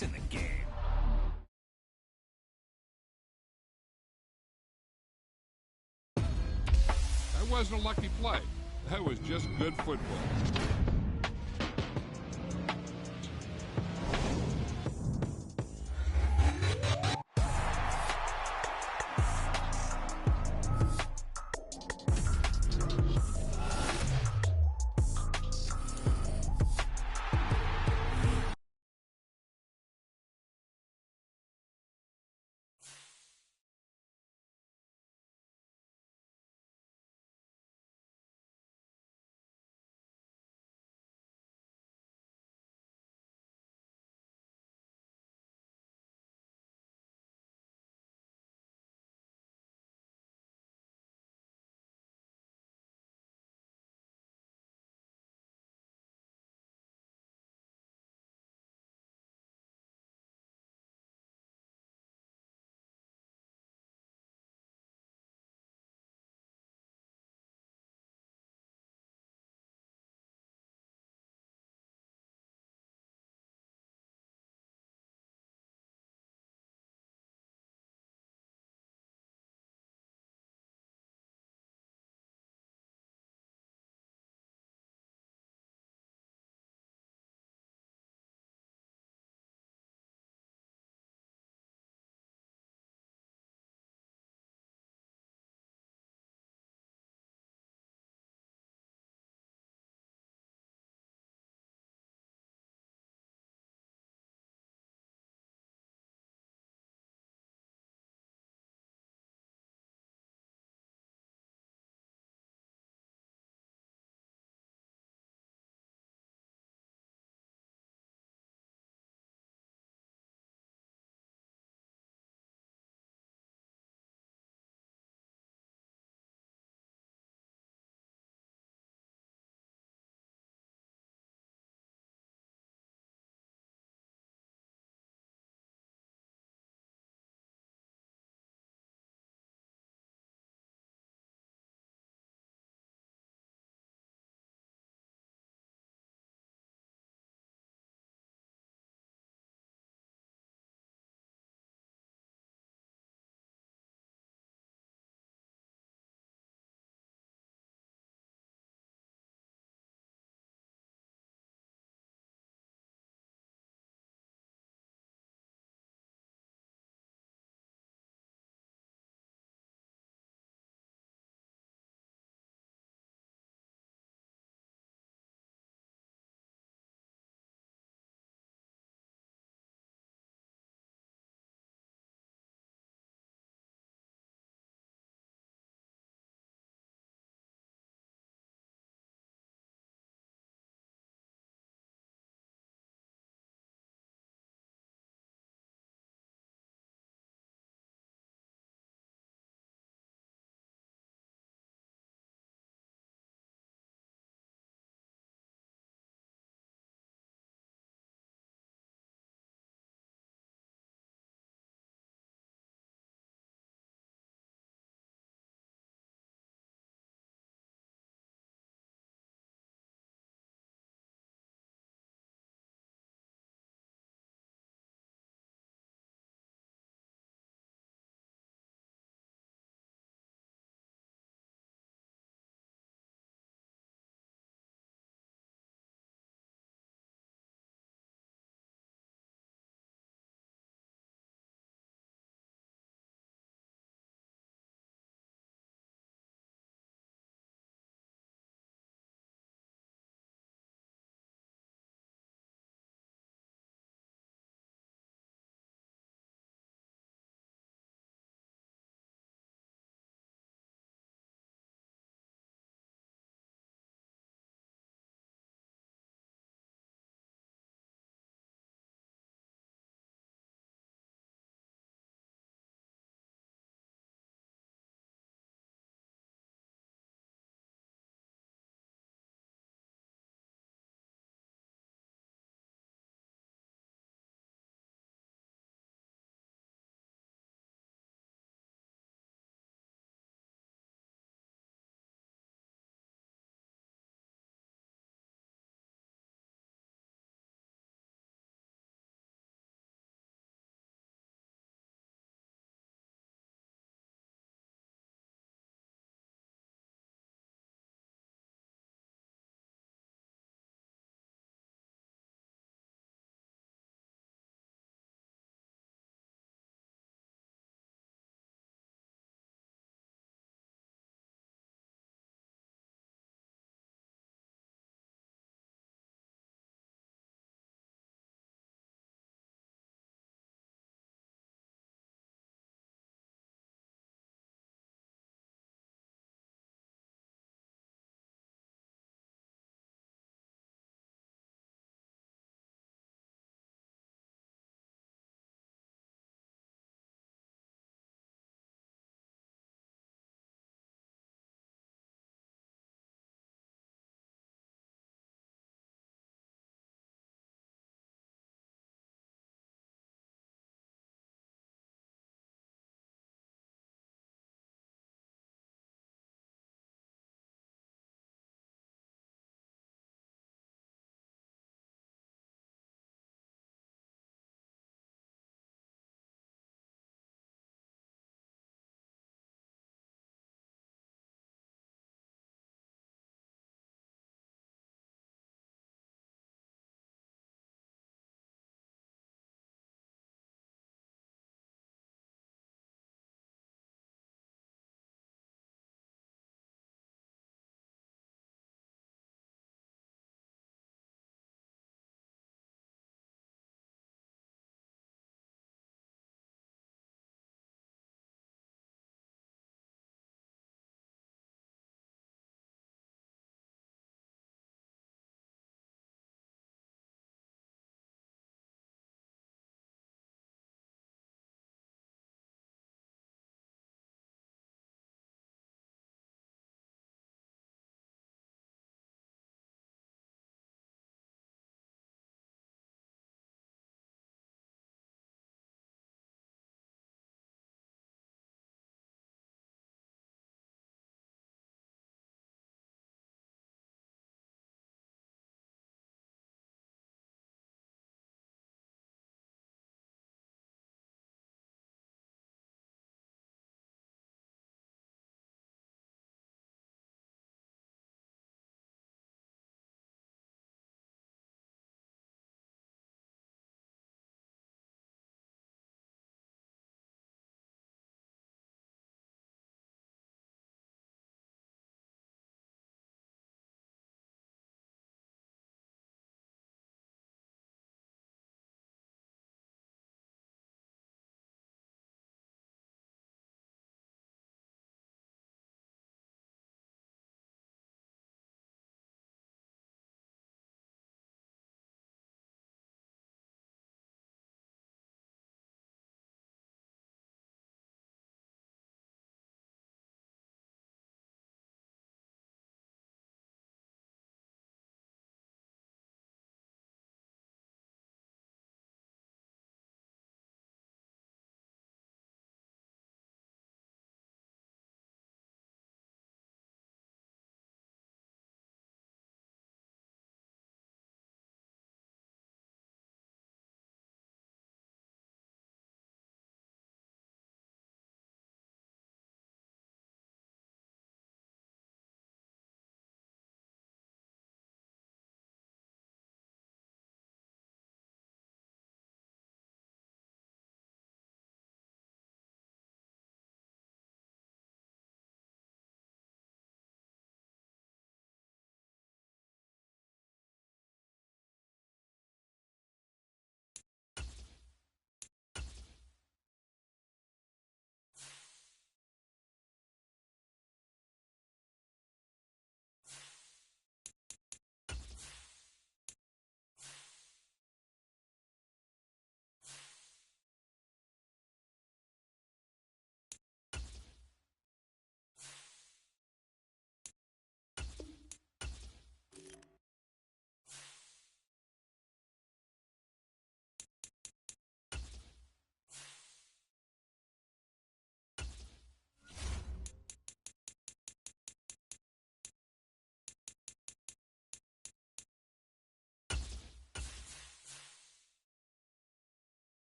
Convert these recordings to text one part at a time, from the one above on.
What's in the game? That wasn't a lucky play. That was just good football.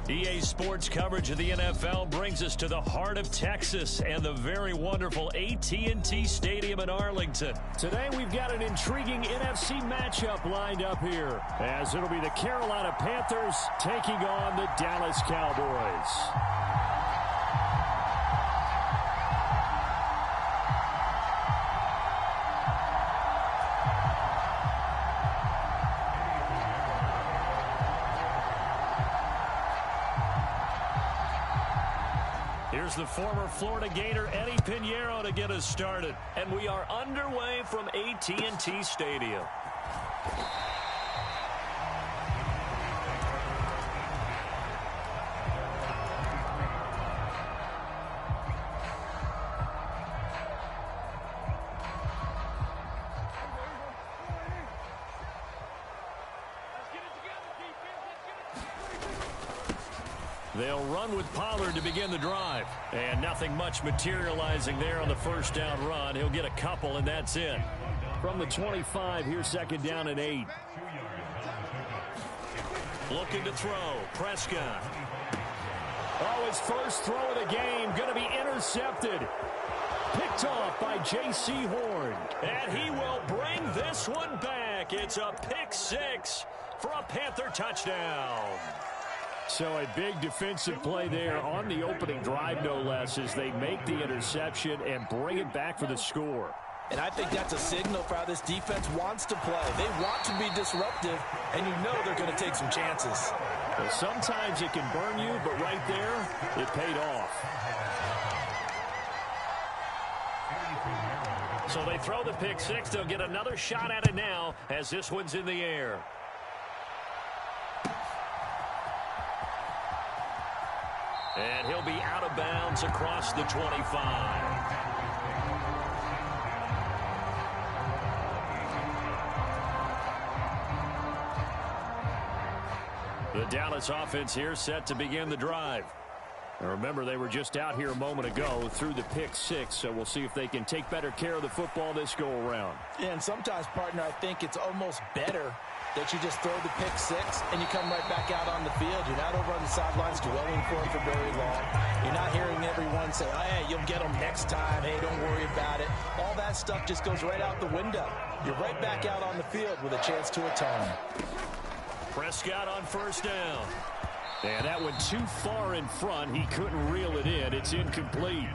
EA Sports coverage of the NFL brings us to the heart of Texas and the very wonderful AT&T Stadium in Arlington. Today we've got an intriguing NFC matchup lined up here, as it'll be the Carolina Panthers taking on the Dallas Cowboys. Here's the former Florida Gator Eddie Pinheiro to get us started. And we are underway from AT&T Stadium. They'll run with Pollard to begin the drive. And nothing much materializing there on the first down run. He'll get a couple, and that's it. From the 25, here's second down and 8. Looking to throw. Prescott. Oh, his first throw of the game going to be intercepted. Picked off by J.C. Horn. And he will bring this one back. It's a pick six for a Panther touchdown. So a big defensive play there on the opening drive, no less, as they make the interception and bring it back for the score. And I think that's a signal for how this defense wants to play. They want to be disruptive, and you know they're going to take some chances. Well, sometimes it can burn you, but right there, it paid off. So they throw the pick six. They'll get another shot at it now as this one's in the air. And he'll be out of bounds across the 25. The Dallas offense here set to begin the drive. And remember, they were just out here a moment ago through the pick six, so we'll see if they can take better care of the football this go-around. Yeah, and sometimes, partner, I think it's almost better that you just throw the pick six and you come right back out on the field. You're not over on the sidelines dwelling for it for very long. You're not hearing everyone say, oh, hey, you'll get them next time. Hey, don't worry about it. All that stuff just goes right out the window. You're right back out on the field with a chance to atone. Prescott on first down. And that went too far in front. He couldn't reel it in. It's incomplete.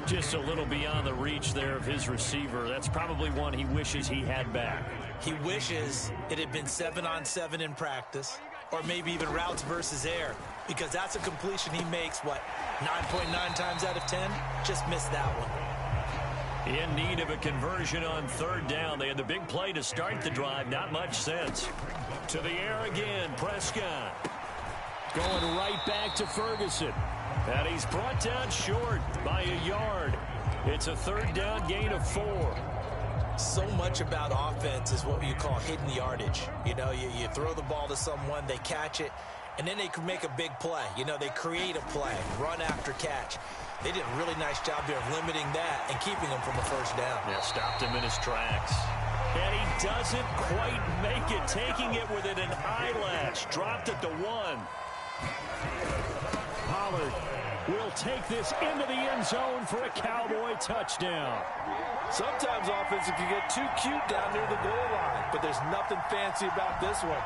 Just a little beyond the reach there of his receiver. That's probably one he wishes he had back. He wishes it had been 7-on-7 in practice, or maybe even routes versus air, because that's a completion he makes, 9.9 times out of 10? Just missed that one. In need of a conversion on third down. They had the big play to start the drive. Not much sense. To the air again, Prescott. Going right back to Ferguson. And he's brought down short by a yard. It's a third down gain of 4. So much about offense is what you call hidden yardage. You know, you throw the ball to someone, they catch it, and then they can make a big play. You know, they create a play, run after catch. They did a really nice job there of limiting that and keeping him from a first down. Yeah, stopped him in his tracks. And he doesn't quite make it, taking it within an eyelash. Dropped it to 1. Pollard will take this into the end zone for a Cowboy touchdown. Sometimes offenses can get too cute down near the goal line, but there's nothing fancy about this one.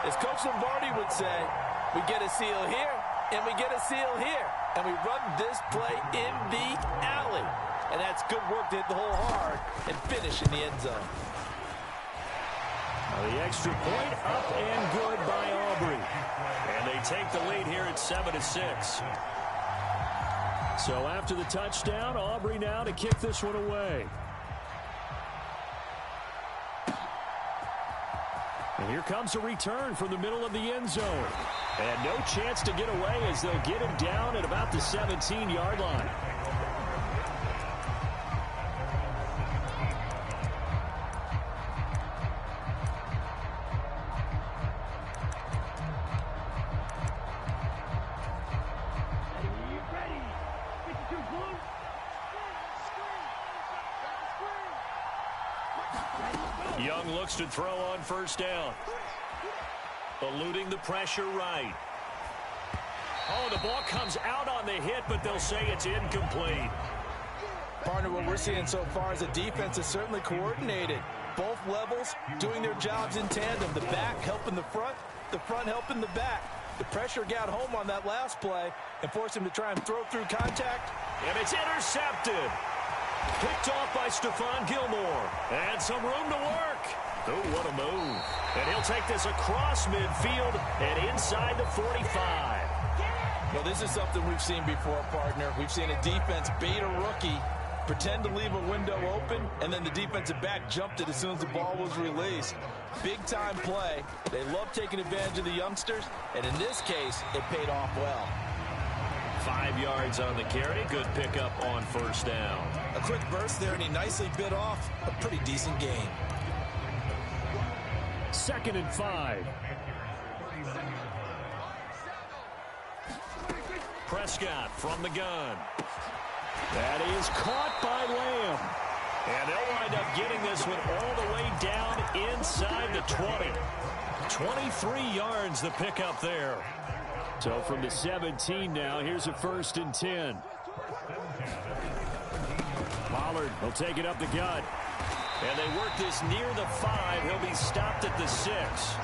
As Coach Lombardi would say, we get a seal here, and we get a seal here, and we run this play in the alley. And that's good work to hit the hole hard and finish in the end zone. The extra point up and good by Aubrey. And they take the lead here at 7-6. So after the touchdown, Aubrey now to kick this one away. And here comes a return from the middle of the end zone. And no chance to get away as they'll get him down at about the 17-yard line. Young looks to throw on first down. Eluding the pressure right. ball comes out on the hit, but they'll say it's incomplete. Partner, what we're seeing so far is the defense is certainly coordinated. Both levels doing their jobs in tandem. The back helping the front helping the back. The pressure got home on that last play and forced him to try and throw through contact. And it's intercepted. Picked off by Stephon Gilmore. And some room to work. Oh, what a move. And he'll take this across midfield and inside the 45. Well, this is something we've seen before, partner. We've seen a defense bait a rookie, pretend to leave a window open, and then the defensive back jumped it as soon as the ball was released. Big-time play. They love taking advantage of the youngsters, and in this case, it paid off well. 5 yards on the carry. Good pickup on first down. A quick burst there, and he nicely bit off a pretty decent gain. 2nd and 5. Prescott from the gun. That is caught by Lamb. And they'll wind up getting this one all the way down inside the 20. 23 yards the pickup there. So from the 17 now, here's a 1st and 10. Pollard will take it up the gut. And they work this near the 5. He'll be stopped at the 6.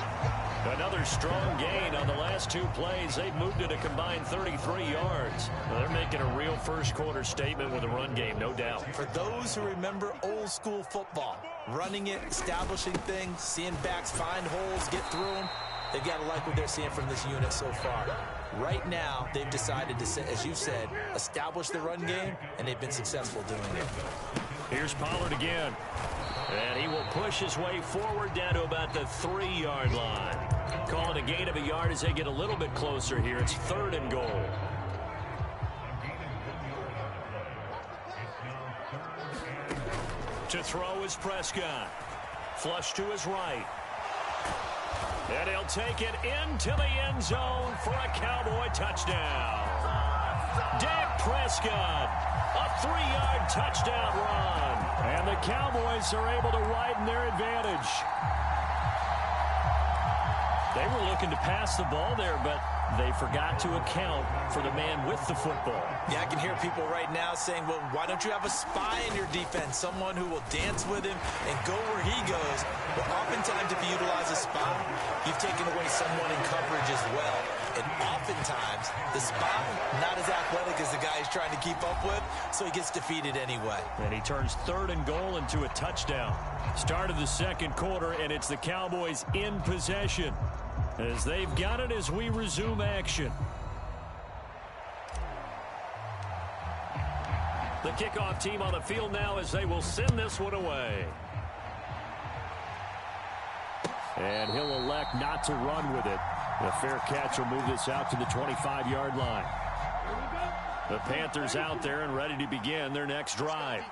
Another strong gain on the last 2 plays. They've moved it a combined 33 yards. Well, they're making a real first-quarter statement with a run game, no doubt. For those who remember old-school football, running it, establishing things, seeing backs find holes, get through them, they've got to like what they're seeing from this unit so far. Right now, they've decided to, as you said, establish the run game, and they've been successful doing it. Here's Pollard again. And he will push his way forward down to about the 3-yard line. Call it a gain of a yard as they get a little bit closer here. It's 3rd and goal. To throw is Prescott. Flush to his right. And he'll take it into the end zone for a Cowboy touchdown. Dak Prescott, a 3-yard touchdown run. And the Cowboys are able to widen their advantage. They were looking to pass the ball there, but they forgot to account for the man with the football. Yeah, I can hear people right now saying, well, why don't you have a spy in your defense, someone who will dance with him and go where he goes? But oftentimes, if you utilize a spy, you've taken away someone in coverage as well. And oftentimes, the spy, not as athletic as the guy he's trying to keep up with, so he gets defeated anyway. And he turns 3rd and goal into a touchdown. Start of the 2nd quarter, and it's the Cowboys in possession, as they've got it as we resume action. The kickoff team on the field now as they will send this one away. And he'll elect not to run with it. The fair catch will move this out to the 25-yard line. The Panthers out there and ready to begin their next drive.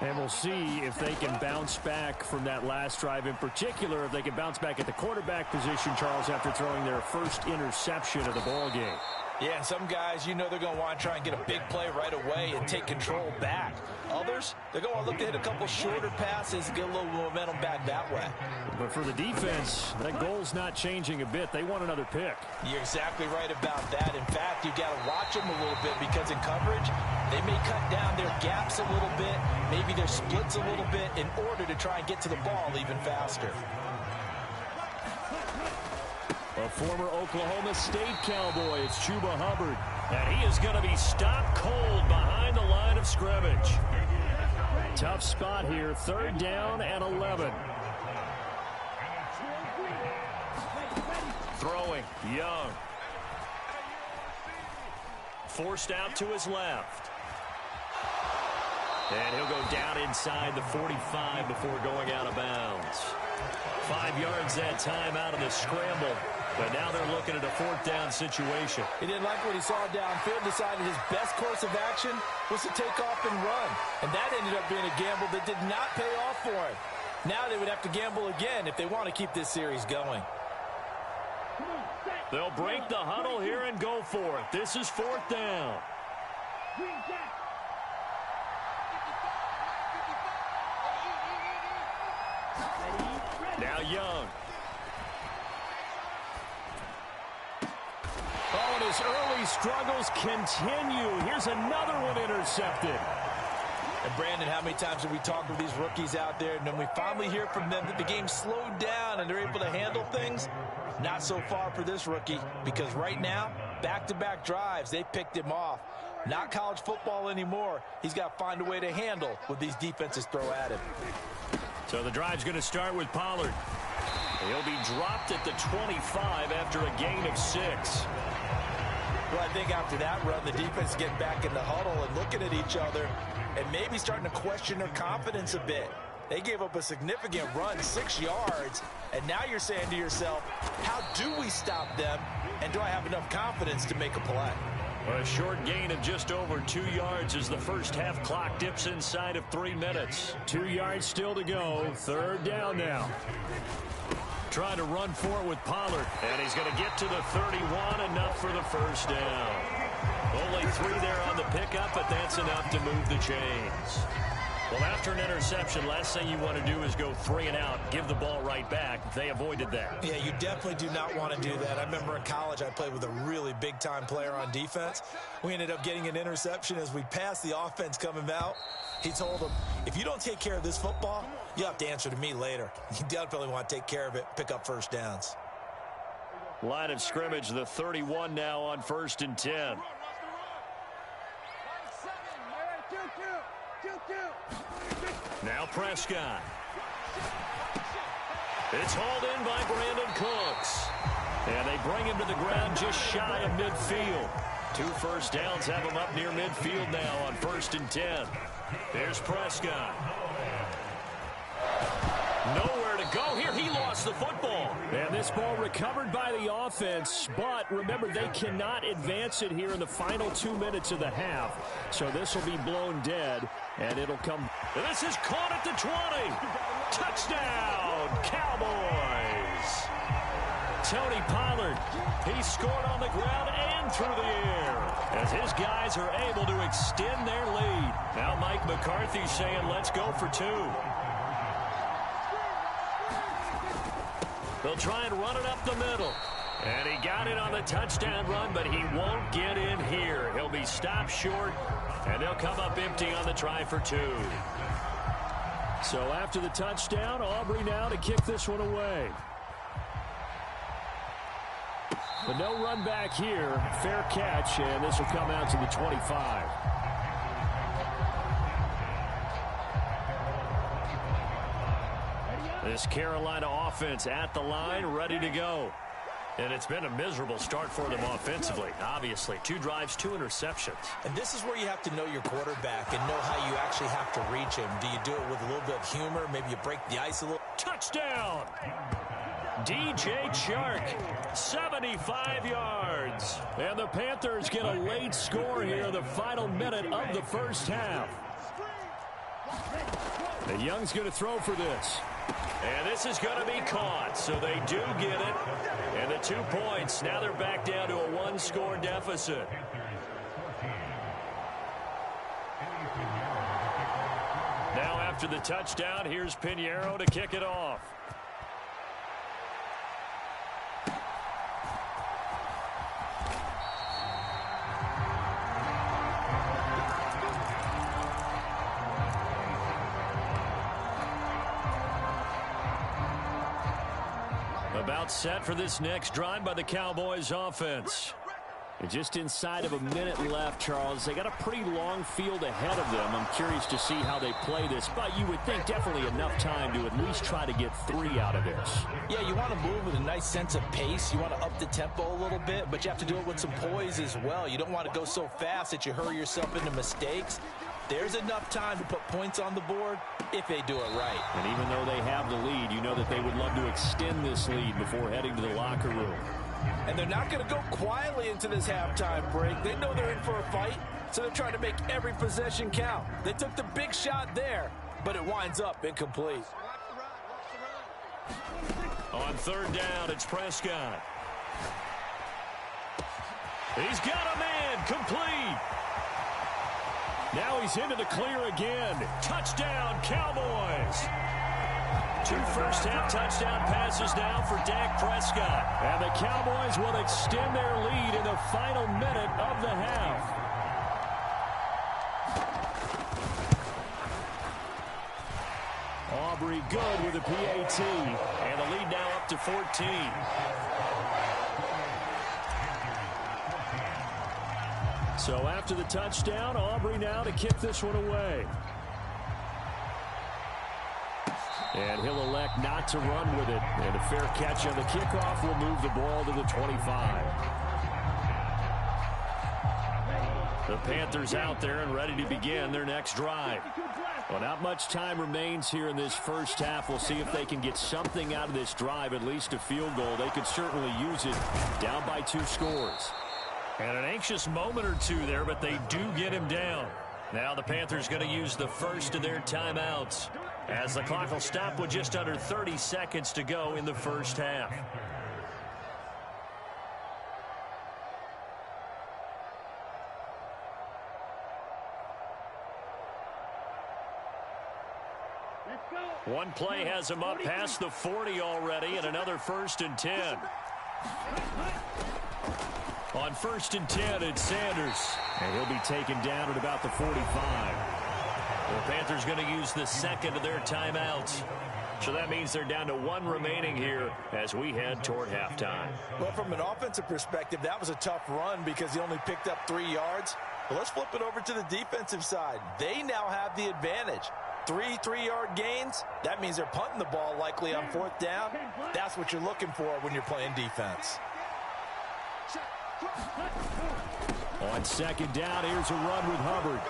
And we'll see if they can bounce back from that last drive, in particular if they can bounce back at the quarterback position, Charles, after throwing their first interception of the ball game. Yeah, and some guys, you know they're going to want to try and get a big play right away and take control back. Others, they're going to look to hit a couple shorter passes and get a little momentum back that way. But for the defense, that goal's not changing a bit. They want another pick. You're exactly right about that. In fact, you've got to watch them a little bit because in coverage, they may cut down their gaps a little bit, maybe their splits a little bit in order to try and get to the ball even faster. A former Oklahoma State Cowboy, it's Chuba Hubbard. And he is going to be stopped cold behind the line of scrimmage. Tough spot here, 3rd down and 11. Throwing, Young. Forced out to his left. And he'll go down inside the 45 before going out of bounds. 5 yards that time out of the scramble. But now they're looking at a 4th down situation. He didn't like what he saw downfield, decided his best course of action was to take off and run. And that ended up being a gamble that did not pay off for him. Now they would have to gamble again if they want to keep this series going. They'll break the huddle here and go for it. This is 4th down. Now Young. Oh, and his early struggles continue. Here's another one intercepted. And Brandon, how many times have we talked with these rookies out there, and then we finally hear from them that the game slowed down and they're able to handle things? Not so far for this rookie, because right now, back-to-back drives, they picked him off. Not college football anymore. He's got to find a way to handle what these defenses throw at him. So the drive's going to start with Pollard. He'll be dropped at the 25 after a gain of 6. Well, I think after that run, the defense getting back in the huddle and looking at each other and maybe starting to question their confidence a bit. They gave up a significant run, 6 yards, and now you're saying to yourself, how do we stop them, and do I have enough confidence to make a play? A short gain of just over 2 yards as the first half clock dips inside of 3 minutes. 2 yards still to go. Third down now. Trying to run for it with Pollard. And he's going to get to the 31, enough for the first down. Only 3 there on the pickup, but that's enough to move the chains. Well, after an interception, last thing you want to do is go 3 and out, give the ball right back. They avoided that. Yeah, you definitely do not want to do that. I remember in college I played with a really big-time player on defense. We ended up getting an interception as we passed the offense coming out. He told him, if you don't take care of this football, you have to answer to me later. You definitely want to take care of it, pick up first downs. Line of scrimmage, the 31 now on 1st and 10. Now Prescott. It's hauled in by Brandon Cooks. And they bring him to the ground just shy of midfield. 2 first downs have him up near midfield now on 1st and 10. There's Prescott. Nowhere to go here. He lost the football. And this ball recovered by the offense. But remember, they cannot advance it here in the final 2 minutes of the half. So this will be blown dead. And it'll come. And this is caught at the 20. Touchdown, Cowboys. Tony Pollard. He scored on the ground and through the air as his guys are able to extend their lead. Now Mike McCarthy saying, let's go for 2. They'll try and run it up the middle. And he got it on the touchdown run, but he won't get in here. He'll be stopped short, and they'll come up empty on the try for 2. So after the touchdown, Aubrey now to kick this one away. But no run back here. Fair catch, and this will come out to the 25. This Carolina offense at the line, ready to go. And it's been a miserable start for them offensively. Obviously, 2 drives, 2 interceptions. And this is where you have to know your quarterback and know how you actually have to reach him. Do you do it with a little bit of humor? Maybe you break the ice a little. Touchdown! DJ Chark, 75 yards. And the Panthers get a late score here in the final minute of the first half. And Young's going to throw for this. And this is going to be caught, so they do get it. And the 2 points, now they're back down to a 1-score deficit. Now after the touchdown, here's Pinheiro to kick it off. About set for this next drive by the Cowboys offense. And just inside of a minute left, Charles. They got a pretty long field ahead of them. I'm curious to see how they play this, but you would think definitely enough time to at least try to get 3 out of this. Yeah, you want to move with a nice sense of pace. You want to up the tempo a little bit, but you have to do it with some poise as well. You don't want to go so fast that you hurry yourself into mistakes. There's enough time to put points on the board if they do it right. And even though they have the lead, you know that they would love to extend this lead before heading to the locker room. And they're not going to go quietly into this halftime break. They know they're in for a fight, so they're trying to make every possession count. They took the big shot there, but it winds up incomplete. On 3rd down, it's Prescott. He's got a man, complete. Now he's into the clear again. Touchdown, Cowboys. 2 first-half touchdown passes now for Dak Prescott. And the Cowboys will extend their lead in the final minute of the half. Aubrey good with a PAT. And the lead now up to 14. So after the touchdown, Aubrey now to kick this one away. And he'll elect not to run with it. And a fair catch on the kickoff will move the ball to the 25. The Panthers out there and ready to begin their next drive. Well, not much time remains here in this first half. We'll see if they can get something out of this drive, at least a field goal. They could certainly use it, down by 2 scores. And an anxious moment or two there, but they do get him down. Now the Panthers going to use the first of their timeouts, as the clock will stop with just under 30 seconds to go in the first half. One play has him up past the 40 already, and another 1st and 10. On 1st and 10, it's Sanders. And he'll be taken down at about the 45. The Panthers going to use the second of their timeouts. So that means they're down to 1 remaining here as we head toward halftime. Well, from an offensive perspective, that was a tough run because he only picked up 3 yards. But let's flip it over to the defensive side. They now have the advantage. 3 3-yard gains. That means they're punting the ball likely on 4th down. That's what you're looking for when you're playing defense. On 2nd down, here's a run with Hubbard.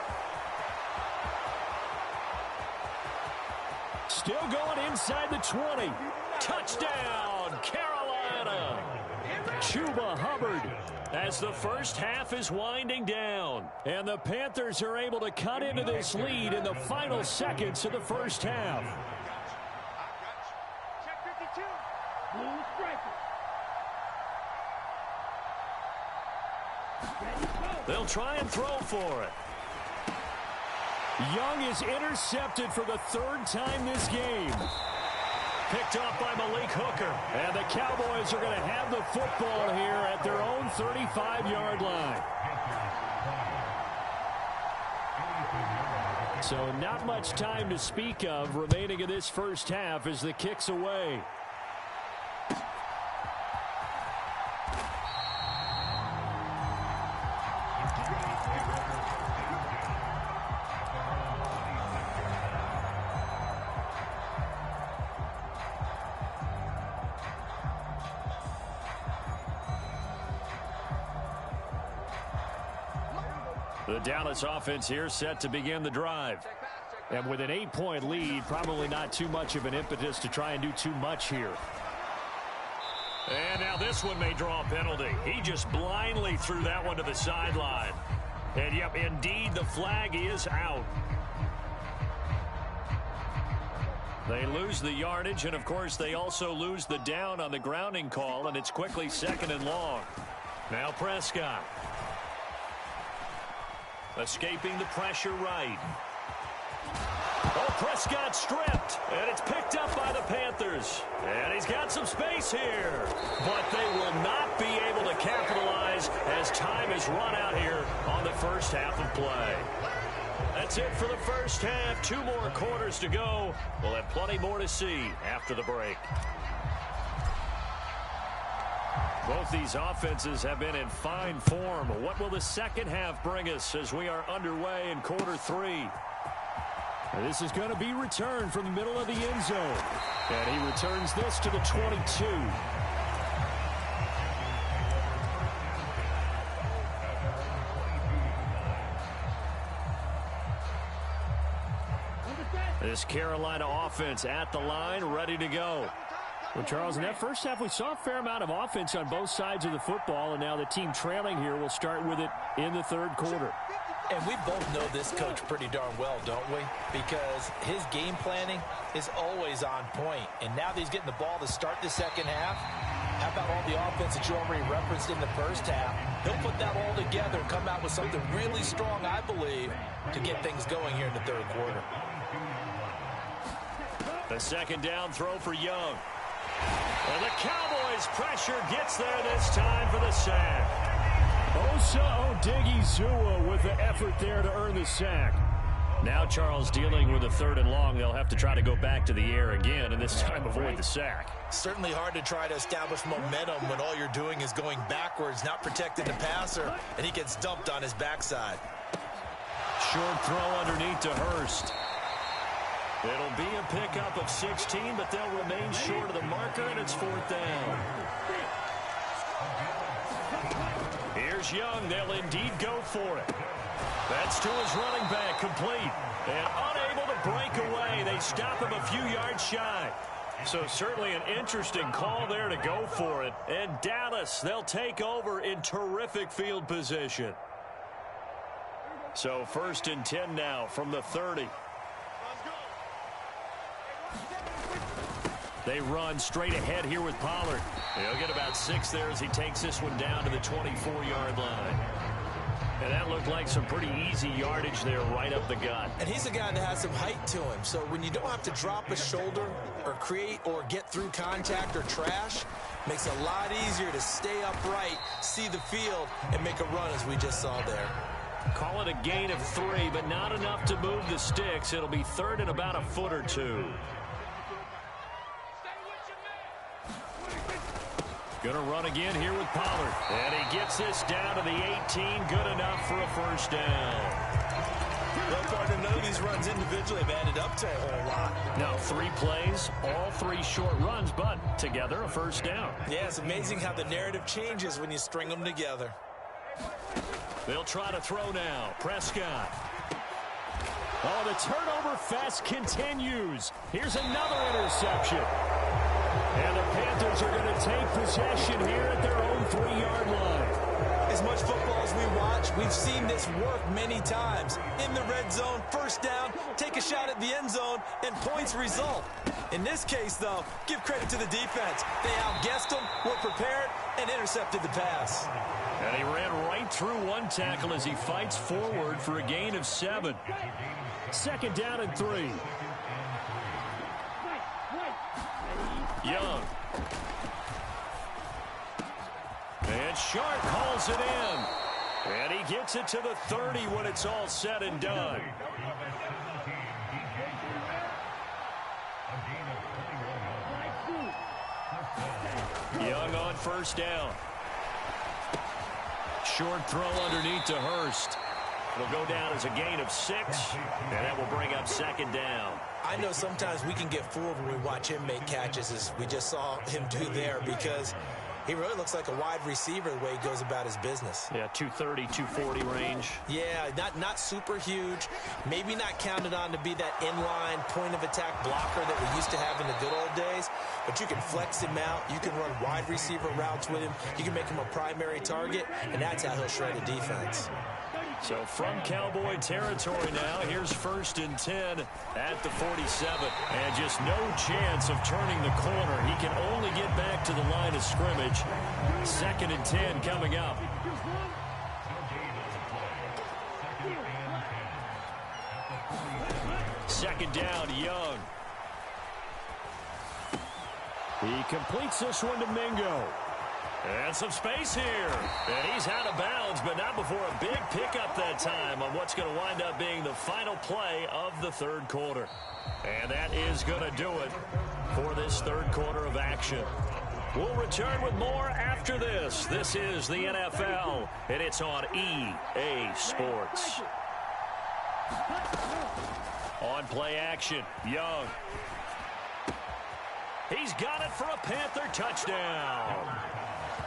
Still going inside the 20. Touchdown, Carolina. Chuba Hubbard. As the first half is winding down. And the Panthers are able to cut into this lead in the final seconds of the first half. They'll try and throw for it. Young is intercepted for the 3rd time this game. Picked off by Malik Hooker. And the Cowboys are going to have the football here at their own 35-yard line. So not much time to speak of remaining in this first half as the kick's away. The Dallas offense here set to begin the drive. And with an 8-point lead, probably not too much of an impetus to try and do too much here. And now this one may draw a penalty. He just blindly threw that one to the sideline. And yep, indeed, the flag is out. They lose the yardage, and of course they also lose the down on the grounding call, and it's quickly 2nd and long. Now Prescott. Escaping the pressure right. Oh, Prescott stripped, and it's picked up by the Panthers. And he's got some space here. But they will not be able to capitalize as time is run out here on the first half of play. That's it for the first half. 2 more quarters to go. We'll have plenty more to see after the break. Both these offenses have been in fine form. What will the second half bring us as we are underway in quarter 3? And this is going to be returned from the middle of the end zone. And he returns this to the 22. This Carolina offense at the line, ready to go. Well, Charles, in that first half, we saw a fair amount of offense on both sides of the football, and now the team trailing here will start with it in the 3rd quarter. And we both know this coach pretty darn well, don't we? Because his game planning is always on point. And now that he's getting the ball to start the second half, how about all the offense that you already referenced in the first half? He'll put that all together and come out with something really strong, I believe, to get things going here in the 3rd quarter. The A second down throw for Young. And the Cowboys' pressure gets there this time for the sack. Osa Odigizua with the effort there to earn the sack. Now Charles dealing with a 3rd and long. They'll have to try to go back to the air again, and this time avoid the sack. Certainly hard to try to establish momentum when all you're doing is going backwards, not protecting the passer, and he gets dumped on his backside. Short throw underneath to Hurst. It'll be a pickup of 16, but they'll remain short of the marker, and it's 4th down. Here's Young. They'll indeed go for it. That's to his running back, complete. And unable to break away. They stop him a few yards shy. So certainly an interesting call there to go for it. And Dallas, they'll take over in terrific field position. So 1st and 10 now from the 30. They run straight ahead here with Pollard. He'll get about 6 there as he takes this one down to the 24-yard line. And that looked like some pretty easy yardage there right up the gut. And he's a guy that has some height to him. So when you don't have to drop a shoulder or create or get through contact or trash, makes it a lot easier to stay upright, see the field, and make a run as we just saw there. Call it a gain of 3, but not enough to move the sticks. It'll be 3rd and about a foot or 2. Going to run again here with Pollard. And he gets this down to the 18. Good enough for a 1st down. Well, partner, none of these runs individually have added up to a whole lot. Now 3 plays, all 3 short runs, but together a 1st down. Yeah, it's amazing how the narrative changes when you string them together. They'll try to throw now. Prescott. Oh, the turnover fest continues. Here's another interception. And the Panthers are going to take possession here at their own 3-yard line. As much football as we watch, we've seen this work many times. In the red zone, 1st down, take a shot at the end zone, and points result. In this case, though, give credit to the defense. They outguessed them, were prepared, and intercepted the pass. And he ran right through one tackle as he fights forward for a gain of 7. 2nd down and 3. Young. And Sharp hauls it in. And he gets it to the 30 when it's all said and done. Young on 1st down. Short throw underneath to Hurst. It'll go down as a gain of 6, and that will bring up 2nd down. I know sometimes we can get fooled when we watch him make catches, as we just saw him do there, because he really looks like a wide receiver the way he goes about his business. Yeah, 230, 240 range. Yeah, not super huge. Maybe not counted on to be that inline point-of-attack blocker that we used to have in the good old days, but you can flex him out. You can run wide receiver routes with him. You can make him a primary target, and that's how he'll shred the defense. So from Cowboy territory now, here's 1st and 10 at the 47. And just no chance of turning the corner. He can only get back to the line of scrimmage. 2nd and 10 coming up. Second down, Young. He completes this one to Mingo. And some space here. And he's out of bounds, but not before a big pickup that time on what's going to wind up being the final play of the 3rd quarter. And that is going to do it for this 3rd quarter of action. We'll return with more after this. This is the NFL, and it's on EA Sports. On play action, Young. He's got it for a Panther touchdown.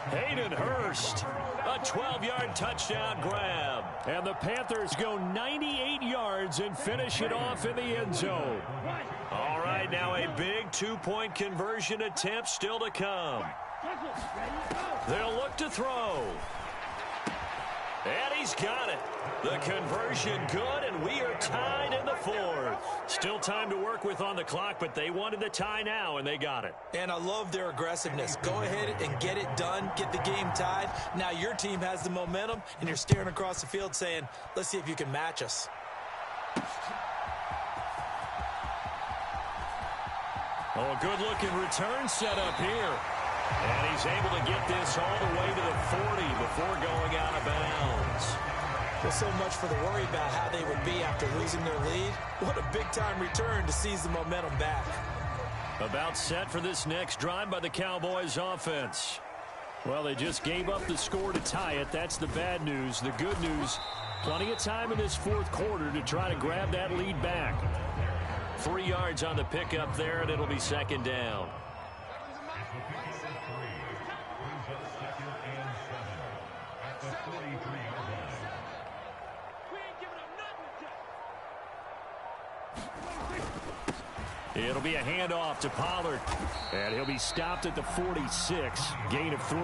Hayden Hurst, a 12-yard touchdown grab. And the Panthers go 98 yards and finish it off in the end zone. All right, now a big 2-point conversion attempt still to come. They'll look to throw. And he's got it. The conversion good, and we are tied in the 4th. Still time to work with on the clock, but they wanted the tie now, and they got it. And I love their aggressiveness. Go ahead and get it done. Get the game tied. Now your team has the momentum, and you're staring across the field saying, let's see if you can match us. Oh, a good-looking return set up here. And he's able to get this all the way to the 40 before going out of bounds. Well, so much for the worry about how they would be after losing their lead. What a big-time return to seize the momentum back. About set for this next drive by the Cowboys offense. Well, they just gave up the score to tie it. That's the bad news. The good news, plenty of time in this fourth quarter to try to grab that lead back. 3 yards on the pickup there, and it'll be second down. It'll be a handoff to Pollard. And he'll be stopped at the 46. Gain of 3.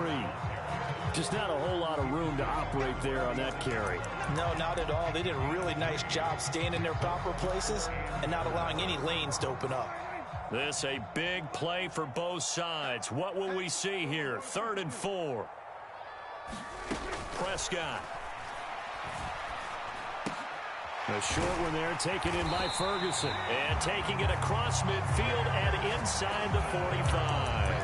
Just not a whole lot of room to operate there on that carry. No, not at all. They did a really nice job staying in their proper places and not allowing any lanes to open up. This a big play for both sides. What will we see here? 3rd and 4. Prescott. A short one there, taken in by Ferguson. And taking it across midfield and inside the 45.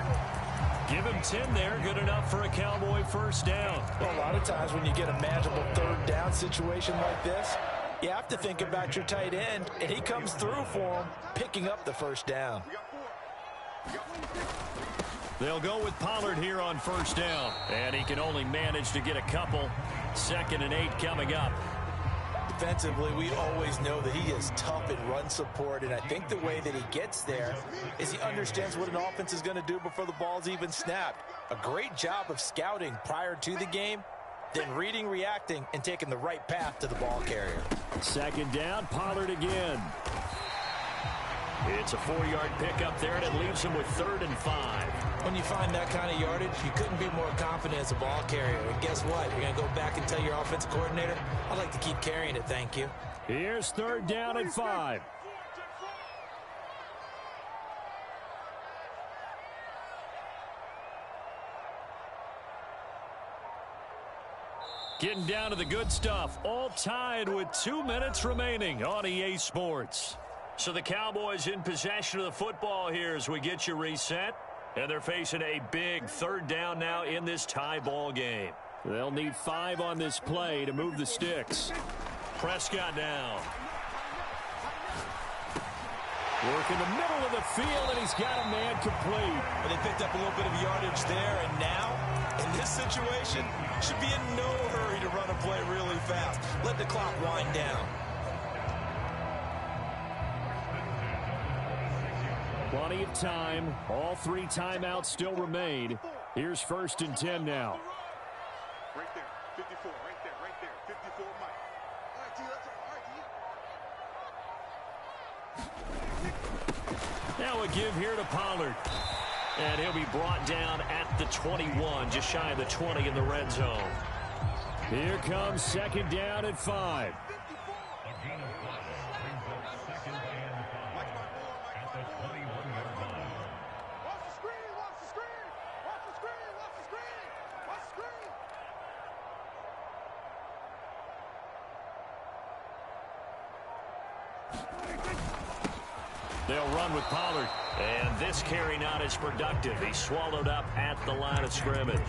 Give him 10 there, good enough for a Cowboy first down. Well, a lot of times when you get a manageable 3rd down situation like this, you have to think about your tight end, and he comes through for him, picking up the first down. They'll go with Pollard here on first down. And he can only manage to get a couple. 2nd and 8 coming up. Defensively, we always know that he is tough in run support, and I think the way that he gets there is he understands what an offense is going to do before the ball's even snapped. A great job of scouting prior to the game, then reading, reacting, and taking the right path to the ball carrier. 2nd down, Pollard again. It's a 4-yard pickup there, and it leaves him with 3rd and 5. When you find that kind of yardage, you couldn't be more confident as a ball carrier. And guess what? You're going to go back and tell your offensive coordinator, I'd like to keep carrying it, thank you. Here's 3rd down and 5. Getting down to the good stuff. All tied with 2 minutes remaining on EA Sports. So the Cowboys in possession of the football here as we get you reset. And they're facing a big 3rd down now in this tie ball game. They'll need 5 on this play to move the sticks. Prescott down. Work in the middle of the field, and he's got a man complete. And they picked up a little bit of yardage there, and now, in this situation, should be in no hurry to run a play really fast. Let the clock wind down. Plenty of time. All 3 timeouts still remain. Here's 1st and 10 now. Right there, 54, right there, 54, Mike. All right, T, that's all right, Now a give here to Pollard. And he'll be brought down at the 21, just shy of the 20 in the red zone. Here comes 2nd down and 5. They'll run with Pollard. And this carry not as productive. He's swallowed up at the line of scrimmage.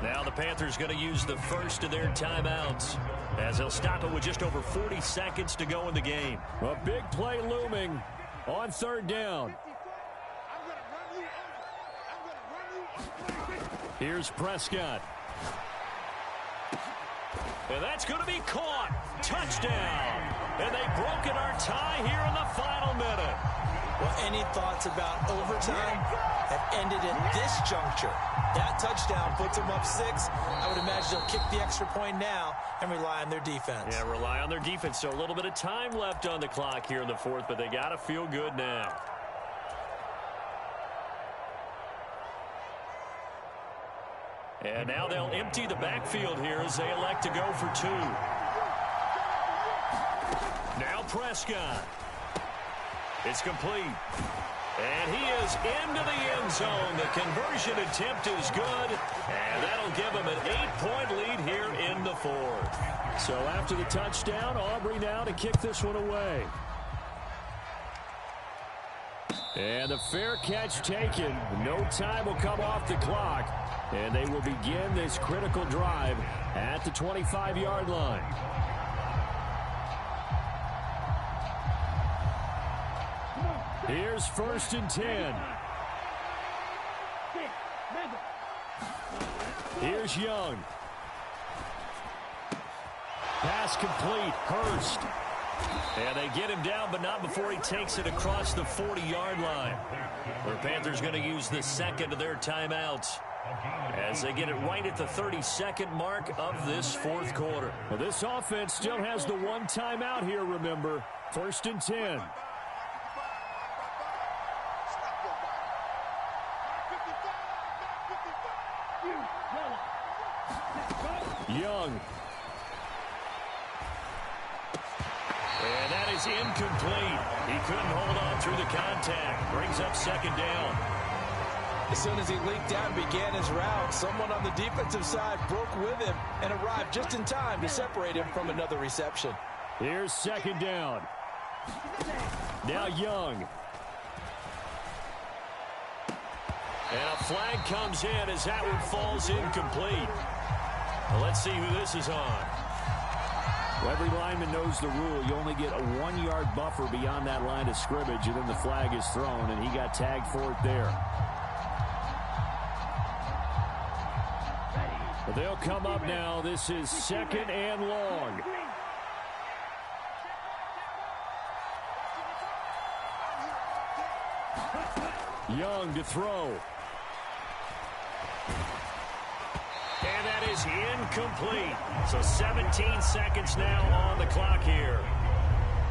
Now the Panthers going to use the first of their timeouts as they'll stop it with just over 40 seconds to go in the game. A big play looming on 3rd down. Here's Prescott. And that's going to be caught. Touchdown. And they've broken our tie here in the final minute. Well, any thoughts about overtime have ended at this juncture. That touchdown puts them up 6. I would imagine they'll kick the extra point now and rely on their defense. Yeah, rely on their defense. So a little bit of time left on the clock here in the 4th, but they got to feel good now. And now they'll empty the backfield here as they elect to go for 2. Now Prescott. It's complete. And he is into the end zone. The conversion attempt is good. And that'll give him an 8-point lead here in the 4th. So after the touchdown, Aubrey now to kick this one away. And the fair catch taken. No time will come off the clock. And they will begin this critical drive at the 25-yard line. Here's 1st and 10. Here's Young. Pass complete. Hurst. And they get him down, but not before he takes it across the 40-yard line. The Panthers going to use the second of their timeouts as they get it right at the 32nd mark of this fourth quarter. Well, this offense still has the one timeout here, remember. 1st and 10. Young. And that is incomplete. He couldn't hold on through the contact. Brings up 2nd down. As soon as he leaked out and began his route, someone on the defensive side broke with him and arrived just in time to separate him from another reception. Here's 2nd down. Now Young. And a flag comes in as that one falls incomplete. Well, let's see who this is on. Well, every lineman knows the rule. You only get a 1-yard buffer beyond that line of scrimmage, and then the flag is thrown, and he got tagged for it there. Well, they'll come up now. This is 2nd and long. Young to throw. And that is incomplete. So 17 seconds now on the clock here.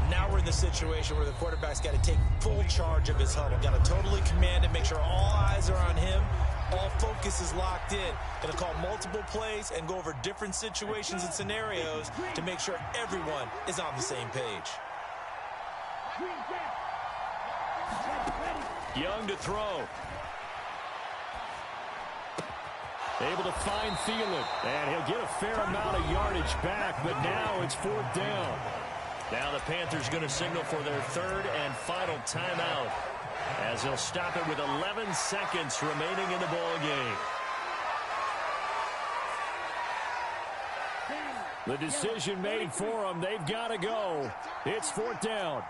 Now we're in the situation where the quarterback's got to take full charge of his huddle. Got to totally command it, make sure all eyes are on him. All focus is locked in. Going to call multiple plays and go over different situations and scenarios to make sure everyone is on the same page. Young to throw. Able to find Thielen. And he'll get a fair amount of yardage back, but now it's 4th down. Now the Panthers going to signal for their 3rd and final timeout as they'll stop it with 11 seconds remaining in the ball game. The decision made for them. They've got to go. It's 4th down.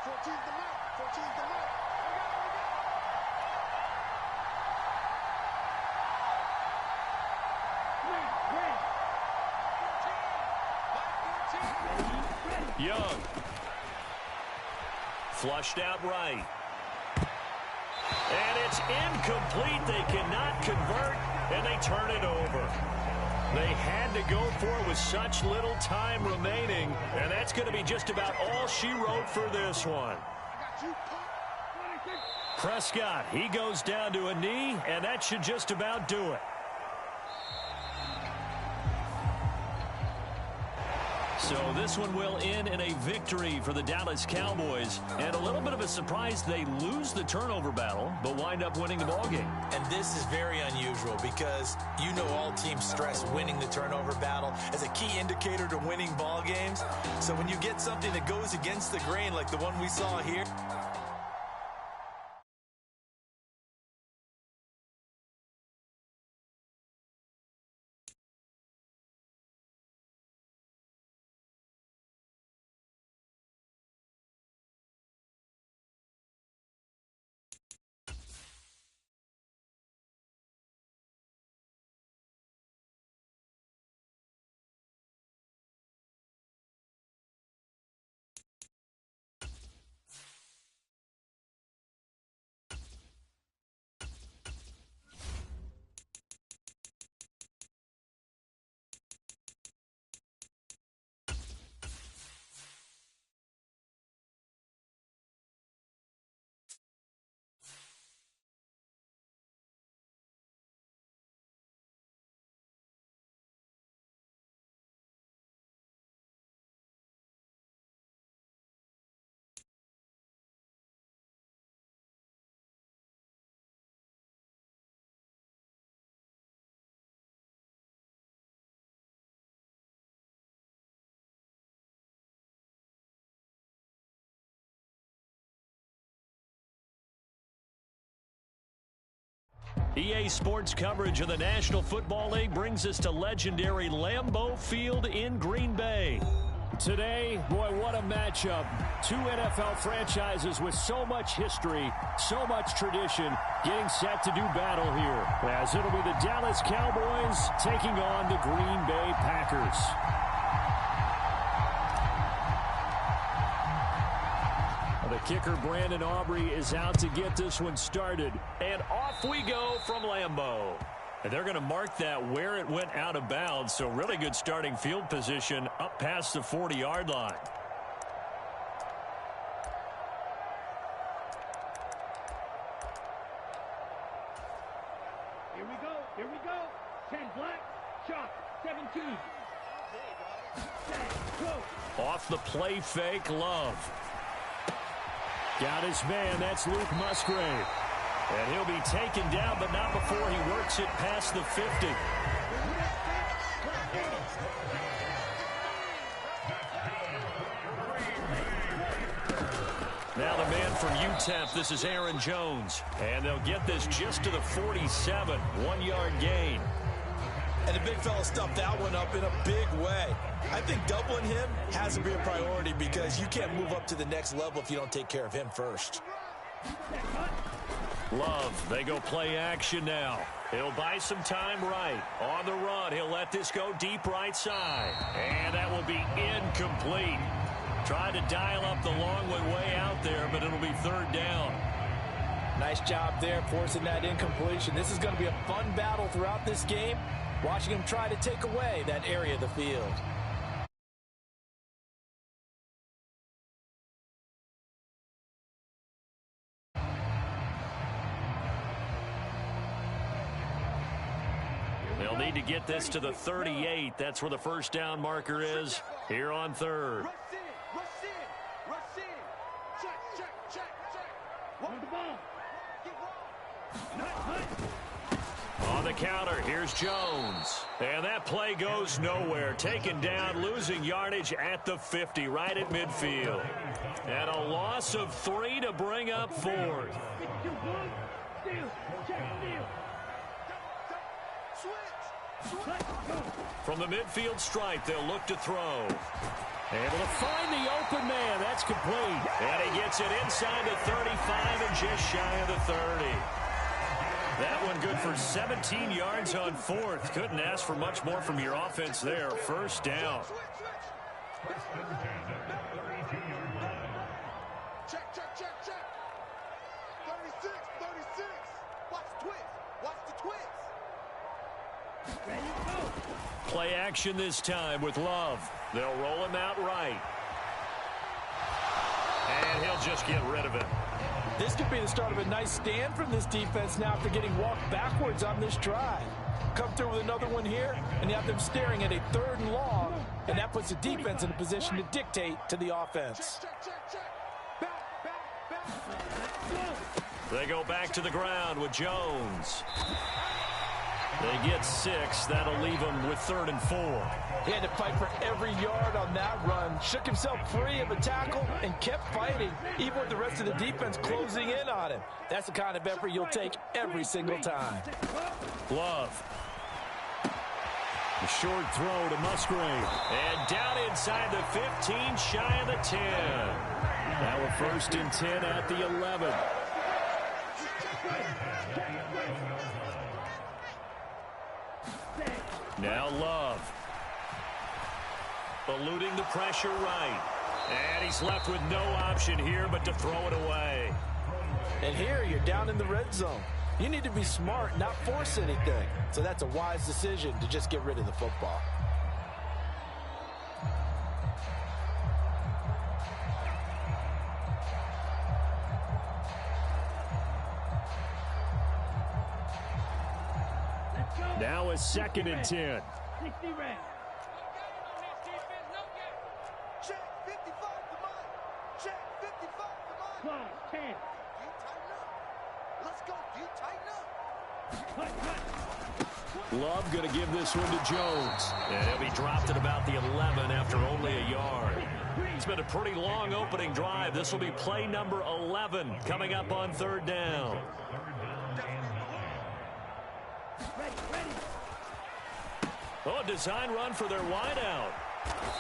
14's the mark. 14's the mark. Young. Flushed out right. And it's incomplete. They cannot convert, and they turn it over. They had to go for it with such little time remaining, and that's going to be just about all she wrote for this one. Prescott, he goes down to a knee, and that should just about do it. So this one will end in a victory for the Dallas Cowboys. And a little bit of a surprise, they lose the turnover battle, but wind up winning the ballgame. And this is very unusual because you know all teams stress winning the turnover battle as a key indicator to winning ball games. So when you get something that goes against the grain like the one we saw here, EA Sports coverage of the National Football League brings us to legendary Lambeau Field in Green Bay. Today, boy, what a matchup. Two NFL franchises with so much history, so much tradition, getting set to do battle here. As it'll be the Dallas Cowboys taking on the Green Bay Packers. The kicker, Brandon Aubrey, is out to get this one started. And off we go from Lambeau. And they're going to mark that where it went out of bounds. So really good starting field position up past the 40-yard line. Here we go. Here we go. 10 black. Chalk. 17. Off the play fake, Love. Got his man. That's Luke Musgrave. And he'll be taken down, but not before he works it past the 50. Now the man from UTEP, this is Aaron Jones. And they'll get this just to the 47, 1-yard gain. And the big fella stuffed that one up in a big way. I think doubling him has to be a priority because you can't move up to the next level if you don't take care of him first. Love, they go play action now. He'll buy some time right. On the run, he'll let this go deep right side. And that will be incomplete. Tried to dial up the long way out there, but it'll be third down. Nice job there forcing that incompletion. This is going to be a fun battle throughout this game. Watching him try to take away that area of the field. They'll need to get this to the 38. That's where the first down marker is here on third. Rush in. Rush in. Rush in. Check, check, check, check. Run the ball. Get wrong. On the counter, here's Jones. And that play goes nowhere. Taken down, losing yardage at the 50, right at midfield. And a loss of 3 to bring up fourth. From the midfield stripe, they'll look to throw. Able to find the open man. That's complete. And he gets it inside the 35 and just shy of the 30. That one good for 17 yards on fourth. Couldn't ask for much more from your offense there. First down. Check, check, check, check. 36, 36. Watch the twist. Watch the twist. Play action this time with Love. They'll roll him out right. And he'll just get rid of it. This could be the start of a nice stand from this defense now after getting walked backwards on this drive. Come through with another one here, and you have them staring at a 3rd and long, and that puts the defense in a position to dictate to the offense. Check, check, check. Back, back, back. They go back to the ground with Jones. They get 6. That'll leave them with 3rd and 4. He had to fight for every yard on that run. Shook himself free of a tackle and kept fighting, even with the rest of the defense closing in on him. That's the kind of effort you'll take every single time. Love. The short throw to Musgrave. And down inside the 15, shy of the 10. Now a 1st and 10 at the 11. Now Love. Eluding the pressure right. And he's left with no option here but to throw it away. And here you're down in the red zone. You need to be smart, not force anything. So that's a wise decision to just get rid of the football. Now a 2nd and 10. 60 red. Check 55 to Mike. Check 55 to Mike. Close. 10. You tighten up. Let's go. You tighten up. Cut, cut. Love going to give this one to Jones. And he'll be dropped at about the 11 after only a yard. It's been a pretty long opening drive. This will be play number 11 coming up on 3rd down. Oh, design run for their wideout.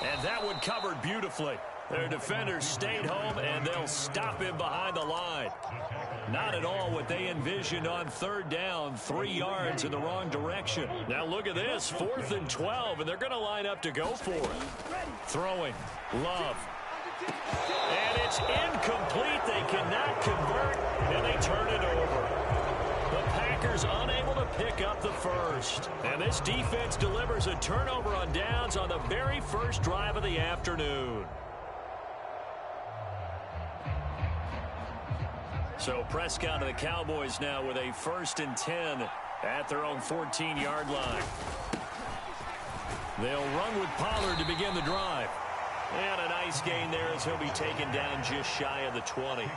And that one covered beautifully. Their defenders stayed home, and they'll stop him behind the line. Not at all what they envisioned on third down, 3 yards in the wrong direction. Now look at this, 4th and 12, and they're going to line up to go for it. Throwing, Love. And it's incomplete. They cannot convert, and they turn it over. The Packers unable to pick up the first. And this defense delivers a turnover on downs on the very first drive of the afternoon. So Prescott and the Cowboys now with a 1st and 10 at their own 14-yard line. They'll run with Pollard to begin the drive. And a nice gain there as he'll be taken down just shy of the 20.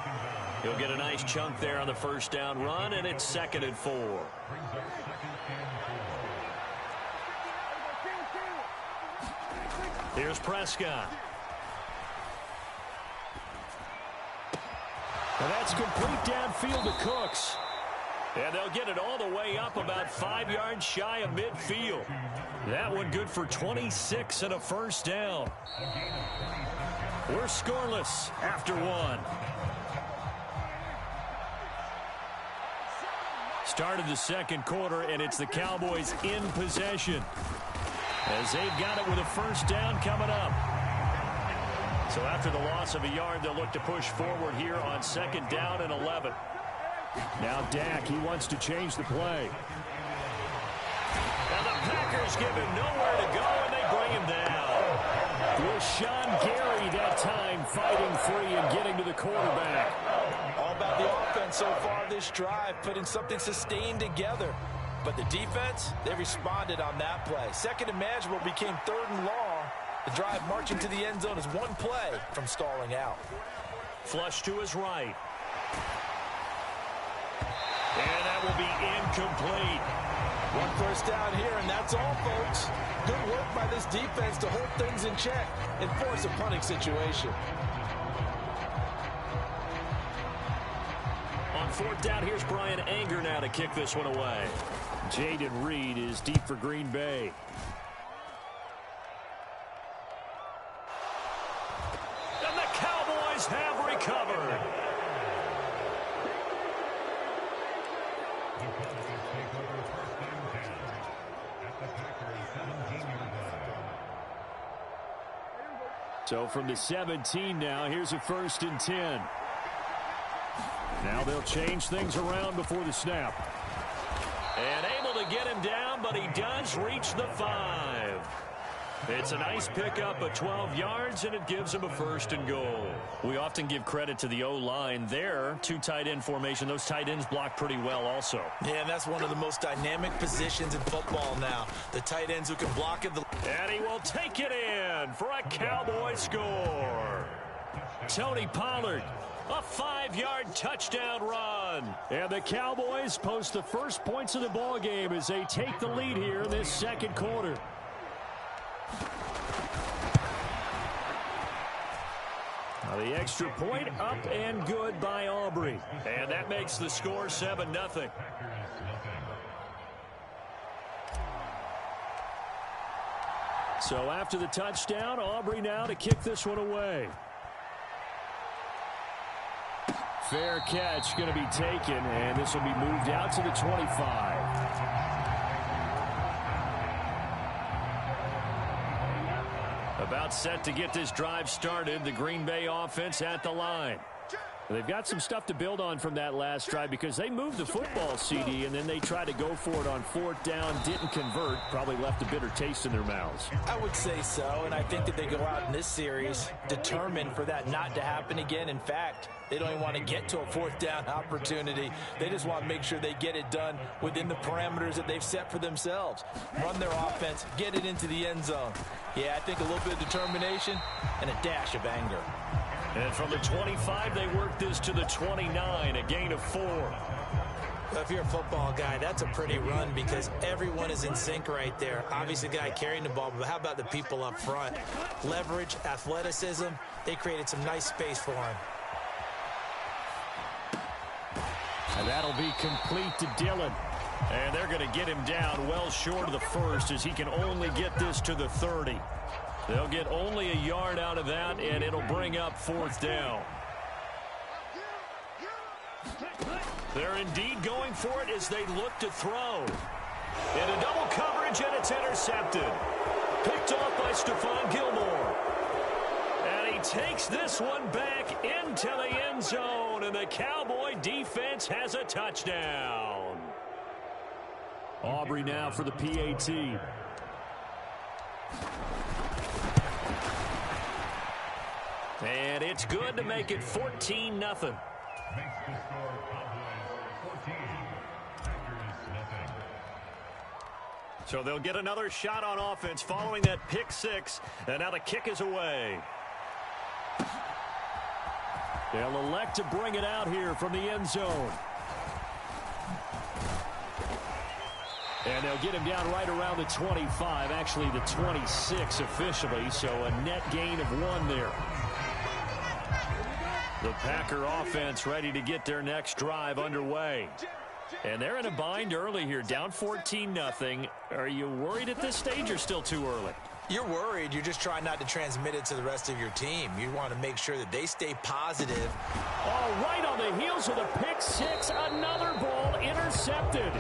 He'll get a nice chunk there on the first down run, and it's 2nd and 4. Here's Prescott. And that's complete downfield to Cooks. And they'll get it all the way up about 5 yards shy of midfield. That one good for 26 and a first down. We're scoreless after 1. Started the second quarter, and it's the Cowboys in possession, as they've got it with a first down coming up. So after the loss of a yard, they'll look to push forward here on 2nd down and 11. Now Dak, he wants to change the play. And the Packers give him nowhere to go, and they bring him down. With Sean Gary that time fighting free and getting to the quarterback. All about the offense so far this drive, putting something sustained together. But the defense, they responded on that play. 2nd and manageable became 3rd and long. The drive marching to the end zone is one play from stalling out. Flush to his right. And that will be incomplete. 1 first down here, and that's all, folks. Good work by this defense to hold things in check and force a punting situation. On 4th down, here's Brian Anger now to kick this one away. Jaden Reed is deep for Green Bay. And the Cowboys have recovered. So from the 17 now, here's a 1st and 10. Now they'll change things around before the snap. And able to get him down, but he does reach the 5. It's a nice pickup of 12 yards, and it gives him a 1st and goal. We often give credit to the O-line there. 2 tight end formation. Those tight ends block pretty well also. Yeah, and that's one of the most dynamic positions in football now. The tight ends who can block it. And he will take it in for a Cowboy score. Tony Pollard, a 5-yard touchdown run. And the Cowboys post the first points of the ball game as they take the lead here in this second quarter. Now the extra point up and good by Aubrey. And that makes the score 7-0. So after the touchdown, Aubrey now to kick this one away. Fair catch going to be taken, and this will be moved out to the 25. About set to get this drive started. The Green Bay offense at the line. They've got some stuff to build on from that last drive because they moved the football, CD, and then they tried to go for it on 4th down, didn't convert, probably left a bitter taste in their mouths. I would say so, and I think that they go out in this series determined for that not to happen again. In fact, they don't even want to get to a 4th down opportunity. They just want to make sure they get it done within the parameters that they've set for themselves. Run their offense, get it into the end zone. Yeah, I think a little bit of determination and a dash of anger. And from the 25, they work this to the 29, a gain of 4. If you're a football guy, that's a pretty run because everyone is in sync right there. Obviously, the guy carrying the ball, but how about the people up front? Leverage, athleticism, they created some nice space for him. And that'll be complete to Dillon. And they're going to get him down well short of the first as he can only get this to the 30. They'll get only a yard out of that, and it'll bring up 4th down. They're indeed going for it as they look to throw. Into double coverage, and it's intercepted. Picked off by Stephon Gilmore. And he takes this one back into the end zone, and the Cowboy defense has a touchdown. Aubrey now for the PAT. And it's good to make it 14-0. So they'll get another shot on offense following that pick 6, and now the kick is away. They'll elect to bring it out here from the end zone. And they'll get him down right around the 25, actually the 26 officially, so a net gain of 1 there. The Packer offense ready to get their next drive underway. And they're in a bind early here, down 14-0. Are you worried at this stage or still too early? You're worried. You're just trying not to transmit it to the rest of your team. You want to make sure that they stay positive. Oh, right on the heels of the pick 6, another ball intercepted.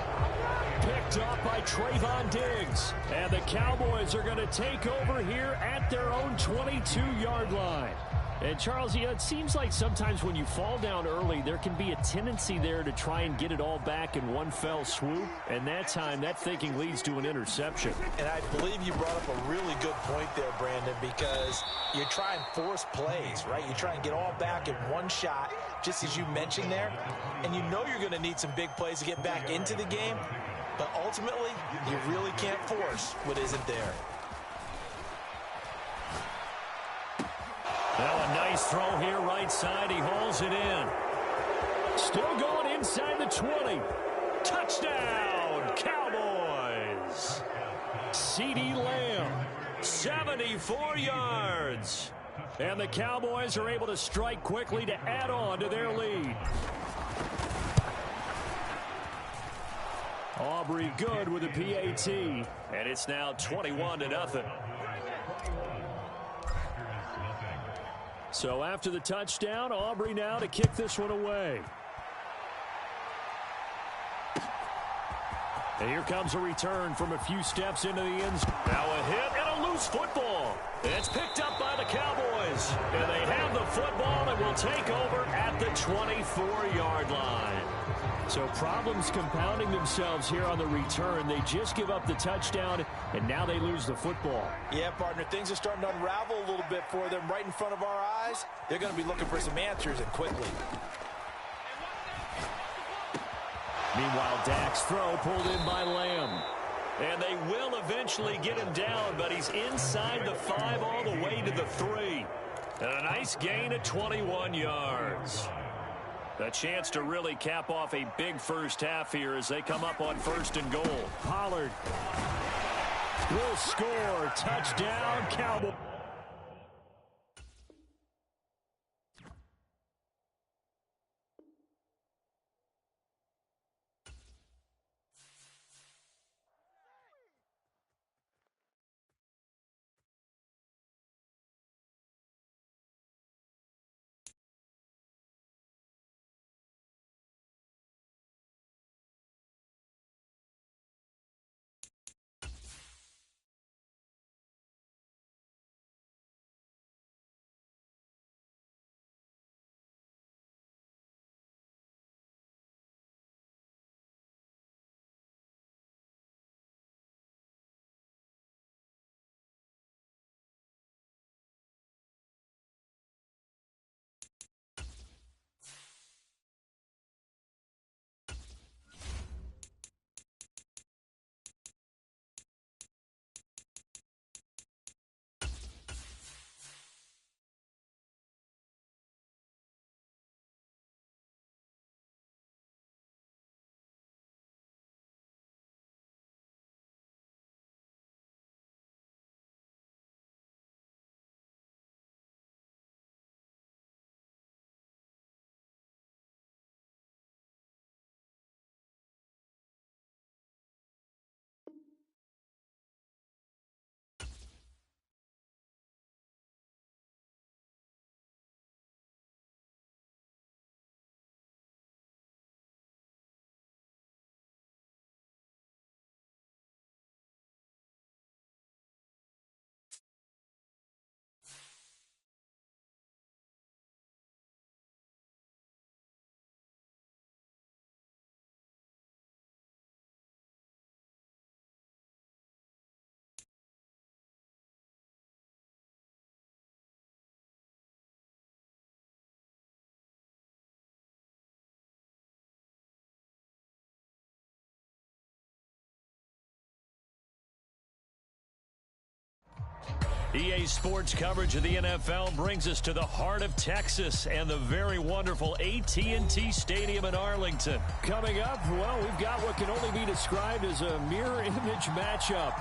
Picked off by Trayvon Diggs. And the Cowboys are going to take over here at their own 22-yard line. And, Charles, it seems like sometimes when you fall down early, there can be a tendency there to try and get it all back in one fell swoop. And that time, that thinking leads to an interception. And I believe you brought up a really good point there, Brandon, because you try and force plays, right? You try and get all back in one shot, just as you mentioned there. And you know you're going to need some big plays to get back into the game. But ultimately, you really can't force what isn't there. Now a nice throw here right side. He hauls it in. Still going inside the 20. Touchdown, Cowboys. CeeDee Lamb, 74 yards. And the Cowboys are able to strike quickly to add on to their lead. Aubrey good with the PAT. And it's now 21-0. So after the touchdown, Aubrey now to kick this one away. And here comes a return from a few steps into the end zone. Now a hit and a loose football. It's picked up by the Cowboys. And they have the football and will take over at the 24-yard line. So problems compounding themselves here on the return. They just give up the touchdown, and now they lose the football. Yeah, partner, things are starting to unravel a little bit for them right in front of our eyes. They're going to be looking for some answers, and quickly. Meanwhile, Dak's throw pulled in by Lamb. And they will eventually get him down, but he's inside the 5 all the way to the 3. And a nice gain of 21 yards. A chance to really cap off a big first half here as they come up on 1st and goal. Pollard will score. Touchdown, Cowboys. EA Sports coverage of the NFL brings us to the heart of Texas and the very wonderful AT&T Stadium in Arlington. Coming up, well, we've got what can only be described as a mirror image matchup,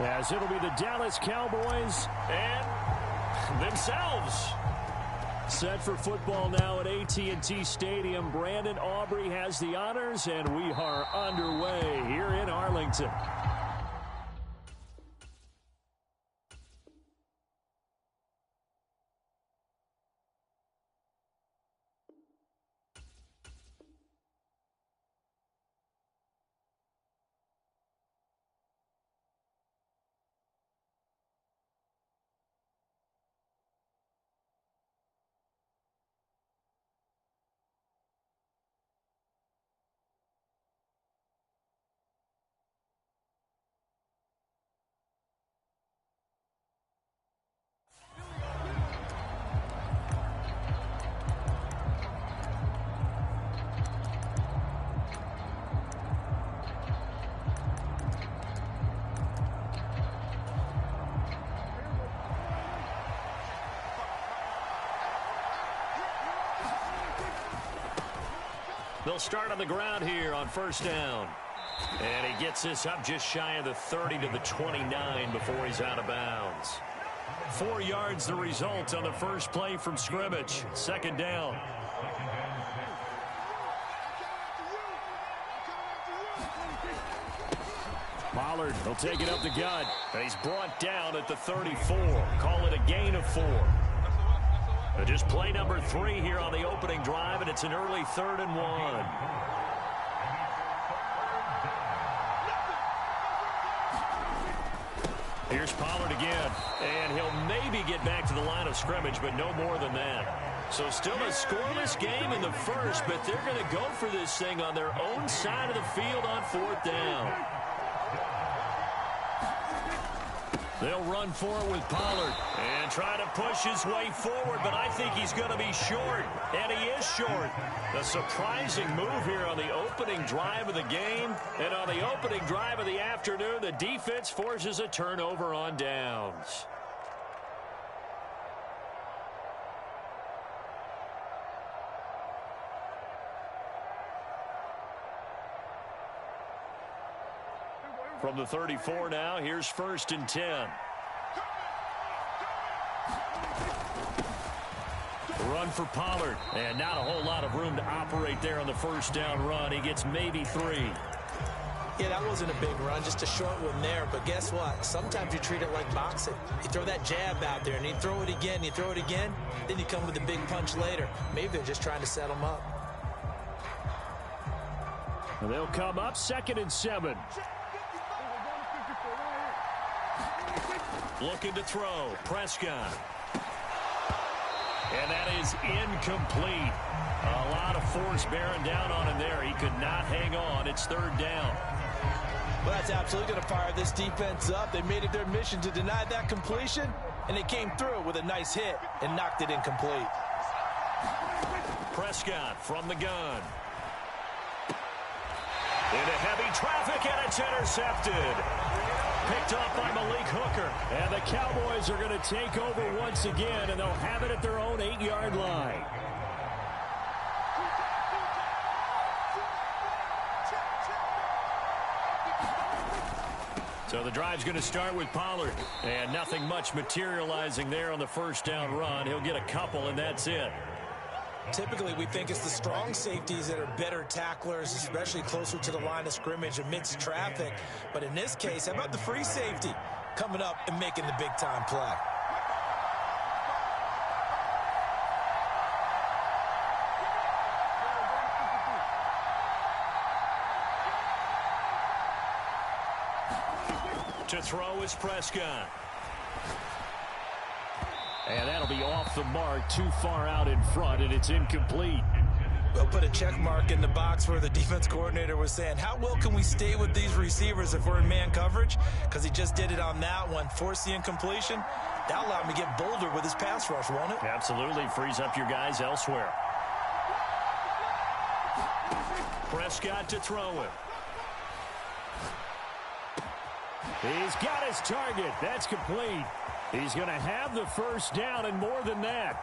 as it'll be the Dallas Cowboys and themselves. Set for football now at AT&T Stadium. Brandon Aubrey has the honors, and we are underway here in Arlington. They'll start on the ground here on first down. And he gets this up just shy of the 30 to the 29 before he's out of bounds. 4 yards the result on the first play from scrimmage. Second down. Pollard will take it up the gut. And he's brought down at the 34. Call it a gain of 4. Just play number 3 here on the opening drive, and it's an early 3rd and 1. Here's Pollard again, and he'll maybe get back to the line of scrimmage, but no more than that. So still a scoreless game in the first, but they're going to go for this thing on their own side of the field on 4th down. They'll run for it with Pollard and try to push his way forward, but I think he's going to be short, and he is short. A surprising move here on the opening drive of the game, and on the opening drive of the afternoon, the defense forces a turnover on downs. From the 34 now, here's 1st and 10. Run for Pollard, and not a whole lot of room to operate there on the first down run. He gets maybe 3. Yeah, that wasn't a big run, just a short one there. But guess what? Sometimes you treat it like boxing. You throw that jab out there, and you throw it again, then you come with a big punch later. Maybe they're just trying to set him up. And they'll come up 2nd and 7. Looking to throw, Prescott. And that is incomplete. A lot of force bearing down on him there. He could not hang on. It's 3rd down. Well, that's absolutely going to fire this defense up. They made it their mission to deny that completion, and they came through with a nice hit and knocked it incomplete. Prescott from the gun. Into heavy traffic, and it's intercepted. Picked off by Malik Hooker. And the Cowboys are going to take over once again, and they'll have it at their own 8-yard line. So the drive's going to start with Pollard. And nothing much materializing there on the first down run. He'll get a couple, and that's it. Typically, we think it's the strong safeties that are better tacklers, especially closer to the line of scrimmage amidst traffic. But in this case, how about the free safety coming up and making the big-time play? To throw is Prescott. And that'll be off the mark, too far out in front, and it's incomplete. We'll put a check mark in the box where the defense coordinator was saying, how well can we stay with these receivers if we're in man coverage? Because he just did it on that one, force the incompletion. That'll allow him to get bolder with his pass rush, won't it? Absolutely, frees up your guys elsewhere. Prescott to throw it. He's got his target. That's complete. He's going to have the first down and more than that.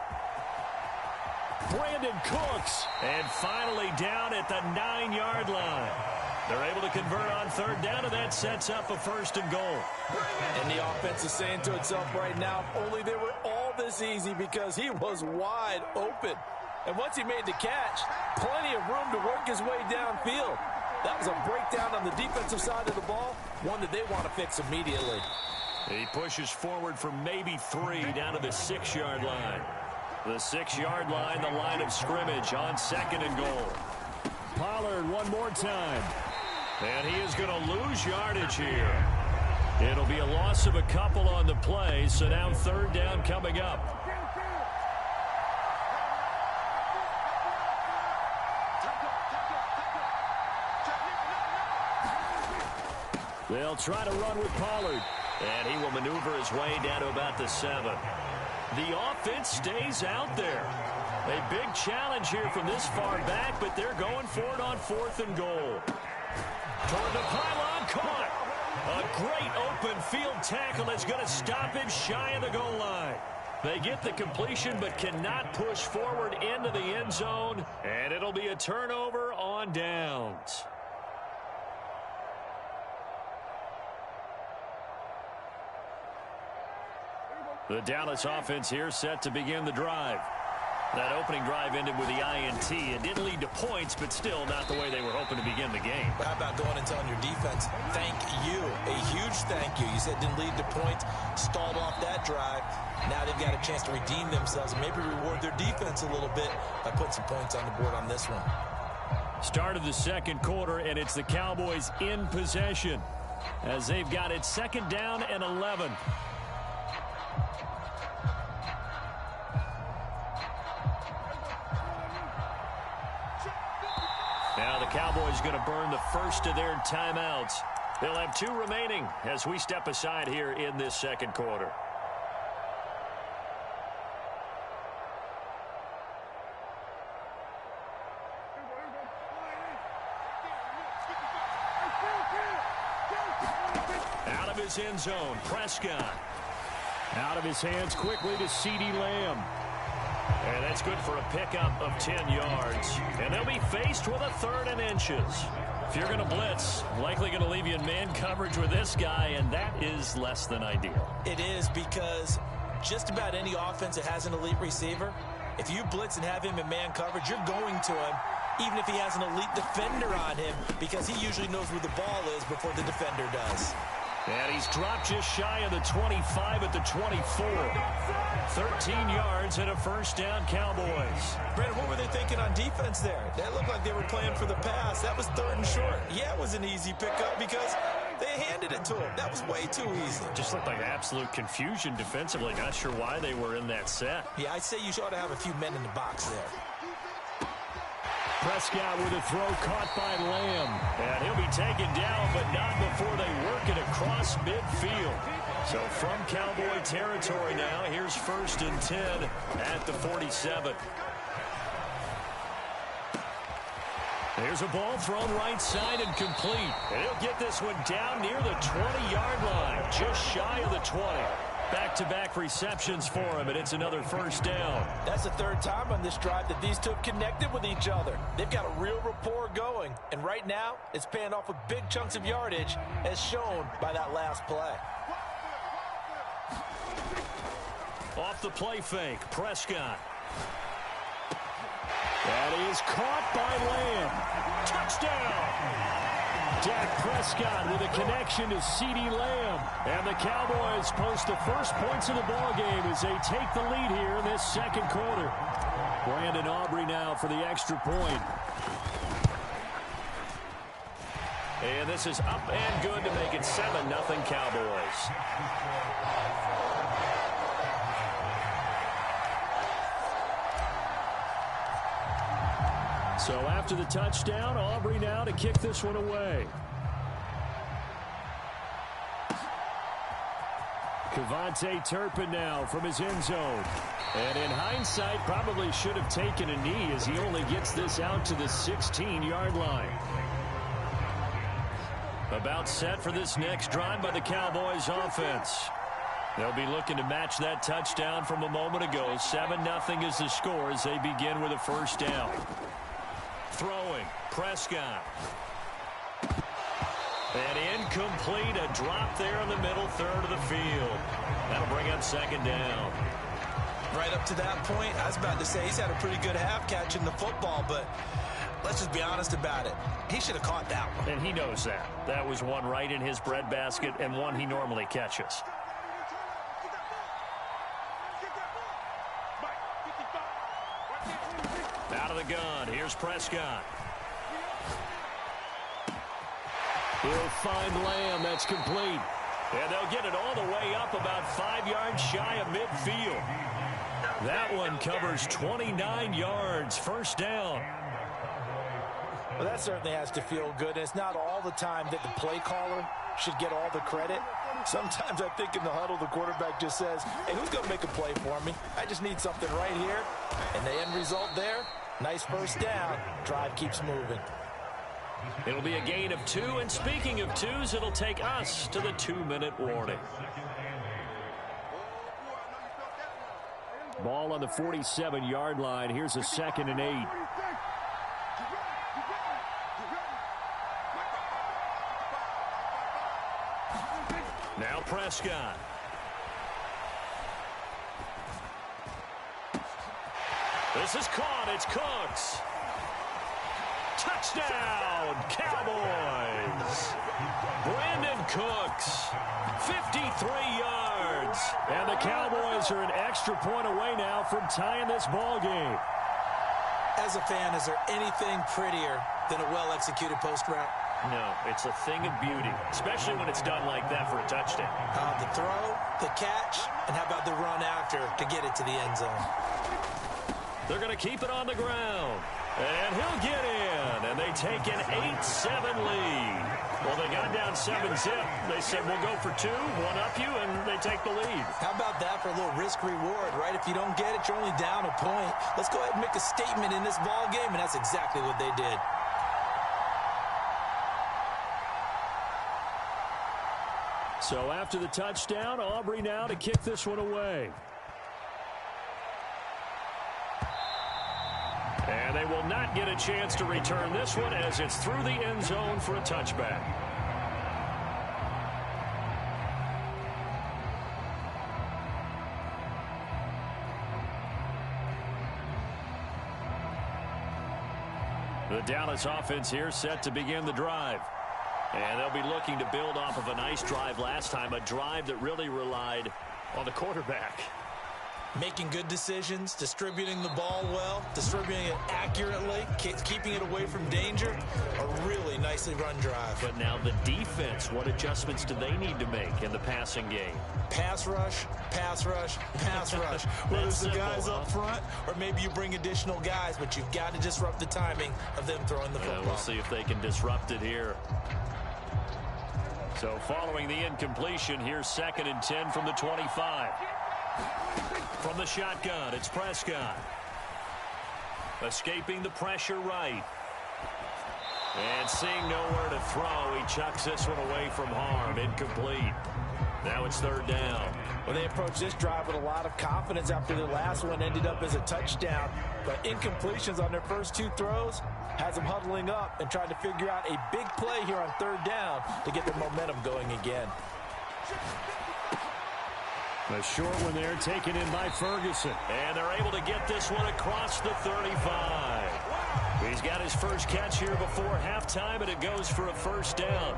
Brandon Cooks. And finally down at the 9-yard line. They're able to convert on third down, and that sets up a first and goal. And the offense is saying to itself right now, if only they were all this easy, because he was wide open. And once he made the catch, plenty of room to work his way downfield. That was a breakdown on the defensive side of the ball, one that they want to fix immediately. He pushes forward for maybe 3 down to the 6-yard line. The 6-yard line, the line of scrimmage on second and goal. Pollard one more time. And he is going to lose yardage here. It'll be a loss of a couple on the play, so now third down coming up. They'll try to run with Pollard. And he will maneuver his way down to about the 7. The offense stays out there. A big challenge here from this far back, but they're going for it on 4th and goal. Toward the pylon, caught. A great open field tackle that's going to stop him shy of the goal line. They get the completion but cannot push forward into the end zone, and it'll be a turnover on downs. The Dallas offense here set to begin the drive. That opening drive ended with the INT. It didn't lead to points, but still not the way they were hoping to begin the game. But how about going and telling your defense, thank you, a huge thank you. You said it didn't lead to points, stalled off that drive. Now they've got a chance to redeem themselves and maybe reward their defense a little bit by putting some points on the board on this one. Start of the second quarter, and it's the Cowboys in possession as they've got it second down and 11. Now the Cowboys going to burn the first of their timeouts. They'll have 2 remaining as we step aside here in this second quarter. Out of his end zone, Prescott. Out of his hands quickly to CeeDee Lamb. And that's good for a pickup of 10 yards. And they'll be faced with a 3rd and inches. If you're going to blitz, likely going to leave you in man coverage with this guy, and that is less than ideal. It is, because just about any offense that has an elite receiver, if you blitz and have him in man coverage, you're going to him, even if he has an elite defender on him, because he usually knows where the ball is before the defender does. And he's dropped just shy of the 25 at the 24. 13 yards and a first down, Cowboys. Brandon, what were they thinking on defense there? That looked like they were playing for the pass. That was 3rd and short. Yeah, it was an easy pickup because they handed it to him. That was way too easy. Just looked like absolute confusion defensively. Not sure why they were in that set. Yeah, I'd say you ought to have a few men in the box there. Prescott with a throw caught by Lamb. And he'll be taken down, but not before they work it across midfield. So from Cowboy territory now, here's 1st and 10 at the 47. There's a ball thrown right side and complete. And he'll get this one down near the 20-yard line, just shy of the 20. Back-to-back receptions for him, and it's another first down. That's the 3rd time on this drive that these two have connected with each other. They've got a real rapport going, and right now it's paying off with big chunks of yardage, as shown by that last play. Off the play fake, Prescott. That is caught by Lamb. Touchdown! Dak Prescott with a connection to CeeDee Lamb. And the Cowboys post the first points of the ballgame as they take the lead here in this second quarter. Brandon Aubrey now for the extra point. And this is up and good to make it 7-0 Cowboys. So after the touchdown, Aubrey now to kick this one away. Kevontae Turpin now from his end zone. And in hindsight, probably should have taken a knee as he only gets this out to the 16-yard line. About set for this next drive by the Cowboys offense. They'll be looking to match that touchdown from a moment ago. 7-0 is the score as they begin with a first down. Throwing, Prescott. And incomplete, a drop there in the middle third of the field. That'll bring up second down. Right up to that point, I was about to say he's had a pretty good half catching the football, but let's just be honest about it. He should have caught that one. And he knows that. That was one right in his breadbasket and one he normally catches. Out of the gun, here's Prescott. He'll find Lamb, that's complete. And they'll get it all the way up about 5 yards shy of midfield. That one covers 29 yards, first down. Well, that certainly has to feel good. It's not all the time that the play caller should get all the credit. Sometimes I think in the huddle, the quarterback just says, hey, who's going to make a play for me? I just need something right here. And the end result there, nice first down. Drive keeps moving. It'll be a gain of 2, and speaking of 2s, it'll take us to the 2-minute warning. Ball on the 47-yard line. Here's a 2nd and 8. Now Prescott. This is caught. It's Cooks. Touchdown, Cowboys. Brandon Cooks, 53 yards. And the Cowboys are an extra point away now from tying this ball game. As a fan, is there anything prettier than a well-executed post route? No, it's a thing of beauty, especially when it's done like that for a touchdown. The throw, the catch, and how about the run after to get it to the end zone? They're going to keep it on the ground. And he'll get in, and they take an 8-7 lead. Well, they got down 7-zip. They said, we'll go for 2, one up you, and they take the lead. How about that for a little risk-reward, right? If you don't get it, you're only down a point. Let's go ahead and make a statement in this ball game, and that's exactly what they did. So after the touchdown, Aubrey now to kick this one away. And they will not get a chance to return this one as it's through the end zone for a touchback. The Dallas offense here set to begin the drive. And they'll be looking to build off of a nice drive last time, a drive that really relied on the quarterback. Making good decisions, distributing the ball well, distributing it accurately, keeping it away from danger. A really nicely run drive. But now the defense, what adjustments do they need to make in the passing game? Pass rush, pass rush, pass rush. Whether it's the guys up front or maybe you bring additional guys, but you've got to disrupt the timing of them throwing the football. We'll see if they can disrupt it here. So following the incompletion, here's 2nd and 10 from the 25. From the shotgun, it's Prescott. Escaping the pressure right. And seeing nowhere to throw, he chucks this one away from harm. Incomplete. Now it's 3rd down. Well, they approached this drive with a lot of confidence after their last one ended up as a touchdown. But incompletions on their first 2 throws has them huddling up and trying to figure out a big play here on 3rd down to get their momentum going again. A short one there taken in by Ferguson. And they're able to get this one across the 35. He's got his first catch here before halftime, and it goes for a first down.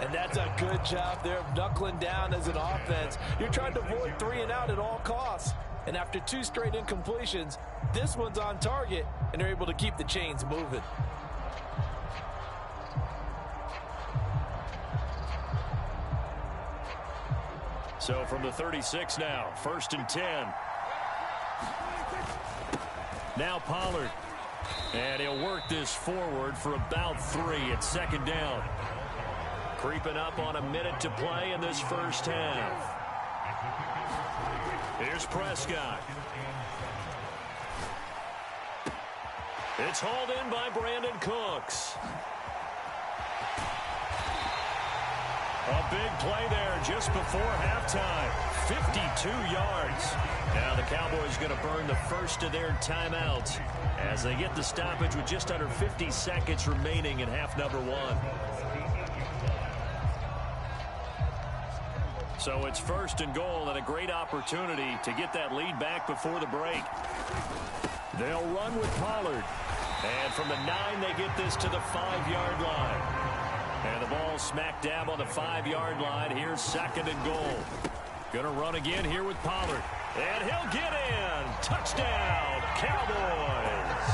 And that's a good job there of knuckling down as an offense. You're trying to avoid 3 and out at all costs. And after 2 straight incompletions, this one's on target, and they're able to keep the chains moving. So from the 36 now, 1st and 10. Now Pollard. And he'll work this forward for about 3 at 2nd down. Creeping up on a minute to play in this first half. Here's Prescott. It's hauled in by Brandon Cooks. A big play there just before halftime. 52 yards. Now the Cowboys going to burn the first of their timeouts as they get the stoppage with just under 50 seconds remaining in half number one. So it's first and goal and a great opportunity to get that lead back before the break. They'll run with Pollard. And from the 9, they get this to the 5-yard line. And the ball smack dab on the 5-yard line. Here's second and goal. Going to run again here with Pollard. And he'll get in. Touchdown, Cowboys.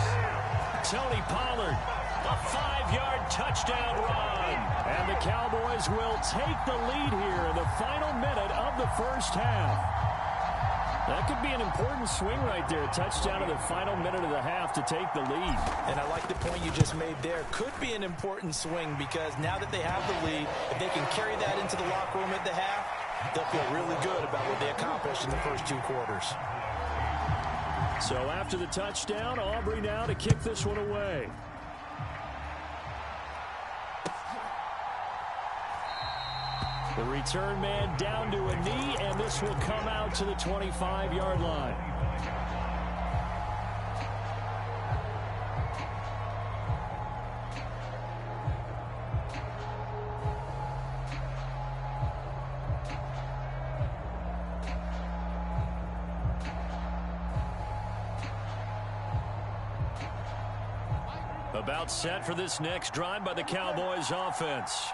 Tony Pollard, a 5-yard touchdown run. And the Cowboys will take the lead here in the final minute of the first half. That could be an important swing right there. Touchdown in the final minute of the half to take the lead. And I like the point you just made there. Could be an important swing because now that they have the lead, if they can carry that into the locker room at the half, they'll feel really good about what they accomplished in the first 2 quarters. So after the touchdown, Aubrey now to kick this one away. The return man down to a knee, and this will come out to the 25-yard line. About set for this next drive by the Cowboys offense.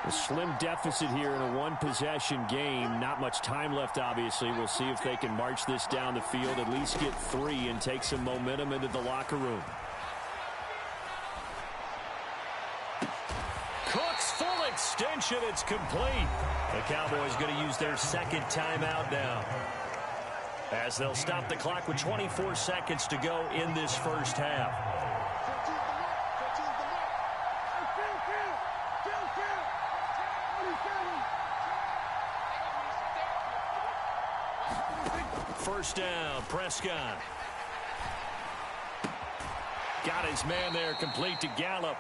A slim deficit here in a one-possession game. Not much time left, obviously. We'll see if they can march this down the field, at least get 3, and take some momentum into the locker room. Cook's full extension. It's complete. The Cowboys going to use their second timeout now, as they'll stop the clock with 24 seconds to go in this first half. First down, Prescott. Got his man there, complete to Gallup.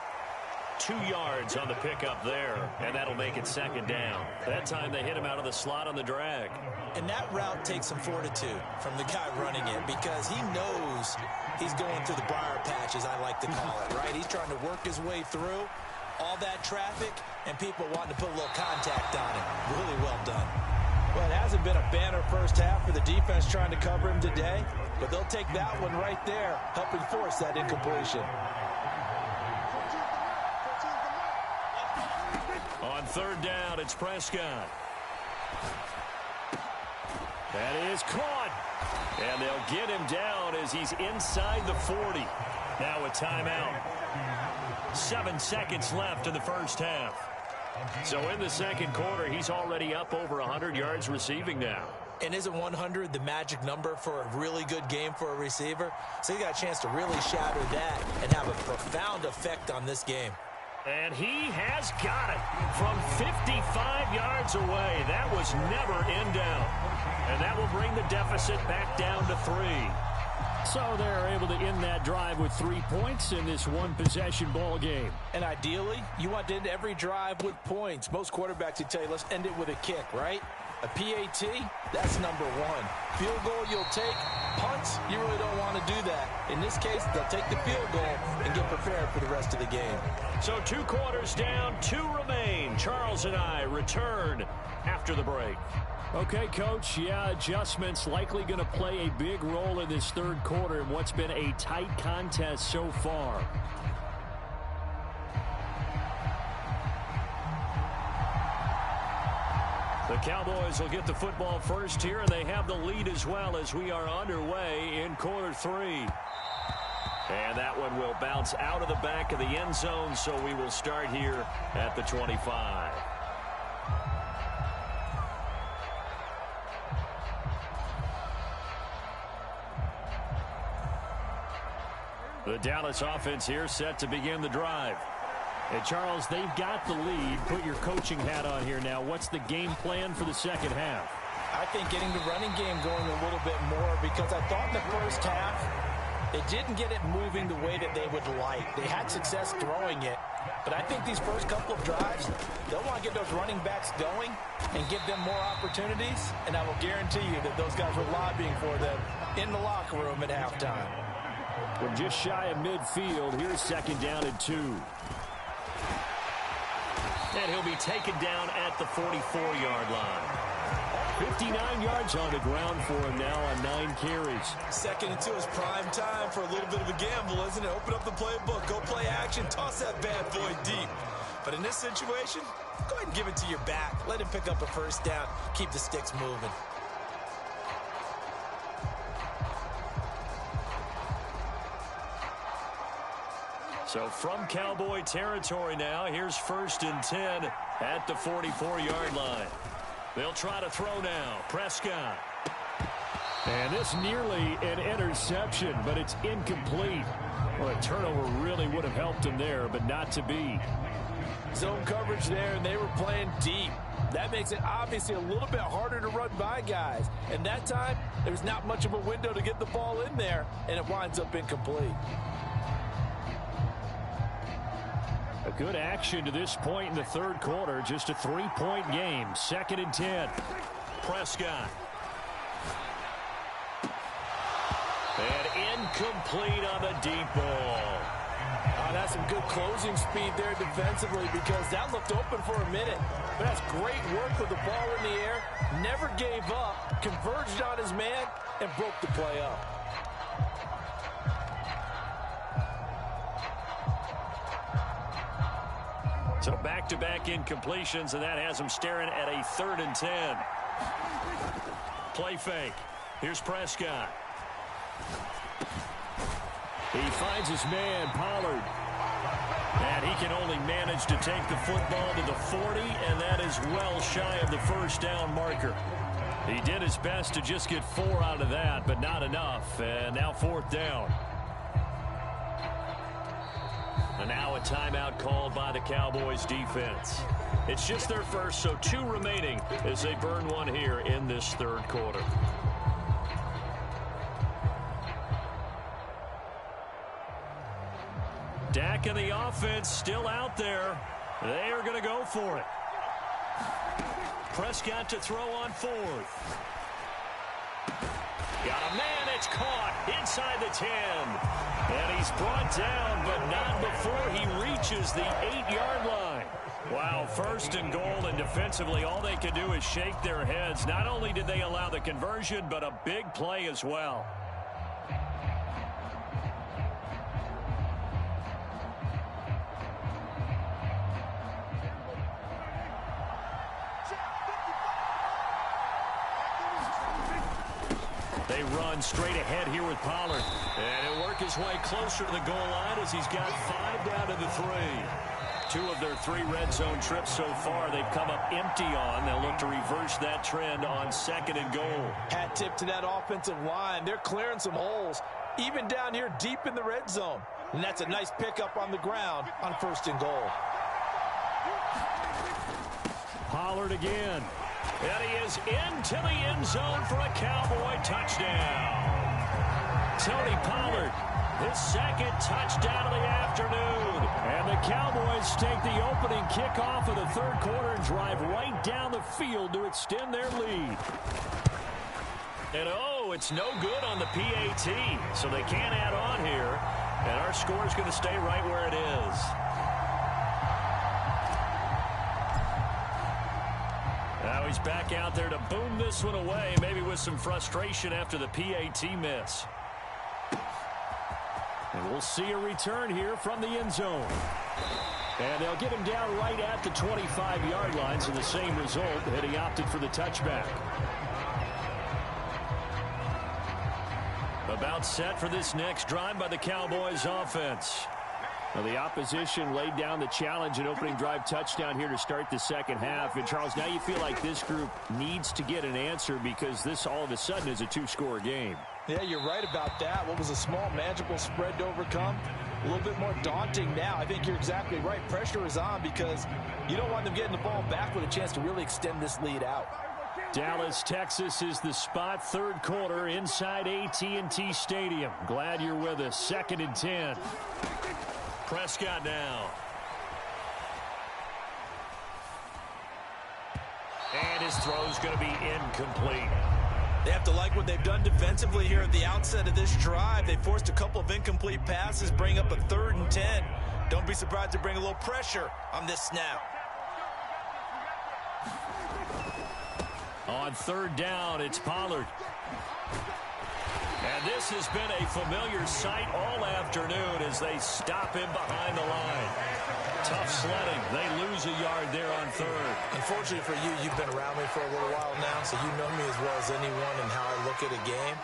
2 yards on the pickup there, and that'll make it second down. That time they hit him out of the slot on the drag. And that route takes some fortitude from the guy running it because he knows he's going through the briar patch, as I like to call it, right? He's trying to work his way through all that traffic and people wanting to put a little contact on him. Really well done. Well, it hasn't been a banner first half for the defense trying to cover him today, but they'll take that one right there, helping force that incompletion. On third down, it's Prescott. That is caught. And they'll get him down as he's inside the 40. Now a timeout. 7 seconds left in the first half. So in the second quarter, he's already up over 100 yards receiving now. And isn't 100 the magic number for a really good game for a receiver? So he got a chance to really shatter that and have a profound effect on this game. And he has got it from 55 yards away. That was never in doubt. And that will bring the deficit back down to 3. So they're able to end that drive with 3 points in this one-possession ball game. And ideally, you want to end every drive with points. Most quarterbacks would tell you, let's end it with a kick, right? A PAT, that's number 1. Field goal you'll take. Punts, you really don't want to do that. In this case, they'll take the field goal and get prepared for the rest of the game. So 2 quarters down, 2 remain. Charles and I return after the break. Okay, Coach, yeah, adjustments likely going to play a big role in this third quarter in what's been a tight contest so far. The Cowboys will get the football first here, and they have the lead as well as we are underway in quarter 3. And that one will bounce out of the back of the end zone, so we will start here at the 25. The Dallas offense here set to begin the drive. And Charles, they've got the lead. Put your coaching hat on here now. What's the game plan for the second half? I think getting the running game going a little bit more because I thought in the first half They didn't get it moving the way that they would like. They had success throwing it, but I think these first couple of drives, they'll want to get those running backs going and give them more opportunities, and I will guarantee you that those guys were lobbying for them in the locker room at halftime. We're just shy of midfield. Here's 2nd down and 2. And he'll be taken down at the 44-yard line. 59 yards on the ground for him now on 9 carries. 2nd and 2 is prime time for a little bit of a gamble, isn't it? Open up the playbook, go play action, toss that bad boy deep. But in this situation, go ahead and give it to your back. Let him pick up a 1st down, keep the sticks moving. So from Cowboy territory now, here's 1st and 10 at the 44-yard line. They'll try to throw now. Prescott. And this nearly an interception, but it's incomplete. Well, a turnover really would have helped him there, but not to be. Zone coverage there, and they were playing deep. That makes it obviously a little bit harder to run by guys. And that time, there's not much of a window to get the ball in there, and it winds up incomplete. A good action to this point in the 3rd quarter. Just a 3-point game. 2nd and 10. Prescott. And incomplete on the deep ball. Oh, that's some good closing speed there defensively because that looked open for a minute. But that's great work with the ball in the air. Never gave up. Converged on his man and broke the play up. So back-to-back incompletions, and that has him staring at a 3rd and 10. Play fake. Here's Prescott. He finds his man, Pollard. And he can only manage to take the football to the 40, and that is well shy of the 1st down marker. He did his best to just get 4 out of that, but not enough. And now 4th down. And now a timeout called by the Cowboys defense. It's just their first, so 2 remaining as they burn one here in this 3rd quarter. Dak and the offense still out there. They are going to go for it. Prescott to throw on 4th. Got a man, it's caught inside the 10. And he's brought down, but not before he reaches the 8-yard line. Wow, 1st and goal, and defensively all they could do is shake their heads. Not only did they allow the conversion, but a big play as well. They run straight ahead here with Pollard. And he'll work his way closer to the goal line as he's got 5 down to the 3. 2 of their 3 red zone trips so far they've come up empty on. They'll look to reverse that trend on 2nd and goal. Hat tip to that offensive line. They're clearing some holes, even down here deep in the red zone. And that's a nice pickup on the ground on 1st and goal. Pollard again. And he is into the end zone for a Cowboy touchdown. Tony Pollard, his 2nd touchdown of the afternoon. And the Cowboys take the opening kickoff of the 3rd quarter and drive right down the field to extend their lead. And oh, it's no good on the PAT, so they can't add on here. And our score is going to stay right where it is. Now he's back out there to boom this one away, maybe with some frustration after the PAT miss. And we'll see a return here from the end zone. And they'll get him down right at the 25-yard line, so the same result, that he opted for the touchback. About set for this next drive by the Cowboys offense. Well, the opposition laid down the challenge and opening drive touchdown here to start the 2nd half. And, Charles, now you feel like this group needs to get an answer because this all of a sudden is a 2-score game. Yeah, you're right about that. What was a small, manageable spread to overcome? A little bit more daunting now. I think you're exactly right. Pressure is on because you don't want them getting the ball back with a chance to really extend this lead out. Dallas, Texas is the spot. Third quarter inside AT&T Stadium. Glad you're with us. 2nd and 10. Prescott now. And his throw's going to be incomplete. They have to like what they've done defensively here at the outset of this drive. They forced a couple of incomplete passes, bring up a 3rd and 10. Don't be surprised to bring a little pressure on this snap. On 3rd down, it's Pollard. And this has been a familiar sight all afternoon as they stop him behind the line. Tough sledding. They lose a yard there on 3rd. Unfortunately for you, you've been around me for a little while now, so you know me as well as anyone and how I look at a game.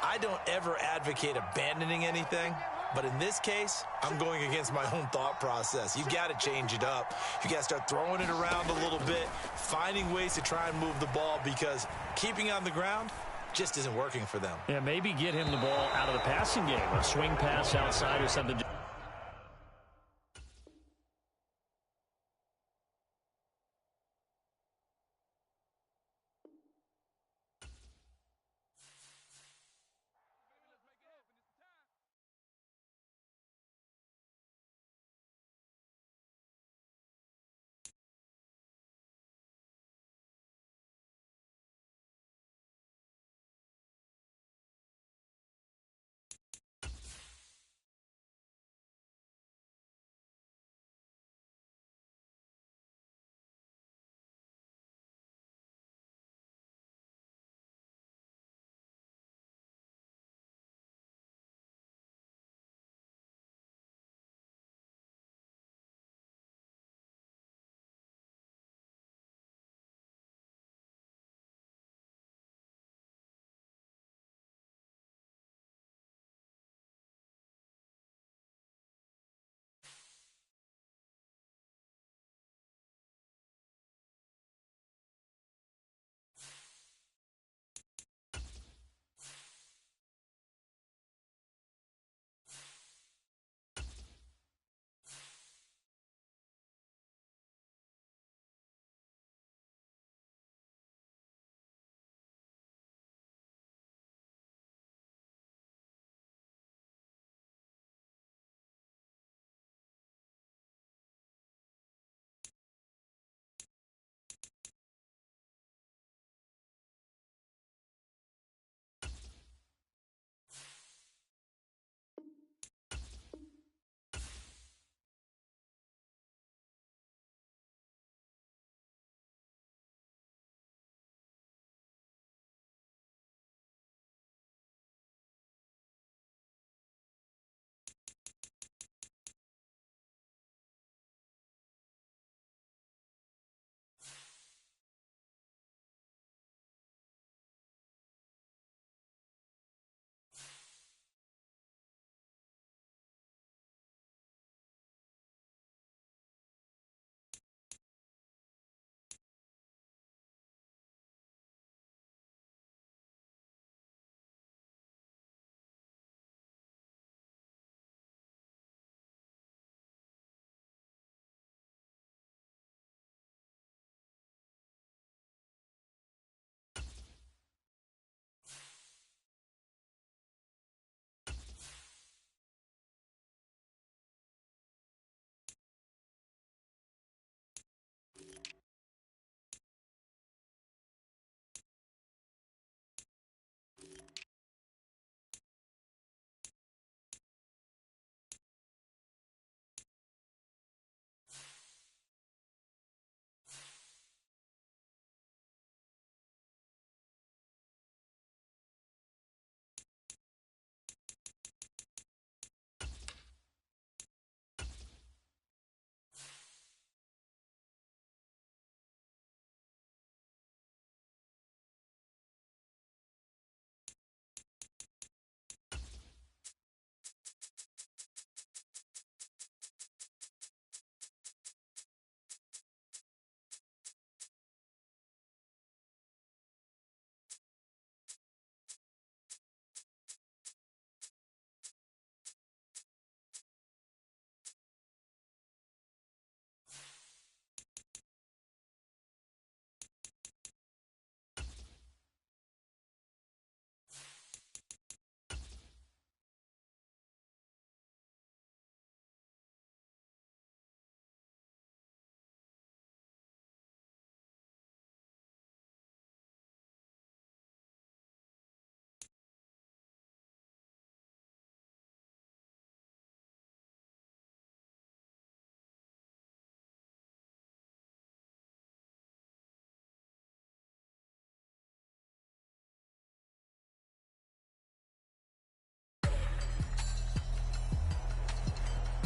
I don't ever advocate abandoning anything, but in this case, I'm going against my own thought process. You got to change it up. You got to start throwing it around a little bit, finding ways to try and move the ball, because keeping on the ground just isn't working for them. Yeah, maybe get him the ball out of the passing game, a swing pass outside or something.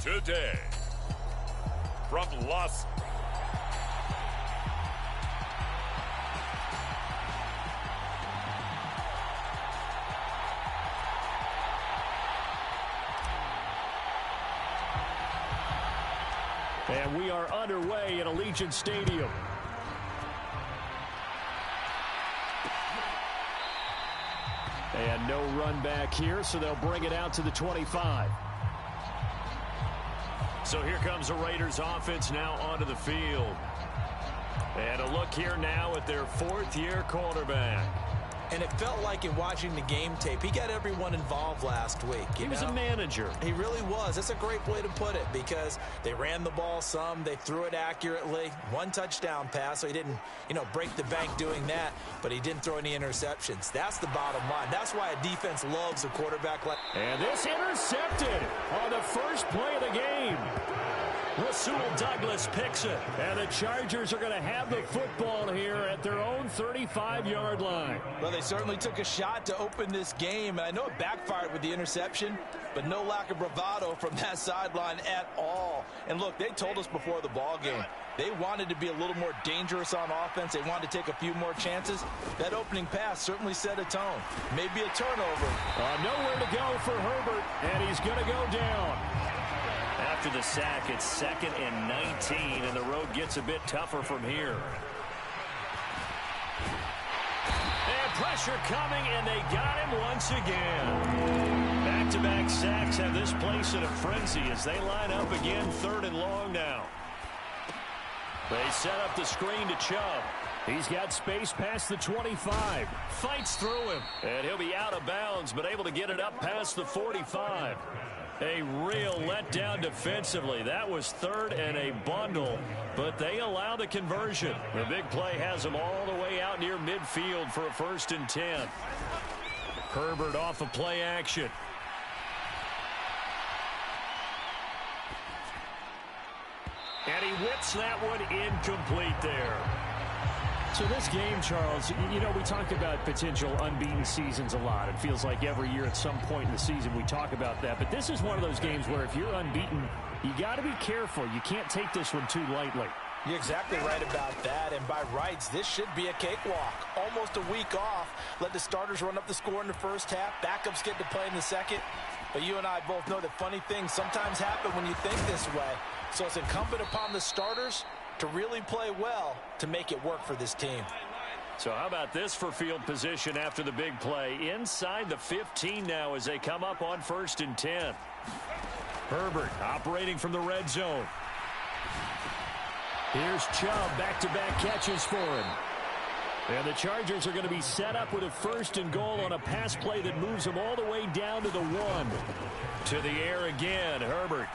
today. From Los And we are underway at Allegiant Stadium. And no run back here, so they'll bring it out to the 25. So here comes the Raiders offense now onto the field. And a look here now at their fourth-year quarterback. And it felt like in watching the game tape, he got everyone involved last week. He was a manager. He really was. That's a great way to put it because they ran the ball some. They threw it accurately. One touchdown pass, so he didn't, break the bank doing that, but he didn't throw any interceptions. That's the bottom line. That's why a defense loves a quarterback like. And this intercepted on the first play of the game. Rasul Douglas picks it. And the Chargers are going to have the football here at their own 35-yard line. Well, they certainly took a shot to open this game. And I know it backfired with the interception, but no lack of bravado from that sideline at all. And look, they told us before the ball game, they wanted to be a little more dangerous on offense. They wanted to take a few more chances. That opening pass certainly set a tone. Maybe a turnover. Nowhere to go for Herbert, and he's going to go down. After the sack, it's 2nd and 19, and the road gets a bit tougher from here. And pressure coming, and they got him once again. Back-to-back sacks have this place in a frenzy as they line up again 3rd and long now. They set up the screen to Chubb. He's got space past the 25. Fights through him, and he'll be out of bounds, but able to get it up past the 45. A real letdown defensively. That was 3rd and a bundle, but they allow the conversion. The big play has them all the way out near midfield for a 1st and 10. Herbert off of play action. And he whips that one incomplete there. So this game, Charles, we talk about potential unbeaten seasons a lot. It feels like every year at some point in the season we talk about that. But this is one of those games where if you're unbeaten, you got to be careful. You can't take this one too lightly. You're exactly right about that. And by rights, this should be a cakewalk. Almost a week off. Let the starters run up the score in the first half. Backups get to play in the second. But you and I both know that funny things sometimes happen when you think this way. So it's incumbent upon the starters to really play well to make it work for this team. So how about this for field position after the big play? Inside the 15 now as they come up on 1st and 10. Herbert operating from the red zone. Here's Chubb, back-to-back catches for him. And the Chargers are going to be set up with a 1st and goal on a pass play that moves them all the way down to the 1. To the air again, Herbert.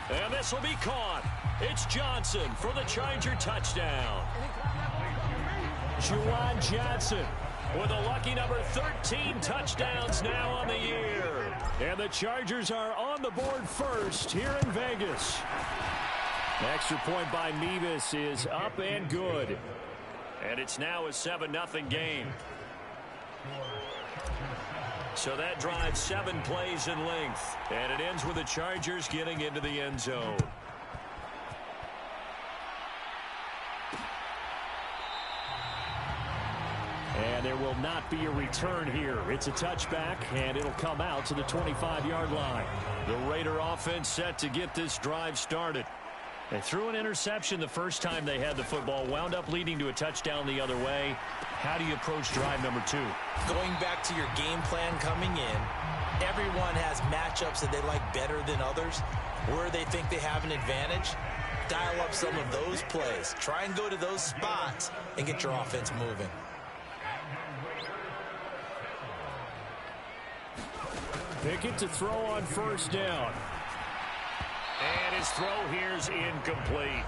And this will be caught. It's Johnson for the Charger touchdown. Juwan Johnson with a lucky number 13 touchdowns now on the year. And the Chargers are on the board first here in Vegas. Extra point by Mevis is up and good. And it's now a 7-0 game. So that drives 7 plays in length. And it ends with the Chargers getting into the end zone. And there will not be a return here. It's a touchback, and it'll come out to the 25-yard line. The Raider offense set to get this drive started. They threw an interception the first time they had the football, wound up leading to a touchdown the other way. How do you approach drive number 2? Going back to your game plan coming in, everyone has matchups that they like better than others. Where they think they have an advantage, dial up some of those plays. Try and go to those spots and get your offense moving. Pickett to throw on 1st down. And his throw here's incomplete.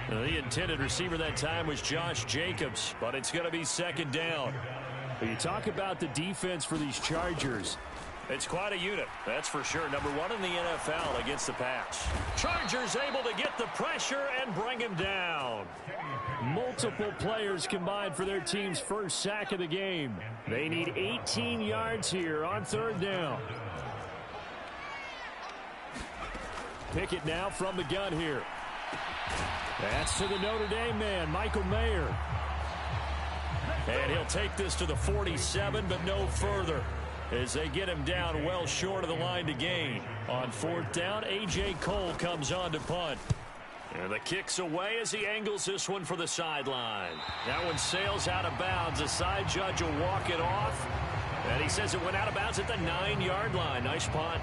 The intended receiver that time was Josh Jacobs, but it's going to be 2nd down. But you talk about the defense for these Chargers. It's quite a unit, that's for sure. Number 1 in the NFL against the pass. Chargers able to get the pressure and bring him down. Multiple players combined for their team's first sack of the game. They need 18 yards here on 3rd down. Pickett now from the gun here. That's to the Notre Dame man, Michael Mayer. And he'll take this to the 47, but no further, as they get him down well short of the line to gain. On 4th down, A.J. Cole comes on to punt. And the kick's away as he angles this one for the sideline. That one sails out of bounds. The side judge will walk it off. And he says it went out of bounds at the 9-yard line. Nice punt.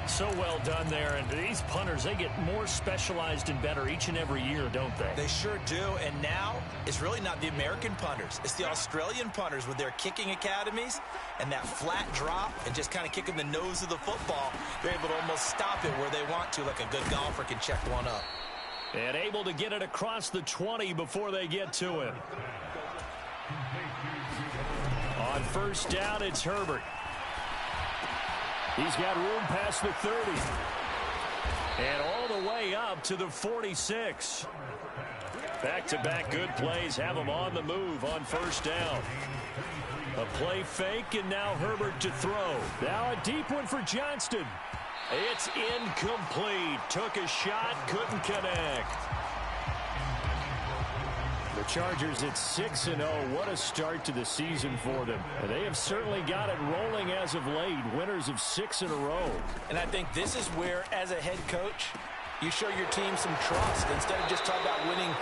So well done there. And these punters, they get more specialized and better each and every year, don't they? They sure do. And now it's really not the American punters. It's the Australian punters with their kicking academies and that flat drop and just kind of kicking the nose of the football. They're able to almost stop it where they want to, like a good golfer can check one up. And able to get it across the 20 before they get to him. On 1st down, it's Herbert. He's got room past the 30. And all the way up to the 46. Back-to-back good plays have him on the move on 1st down. A play fake, and now Herbert to throw. Now a deep one for Johnston. It's incomplete. Took a shot, couldn't connect. The Chargers at 6-0. What a start to the season for them. And they have certainly got it rolling as of late. Winners of 6 in a row. And I think this is where, as a head coach, you show your team some trust. Instead of just talking about winning,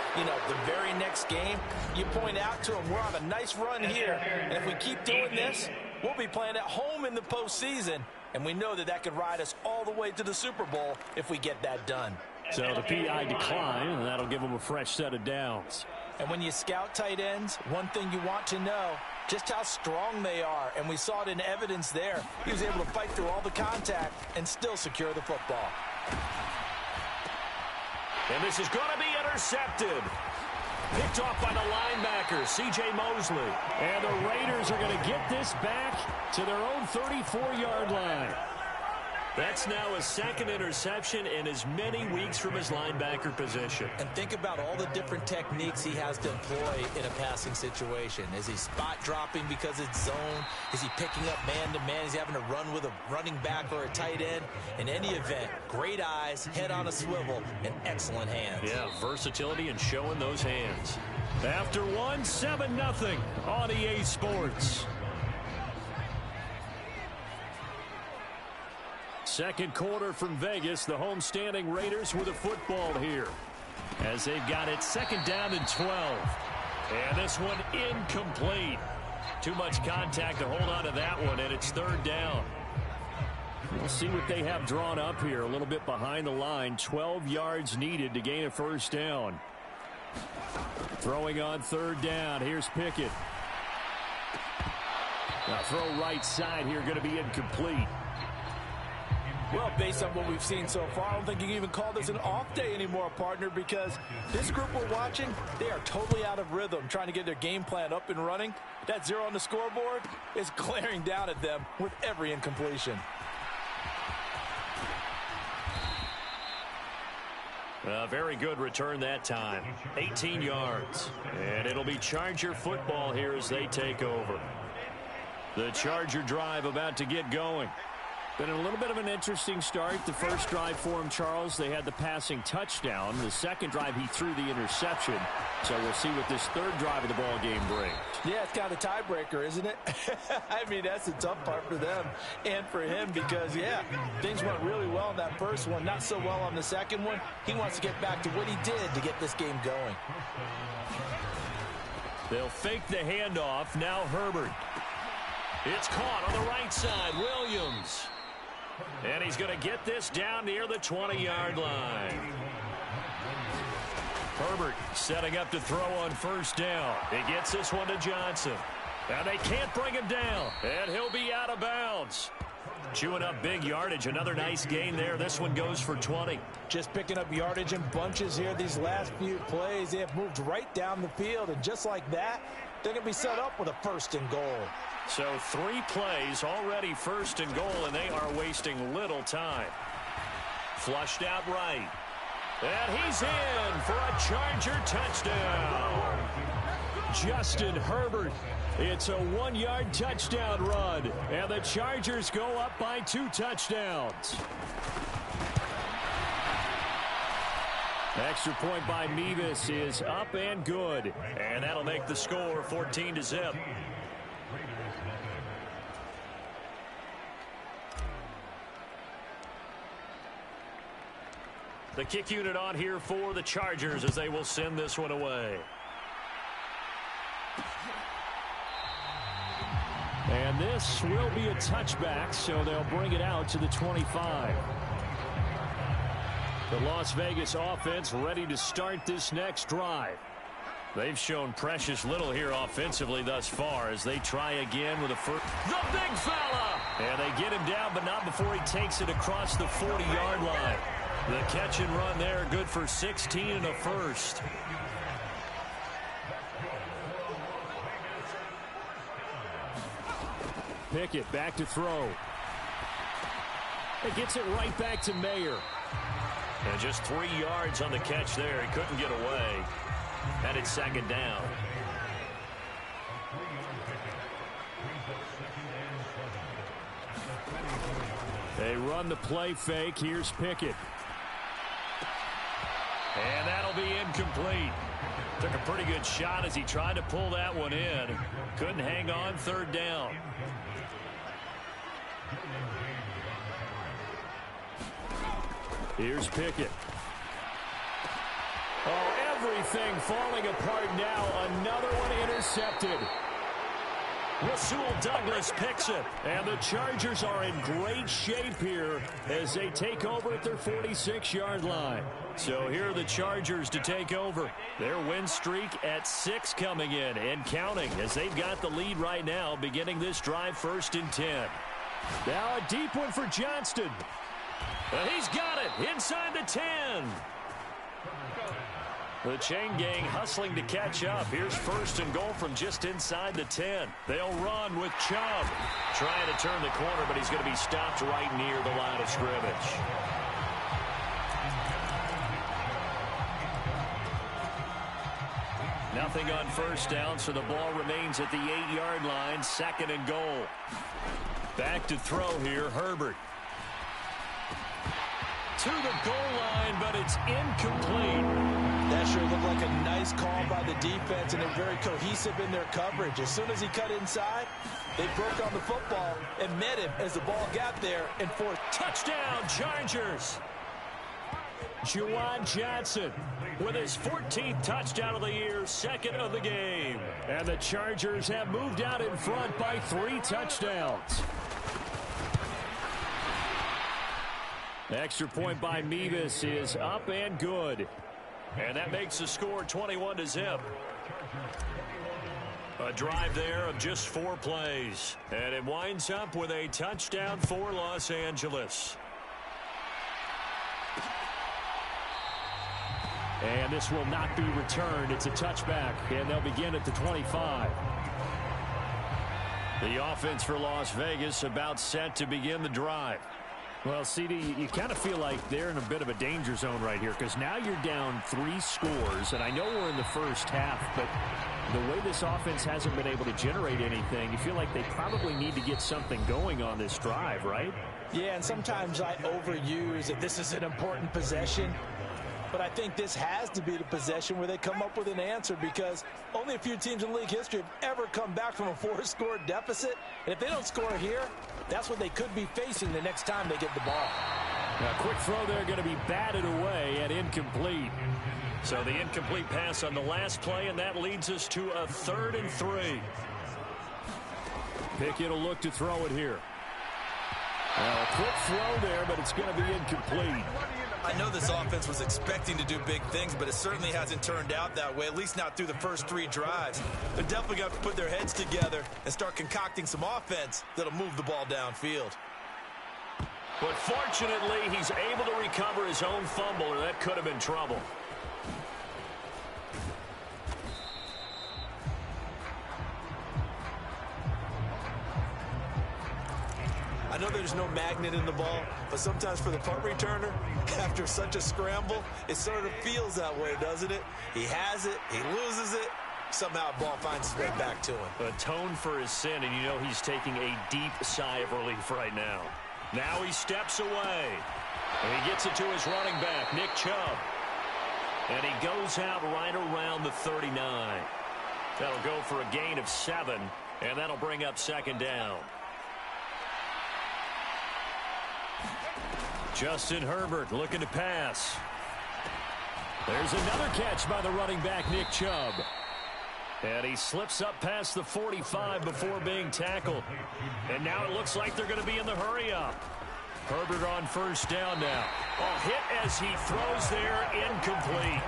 the very next game, you point out to them, we're on a nice run here. And if we keep doing this, we'll be playing at home in the postseason. And we know that that could ride us all the way to the Super Bowl if we get that done. So the PI decline, and that'll give them a fresh set of downs. And when you scout tight ends, one thing you want to know, just how strong they are. And we saw it in evidence there. He was able to fight through all the contact and still secure the football. And this is going to be intercepted. Picked off by the linebacker, C.J. Mosley. And the Raiders are going to get this back to their own 34-yard line. That's now his 2nd interception in as many weeks from his linebacker position. And think about all the different techniques he has to employ in a passing situation. Is he spot dropping because it's zone? Is he picking up man-to-man? Is he having to run with a running back or a tight end? In any event, great eyes, head on a swivel, and excellent hands. Yeah, versatility and showing those hands. After 7-0 on EA Sports. Second quarter from Vegas. The homestanding Raiders with a football here, as they've got it 2nd down and 12. And this one incomplete. Too much contact to hold on to that one, and it's 3rd down. We'll see what they have drawn up here. A little bit behind the line. 12 yards needed to gain a 1st down. Throwing on 3rd down. Here's Pickett. Now throw right side here, going to be incomplete. Well, based on what we've seen so far, I don't think you can even call this an off day anymore, partner, because this group we're watching, they are totally out of rhythm, trying to get their game plan up and running. That 0 on the scoreboard is glaring down at them with every incompletion. A very good return that time. 18 yards. And it'll be Charger football here as they take over. The Charger drive about to get going. Been a little bit of an interesting start. The first drive for him, Charles, they had the passing touchdown. The second drive, he threw the interception. So we'll see what this 3rd drive of the ball game brings. Yeah, it's kind of a tiebreaker, isn't it? I mean, that's the tough part for them and for him because, yeah, things went really well in that first one, not so well on the second one. He wants to get back to what he did to get this game going. They'll fake the handoff. Now Herbert. It's caught on the right side. Williams. And he's going to get this down near the 20-yard line. Herbert setting up to throw on 1st down. He gets this one to Johnson. And they can't bring him down. And he'll be out of bounds. Chewing up big yardage. Another nice gain there. This one goes for 20. Just picking up yardage in bunches here these last few plays. They have moved right down the field. And just like that, they're going to be set up with a 1st and goal. So 3 plays already 1st and goal, and they are wasting little time. Flushed out right. And he's in for a Charger touchdown. Justin Herbert. It's a 1-yard touchdown run, and the Chargers go up by 2 touchdowns. Extra point by Mevis is up and good, and that'll make the score 14-0. The kick unit on here for the Chargers as they will send this one away. And this will be a touchback, so they'll bring it out to the 25. The Las Vegas offense ready to start this next drive. They've shown precious little here offensively thus far as they try again with a first. The big fella! And they get him down, but not before he takes it across the 40-yard line. The catch and run there, good for 16 and a first. Pickett back to throw. It gets it right back to Mayer. And just 3 yards on the catch there. He couldn't get away. And it's 2nd down. They run the play fake. Here's Pickett. And that'll be incomplete. Took a pretty good shot as he tried to pull that one in. Couldn't hang on. 3rd down. Here's Pickett. Oh, everything falling apart now. Another one intercepted. Rasul Douglas picks it. And the Chargers are in great shape here as they take over at their 46-yard line. So here are the Chargers to take over. Their win streak at 6 coming in and counting as they've got the lead right now beginning this drive 1st and 10. Now a deep one for Johnston. And he's got it inside the 10. The chain gang hustling to catch up. Here's 1st and goal from just inside the 10. They'll run with Chubb. Trying to turn the corner, but he's going to be stopped right near the line of scrimmage. Nothing on 1st down, so the ball remains at the 8-yard line. 2nd and goal. Back to throw here, Herbert. To the goal line, but it's incomplete. That sure looked like a nice call by the defense, and they're very cohesive in their coverage. As soon as he cut inside, they broke on the football and met him as the ball got there and forced. Touchdown, Chargers! Juwan Johnson with his 14th touchdown of the year, 2nd of the game. And the Chargers have moved out in front by 3 touchdowns. Extra point by Mevis is up and good. And that makes the score 21-0. A drive there of just 4 plays. And it winds up with a touchdown for Los Angeles. And this will not be returned. It's a touchback, and they'll begin at the 25. The offense for Las Vegas about set to begin the drive. Well, CD, you kind of feel like they're in a bit of a danger zone right here because now you're down 3 scores, and I know we're in the first half, but the way this offense hasn't been able to generate anything, you feel like they probably need to get something going on this drive, right? Yeah, and sometimes I overuse that this is an important possession. But I think this has to be the possession where they come up with an answer because only a few teams in league history have ever come back from a 4-score deficit. And if they don't score here, that's what they could be facing the next time they get the ball. A quick throw there going to be batted away and incomplete. So the incomplete pass on the last play, and that leads us to a 3rd and 3. Pickett will look to throw it here. A quick throw there, but it's going to be incomplete. I know this offense was expecting to do big things, but it certainly hasn't turned out that way, at least not through the first 3 drives. They're definitely going to have to put their heads together and start concocting some offense that'll move the ball downfield. But fortunately, he's able to recover his own fumble, or that could have been trouble. know there's no magnet in the ball, but sometimes for the punt returner, after such a scramble, it sort of feels that way, doesn't it? He has it, he loses it, somehow the ball finds its way back to him. Atone for his sin, and you know he's taking a deep sigh of relief right now. Now he steps away, and he gets it to his running back, Nick Chubb. And he goes out right around the 39. That'll go for a gain of 7, and that'll bring up second down. Justin Herbert looking to pass. There's another catch by the running back, Nick Chubb. And he slips up past the 45 before being tackled. And now it looks like they're going to be in the hurry-up. Herbert on first down now. A hit as he throws there, incomplete.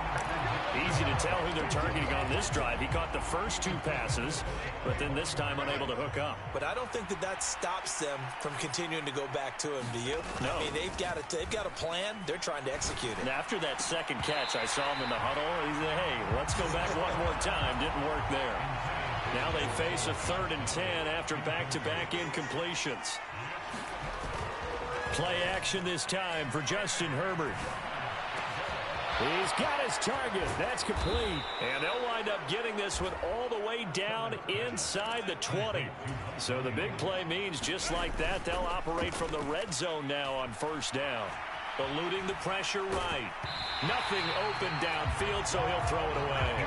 Easy to tell who they're targeting on this drive. He caught the first 2 passes, but then this time unable to hook up. But I don't think that stops them from continuing to go back to him, do you? No. I mean, they've got a plan. They're trying to execute it. And after that second catch, I saw him in the huddle. He said, hey, let's go back one more time. Didn't work there. Now they face a 3rd and 10 after back-to-back incompletions. Play action this time for Justin Herbert. He's got his target. That's complete. And they'll wind up getting this one all the way down inside the 20. So the big play means just like that, they'll operate from the red zone now on first down. Eluding the pressure right. Nothing open downfield, so he'll throw it away.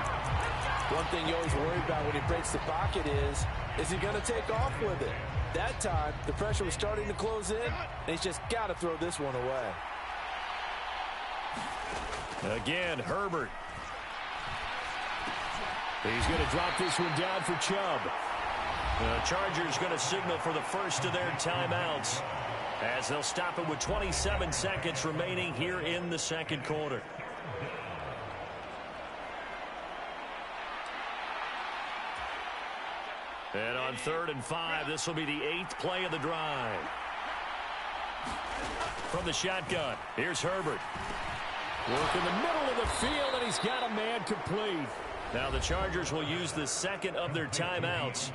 One thing you always worry about when he breaks the pocket is he going to take off with it? That time, the pressure was starting to close in, and he's just got to throw this one away. Again, Herbert. He's going to drop this one down for Chubb. The Chargers going to signal for the first of their timeouts as they'll stop it with 27 seconds remaining here in the second quarter. And on 3rd and 5, this will be the 8th play of the drive. From the shotgun, here's Herbert. Work in the middle of the field, and he's got a man complete. Now the Chargers will use the second of their timeouts.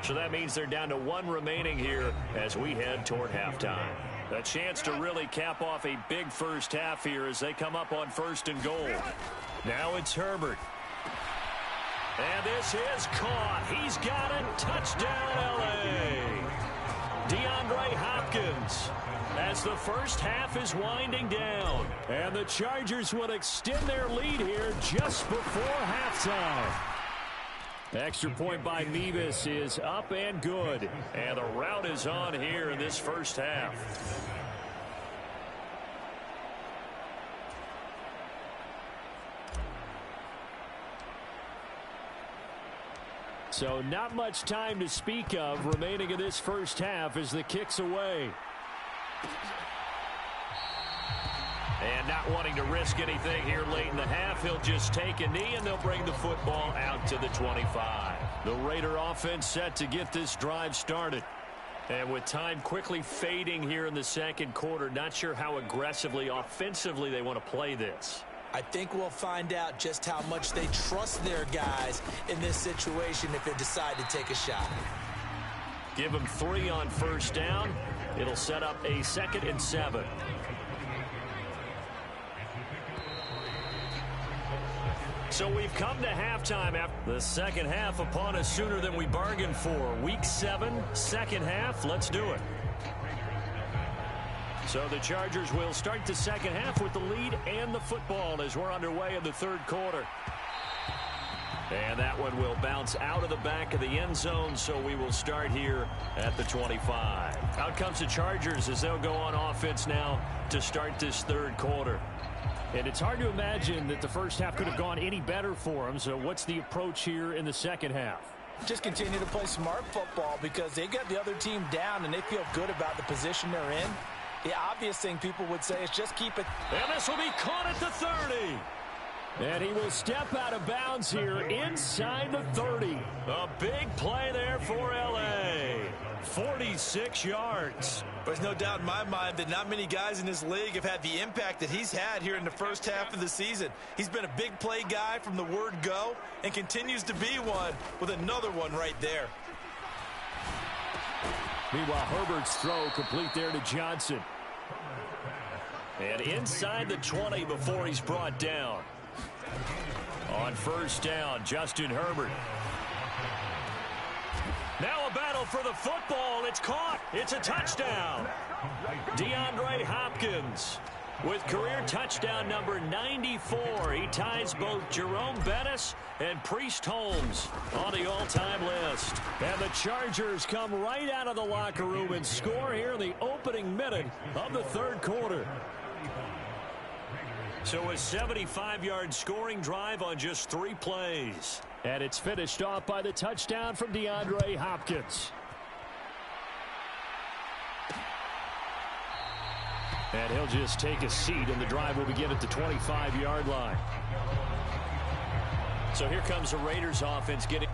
So that means they're down to 1 remaining here as we head toward halftime. A chance to really cap off a big first half here as they come up on 1st and goal. Now it's Herbert. And this is caught. He's got it. Touchdown, L.A. DeAndre Hopkins as the first half is winding down. And the Chargers will extend their lead here just before halftime. Extra point by Mevis is up and good. And the rout is on here in this first half. So not much time to speak of remaining in this first half as the kick's away. And not wanting to risk anything here late in the half, he'll just take a knee and they'll bring the football out to the 25. The Raider offense set to get this drive started. And with time quickly fading here in the second quarter, not sure how aggressively, offensively they want to play this. I think we'll find out just how much they trust their guys in this situation if they decide to take a shot. Give them 3 on first down. It'll set up a 2nd and 7. So we've come to halftime after the second half upon us sooner than we bargained for. Week 7, second half. Let's do it. So the Chargers will start the second half with the lead and the football as we're underway in the third quarter. And that one will bounce out of the back of the end zone, so we will start here at the 25. Out comes the Chargers as they'll go on offense now to start this third quarter. And it's hard to imagine that the first half could have gone any better for them, so what's the approach here in the second half? Just continue to play smart football because they got the other team down and they feel good about the position they're in. The obvious thing people would say is just keep it. And this will be caught at the 30. And he will step out of bounds here inside the 30. A big play there for L.A. 46 yards. There's no doubt in my mind that not many guys in this league have had the impact that he's had here in the first half of the season. He's been a big play guy from the word go and continues to be one with another one right there. Meanwhile, Herbert's throw complete there to Johnson. And inside the 20 before he's brought down. On first down, Justin Herbert. Now a battle for the football. It's caught. It's a touchdown. DeAndre Hopkins with career touchdown number 94. He ties both Jerome Bettis and Priest Holmes on the all-time list. And the Chargers come right out of the locker room and score here in the opening minute of the third quarter. So a 75-yard scoring drive on just 3 plays. And it's finished off by the touchdown from DeAndre Hopkins. And he'll just take a seat, and the drive will begin at the 25-yard line. So here comes the Raiders offense getting...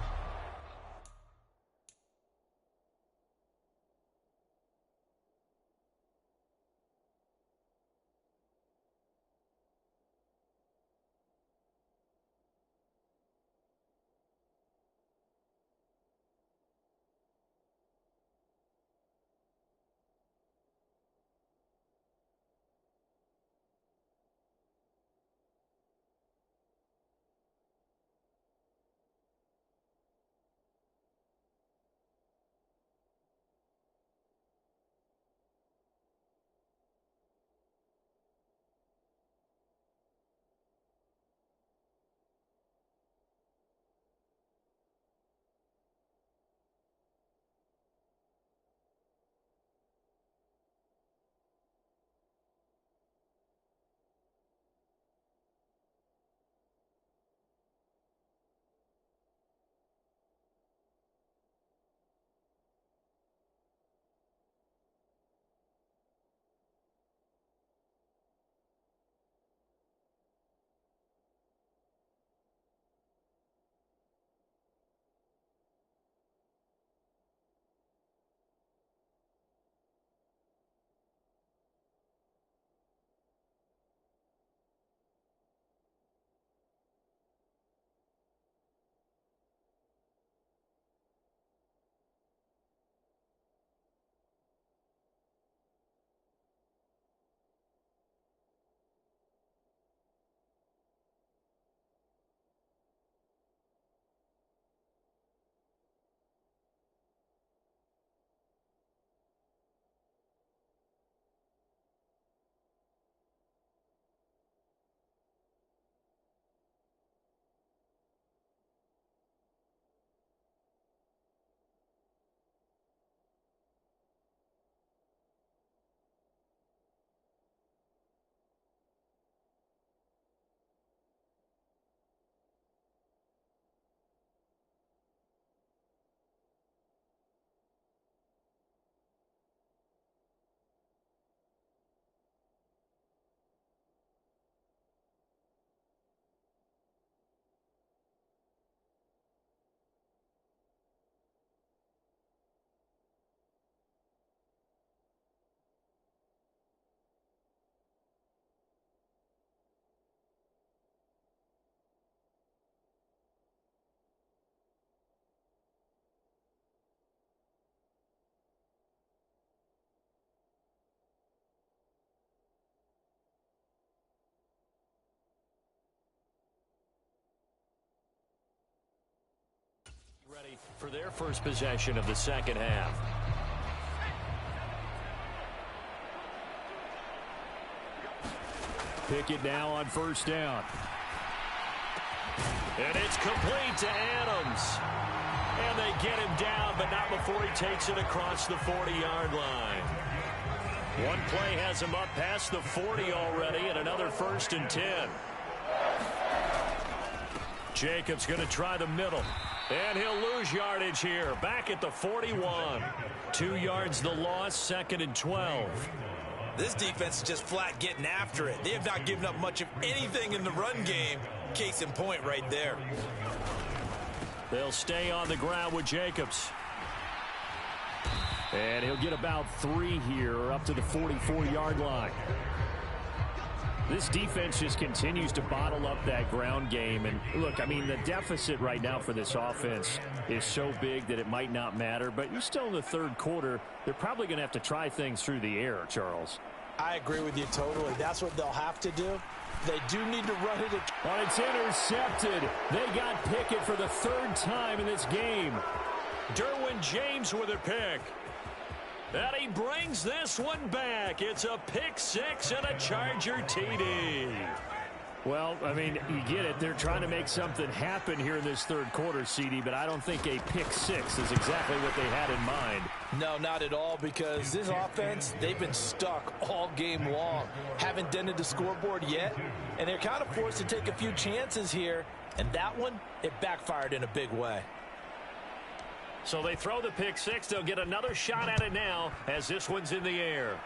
ready for their first possession of the second half. Pickett now on first down. And it's complete to Adams. And they get him down, but not before he takes it across the 40-yard line. One play has him up past the 40 already, and another 1st and 10. Jacobs going to try the middle. And he'll lose yardage here. Back at the 41. 2 yards the loss, 2nd and 12. This defense is just flat getting after it. They have not given up much of anything in the run game. Case in point right there. They'll stay on the ground with Jacobs. And he'll get about 3 here up to the 44-yard line. This defense just continues to bottle up that ground game. And look, I mean, the deficit right now for this offense is so big that it might not matter. But you're still in the third quarter. They're probably going to have to try things through the air, Charles. I agree with you totally. That's what they'll have to do. They do need to run it. Oh, it's intercepted. They got Pickett for the third time in this game. Derwin James with a pick. And he brings this one back. It's a pick six and a Charger TD. Well, I mean, you get it. They're trying to make something happen here in this third quarter, CD, but I don't think a pick six is exactly what they had in mind. No, not at all, because this offense, they've been stuck all game long. Haven't dented the scoreboard yet, and they're kind of forced to take a few chances here, and that one, it backfired in a big way. So they throw the pick six. They'll get another shot at it now as this one's in the air.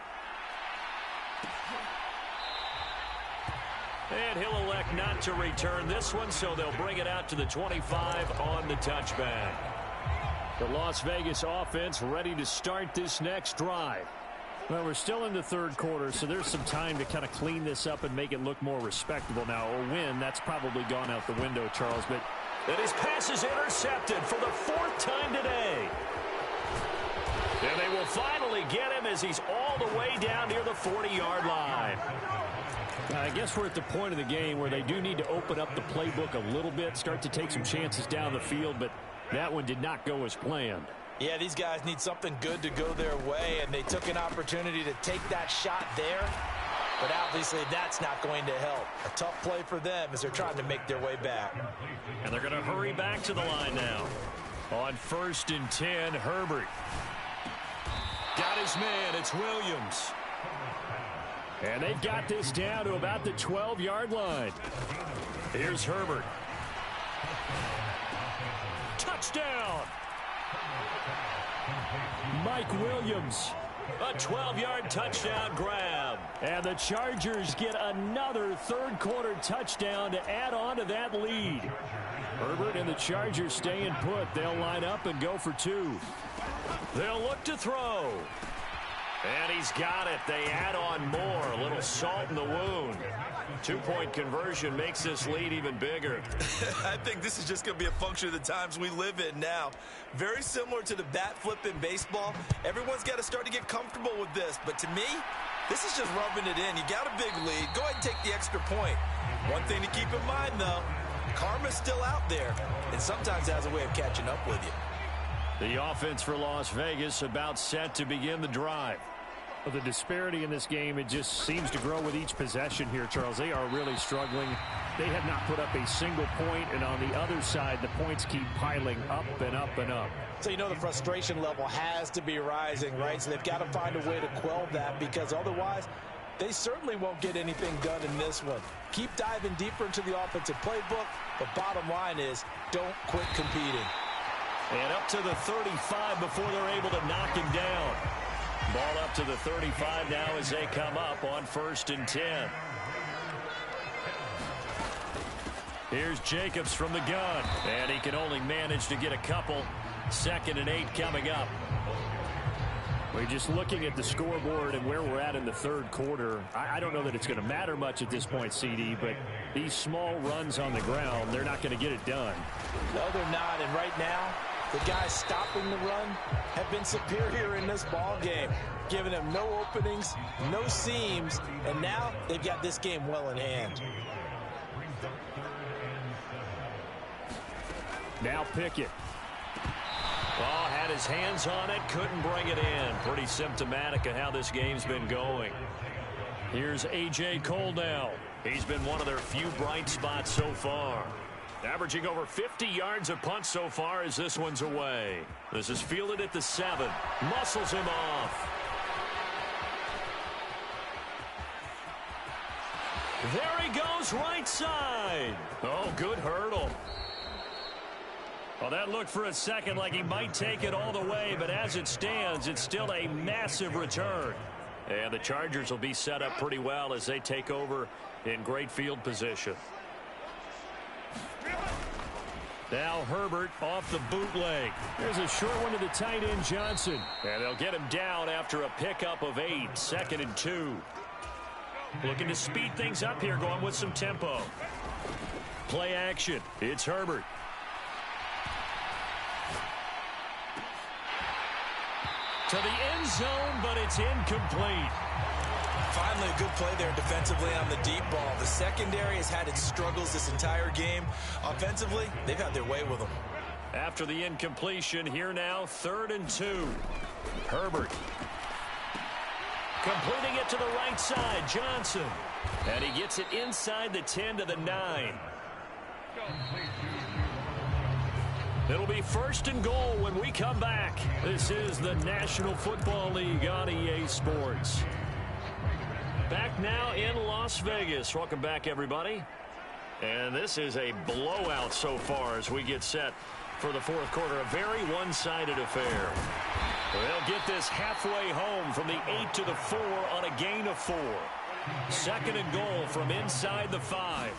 And he'll elect not to return this one, so they'll bring it out to the 25 on the touchback. The Las Vegas offense ready to start this next drive. Well, we're still in the third quarter, so there's some time to kind of clean this up and make it look more respectable. Now, a win, that's probably gone out the window, Charles, but... And his pass is intercepted for the fourth time today. And they will finally get him as he's all the way down near the 40-yard line. I guess we're at the point of the game where they do need to open up the playbook a little bit, start to take some chances down the field, but that one did not go as planned. Yeah, these guys need something good to go their way, and they took an opportunity to take that shot there. But obviously that's not going to help. A tough play for them as they're trying to make their way back. And they're going to hurry back to the line now. On 1st and 10, Herbert. Got his man. It's Williams. And they've got this down to about the 12-yard line. Here's Herbert. Touchdown. Mike Williams. A 12-yard touchdown grab. And the Chargers get another third-quarter touchdown to add on to that lead. Herbert and the Chargers staying put. They'll line up and go for two. They'll look to throw. And he's got it. They add on more. A little salt in the wound. 2-point conversion makes this lead even bigger. I think this is just going to be a function of the times we live in now. Very similar to the bat flip in baseball. Everyone's got to start to get comfortable with this. But to me, this is just rubbing it in. You got a big lead. Go ahead and take the extra point. One thing to keep in mind, though, karma's still out there, and sometimes has a way of catching up with you. The offense for Las Vegas about set to begin the drive. Well, the disparity in this game, it just seems to grow with each possession here, Charles. They are really struggling. They have not put up a single point, and on the other side, the points keep piling up and up and up. So you know the frustration level has to be rising, right? So they've got to find a way to quell that, because otherwise they certainly won't get anything done in this one. Keep diving deeper into the offensive playbook. The bottom line is don't quit competing. And up to the 35 before they're able to knock him down. Ball up to the 35 now as they come up on 1st and 10. Here's Jacobs from the gun. And he can only manage to get a couple. 2nd and 8 coming up. We're just looking at the scoreboard and where we're at in the third quarter. I don't know that it's going to matter much at this point, CD, but these small runs on the ground, they're not going to get it done. No, they're not. And right now, the guys stopping the run have been superior in this ball game, giving them no openings, no seams, and now they've got this game well in hand. Now Pickett. Oh, had his hands on it, couldn't bring it in. Pretty symptomatic of how this game's been going. Here's A.J. Cole now. He's been one of their few bright spots so far. Averaging over 50 yards a punt so far as this one's away. This is fielded at the 7. Muscles him off. There he goes, right side. Oh, good hurdle. Well, that looked for a second like he might take it all the way, but as it stands, it's still a massive return. And the Chargers will be set up pretty well as they take over in great field position. Now Herbert off the bootleg. There's a short one to the tight end, Johnson. And they'll get him down after a pickup of 8. 2nd and 2. Looking to speed things up here, going with some tempo. Play action. It's Herbert. To the end zone, but it's incomplete. Finally, a good play there defensively on the deep ball. The secondary has had its struggles this entire game. Offensively, they've had their way with them. After the incompletion, here now, 3rd and 2. Herbert. Completing it to the right side, Johnson. And he gets it inside the 10 to the 9. It'll be 1st and goal when we come back. This is the National Football League on EA Sports. Back now in Las Vegas. Welcome back, everybody. And this is a blowout so far as we get set for the 4th quarter. A very one-sided affair. They'll get this halfway home from the 8 to the 4 on a gain of 4. 2nd and goal from inside the 5.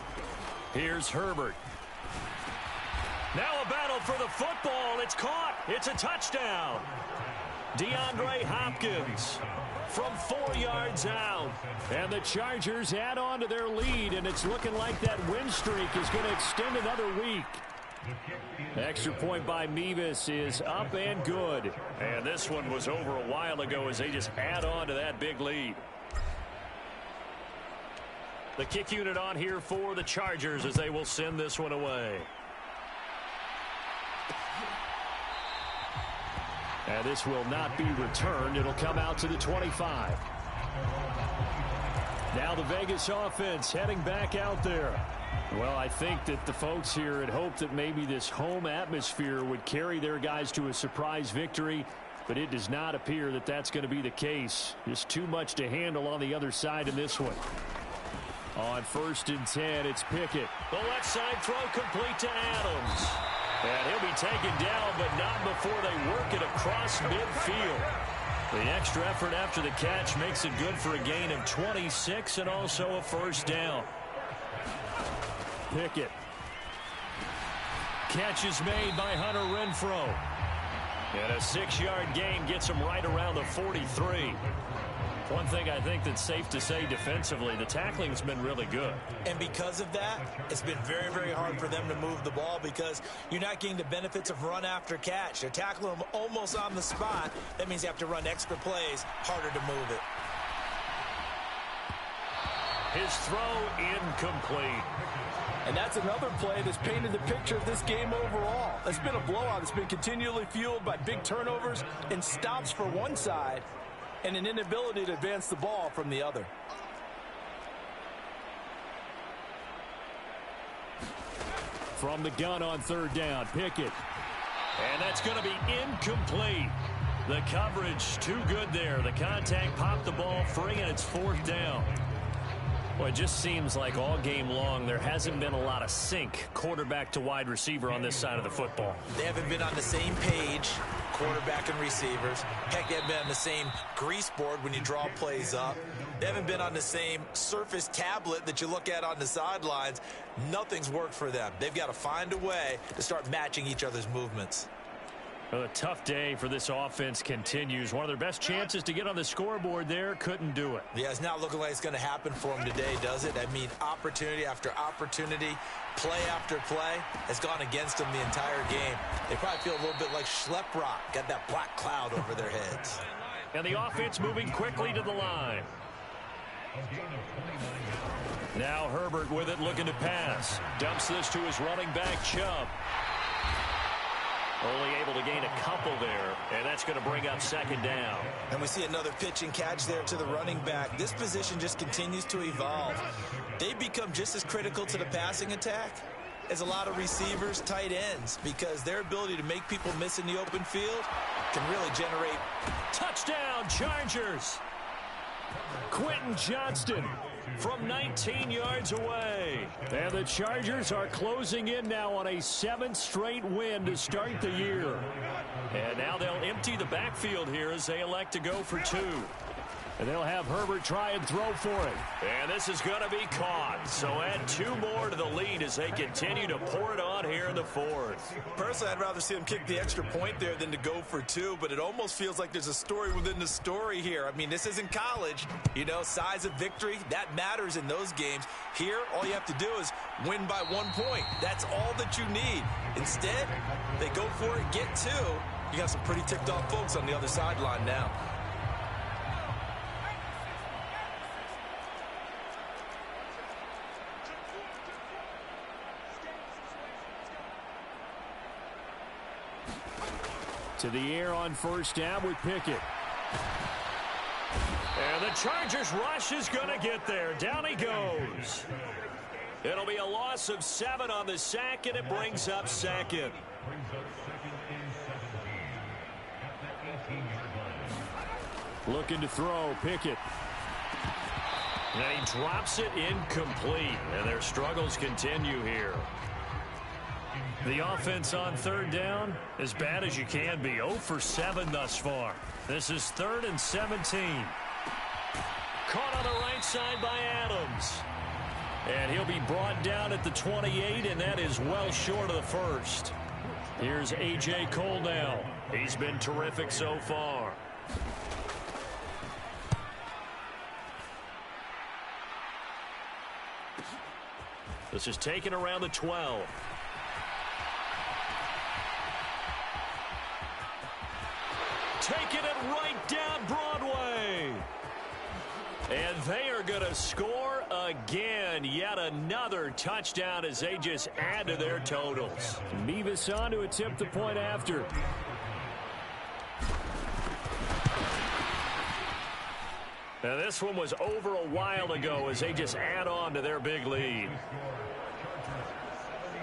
Here's Herbert. Now a battle for the football. It's caught. It's a touchdown. DeAndre Hopkins from 4 yards out. And the Chargers add on to their lead, and it's looking like that win streak is going to extend another week. Extra point by Mevis is up and good. And this one was over a while ago as they just add on to that big lead. The kick unit on here for the Chargers as they will send this one away. And this will not be returned. It'll come out to the 25. Now the Vegas offense heading back out there. Well, I think that the folks here had hoped that maybe this home atmosphere would carry their guys to a surprise victory, but it does not appear that that's going to be the case. Just too much to handle on the other side in this one. On 1st and 10, it's Pickett. The left side throw complete to Adams. And he'll be taken down, but not before they work it across midfield. The extra effort after the catch makes it good for a gain of 26 and also a 1st down. Pickett. Catch is made by Hunter Renfrow. And a 6-yard gain gets him right around the 43. One thing I think that's safe to say defensively, the tackling's been really good. And because of that, it's been very, very hard for them to move the ball because you're not getting the benefits of run after catch. They're tackling them almost on the spot. That means you have to run extra plays, harder to move it. His throw incomplete. And that's another play that's painted the picture of this game overall. It's been a blowout. It's been continually fueled by big turnovers and stops for one side and an inability to advance the ball from the other. From the gun on 3rd down, Pickett. And that's going to be incomplete. The coverage too good there. The contact popped the ball free, and it's 4th down. Well, it just seems like all game long there hasn't been a lot of sync quarterback to wide receiver on this side of the football. They haven't been on the same page, quarterback and receivers. Heck, they haven't been on the same grease board when you draw plays up. They haven't been on the same Surface tablet that you look at on the sidelines. Nothing's worked for them. They've got to find a way to start matching each other's movements. Well, a tough day for this offense continues. One of their best chances to get on the scoreboard there, couldn't do it. Yeah, it's not looking like it's going to happen for them today, does it? I mean, opportunity after opportunity, play after play has gone against them the entire game. They probably feel a little bit like Schleprock, got that black cloud over their heads. And the offense moving quickly to the line. Now Herbert with it, looking to pass. Dumps this to his running back, Chubb. Only able to gain a couple there, and that's going to bring up 2nd down. And we see another pitch and catch there to the running back. This position just continues to evolve. They become just as critical to the passing attack as a lot of receivers, tight ends, because their ability to make people miss in the open field can really generate. Touchdown, Chargers! Quentin Johnston from 19 yards away. And the Chargers are closing in now on a 7th straight win to start the year. And now they'll empty the backfield here as they elect to go for 2. And they'll have Herbert try and throw for it. And this is going to be caught. So add 2 more to the lead as they continue to pour it on here in the fourth. Personally, I'd rather see them kick the extra point there than to go for 2, but it almost feels like there's a story within the story here. I mean, this isn't college. You know, size of victory, that matters in those games. Here, all you have to do is win by 1 point. That's all that you need. Instead, they go for it, get 2. You got some pretty ticked off folks on the other sideline now. To the air on first down with Pickett. And the Chargers rush is going to get there. Down he goes. It'll be a loss of 7 on the sack, and it brings up second. Looking to throw, Pickett. And he drops it incomplete, and their struggles continue here. The offense on third down, as bad as you can be. 0 for 7 thus far. This is 3rd and 17. Caught on the right side by Adams. And he'll be brought down at the 28, and that is well short of the first. Here's A.J. Cole now. He's been terrific so far. This is taken around the 12. Taking it right down Broadway. And they are going to score again. Yet another touchdown as they just add to their totals. Mevis on to attempt the point after. Now this one was over a while ago as they just add on to their big lead.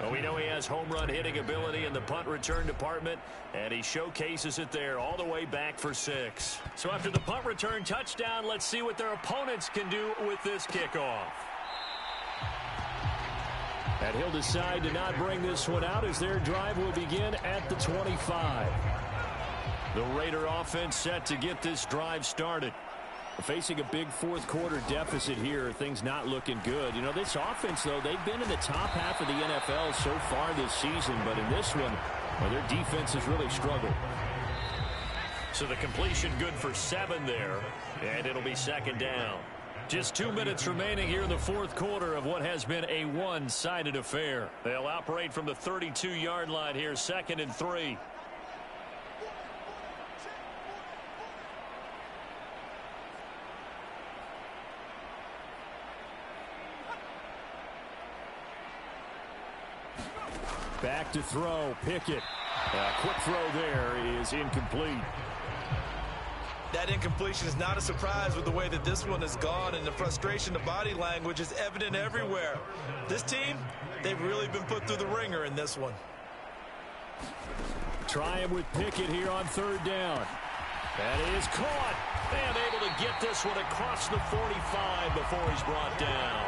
Well, we know he has home run hitting ability in the punt return department, and he showcases it there all the way back for 6. So after the punt return touchdown, let's see what their opponents can do with this kickoff. And he'll decide to not bring this one out as their drive will begin at the 25. The Raider offense set to get this drive started. Facing a big fourth quarter deficit here, things not looking good. You know, this offense, though, they've been in the top half of the NFL so far this season, but in this one, well, their defense has really struggled. So the completion good for 7 there, and it'll be 2nd down. Just 2 minutes remaining here in the fourth quarter of what has been a one-sided affair. They'll operate from the 32-yard line here, 2nd and 3. Back to throw, Pickett. Quick throw there is incomplete. That incompletion is not a surprise with the way that this one has gone, and the frustration of body language is evident everywhere. This team, they've really been put through the ringer in this one. Trying with Pickett here on 3rd down. That is caught, and able to get this one across the 45 before he's brought down.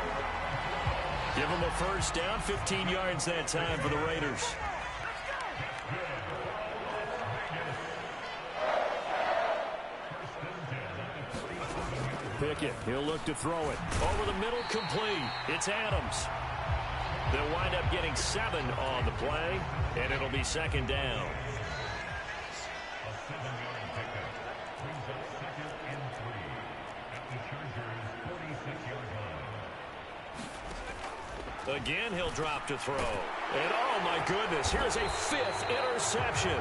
Give him a first down, 15 yards that time for the Raiders. Pickett, he'll look to throw it. Over the middle, complete. It's Adams. They'll wind up getting 7 on the play, and it'll be 2nd down. Again, he'll drop to throw. And, oh, my goodness, here's a 5th interception.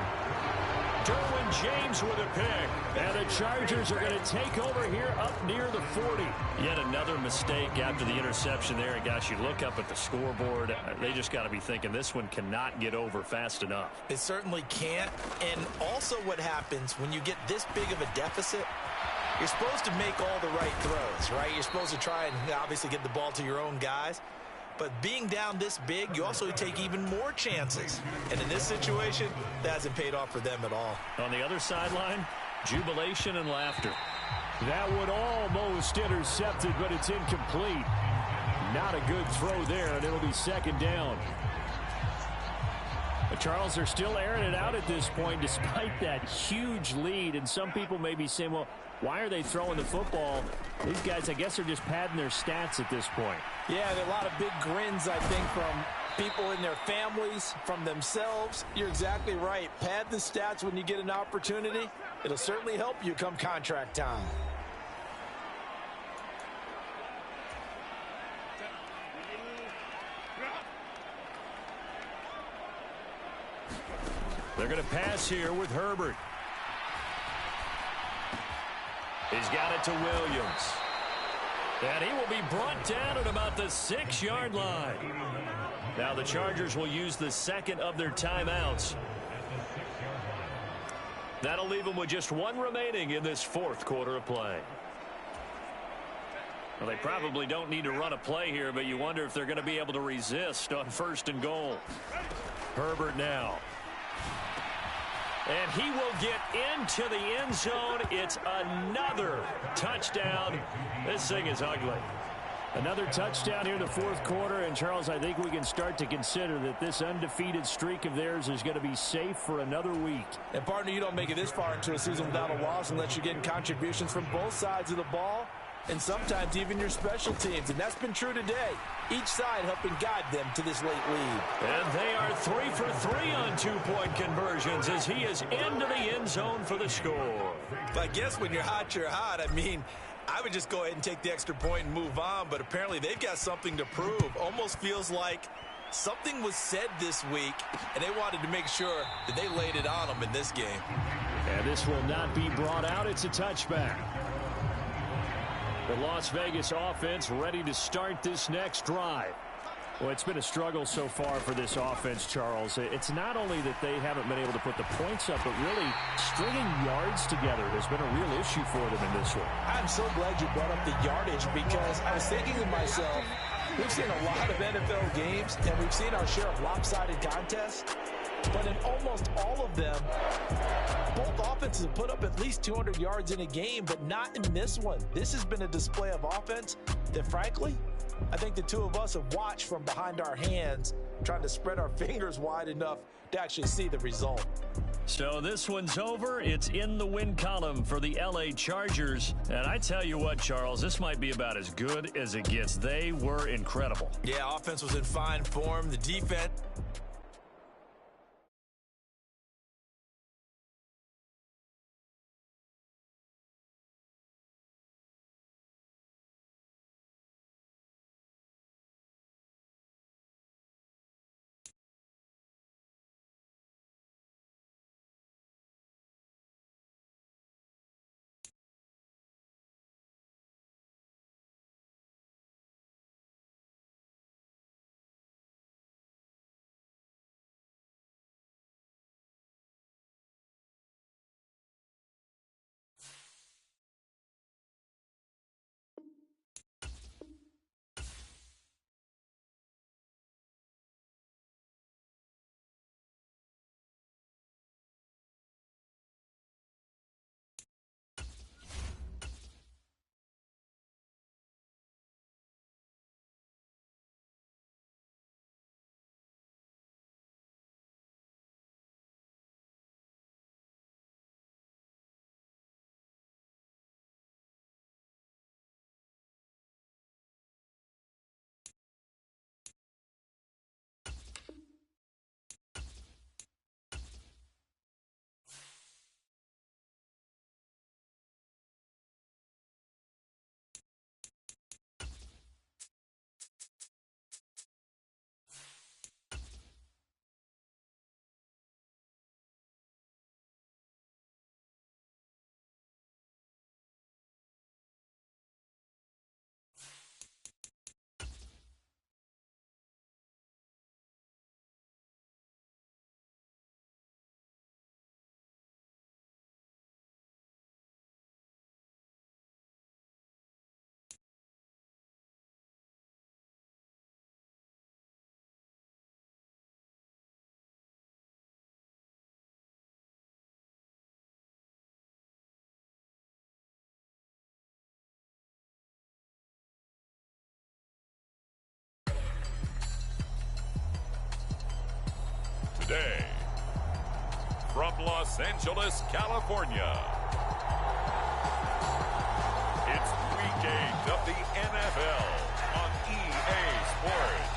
Derwin James with a pick. And the Chargers are going to take over here up near the 40. Yet another mistake after the interception there. And, gosh, you look up at the scoreboard. They just got to be thinking this one cannot get over fast enough. It certainly can't. And also what happens when you get this big of a deficit, you're supposed to make all the right throws, right? You're supposed to try and obviously get the ball to your own guys. But being down this big, you also take even more chances. And in this situation, that hasn't paid off for them at all. On the other sideline, jubilation and laughter. That one almost intercepted, but it's incomplete. Not a good throw there, and it'll be 2nd down. The Charles, they're still airing it out at this point despite that huge lead. And some people may be saying, well, why are they throwing the football? These guys, I guess, are just padding their stats at this point. Yeah, there are a lot of big grins, I think, from people in their families, from themselves. You're exactly right. Pad the stats when you get an opportunity. It'll certainly help you come contract time. They're going to pass here with Herbert. He's got it to Williams. And he will be brought down at about the 6-yard line. Now the Chargers will use the second of their timeouts. That'll leave them with just one remaining in this fourth quarter of play. Well, they probably don't need to run a play here, but you wonder if they're going to be able to resist on 1st and goal. Herbert now. And he will get into the end zone. It's another touchdown. This thing is ugly. Another touchdown here in the fourth quarter. And, Charles, I think we can start to consider that this undefeated streak of theirs is going to be safe for another week. And, partner, you don't make it this far into a season without a loss unless you're getting contributions from both sides of the ball and sometimes even your special teams. And that's been true today. Each side helping guide them to this late lead. And they are 3 for 3 on 2-point conversions as he is into the end zone for the score. But I guess when you're hot, you're hot. I mean, I would just go ahead and take the extra point and move on, but apparently they've got something to prove. Almost feels like something was said this week, and they wanted to make sure that they laid it on them in this game. And this will not be brought out. It's a touchback. The Las Vegas offense ready to start this next drive. Well, it's been a struggle so far for this offense, Charles. It's not only that they haven't been able to put the points up, but really stringing yards together has been a real issue for them in this one. I'm so glad you brought up the yardage because I was thinking to myself, we've seen a lot of NFL games, and we've seen our share of lopsided contests. But in almost all of them, both offenses have put up at least 200 yards in a game, but not in this one. This has been a display of offense that, frankly, I think the two of us have watched from behind our hands, trying to spread our fingers wide enough to actually see the result. So this one's over. It's in the win column for the L.A. Chargers. And I tell you what, Charles, this might be about as good as it gets. They were incredible. Yeah, offense was in fine form. The defense from Los Angeles, California. It's Week 8 of the NFL on EA Sports.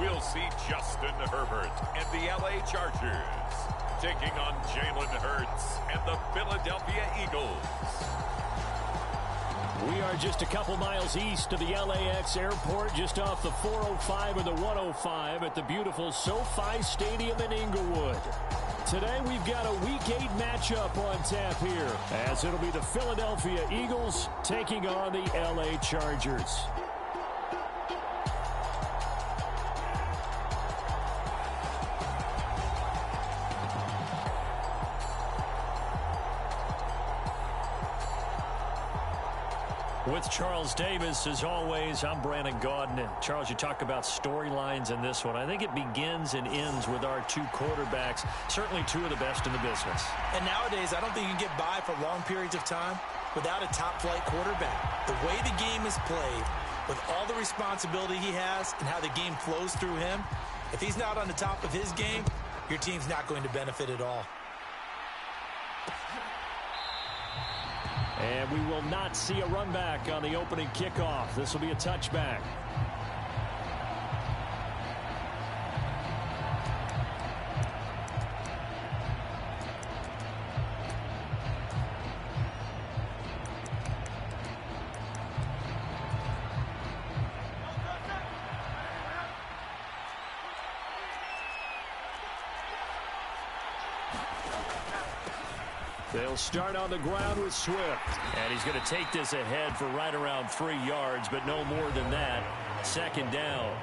We'll see Justin Herbert and the LA Chargers taking on Jalen Hurts and the Philadelphia Eagles. We are just a couple miles east of the LAX airport, just off the 405 and the 105 at the beautiful SoFi Stadium in Inglewood. Today we've got a Week 8 matchup on tap here, as it'll be the Philadelphia Eagles taking on the LA Chargers. With Charles Davis, as always, I'm Brandon Gaudin. And Charles, you talk about storylines in this one. I think it begins and ends with our two quarterbacks, certainly two of the best in the business. And nowadays, I don't think you can get by for long periods of time without a top-flight quarterback. The way the game is played, with all the responsibility he has and how the game flows through him, if he's not on the top of his game, your team's not going to benefit at all. And we will not see a run back on the opening kickoff. This will be a touchback. They'll start on the ground with Swift. And he's going to take this ahead for right around 3 yards, but no more than that. Second down.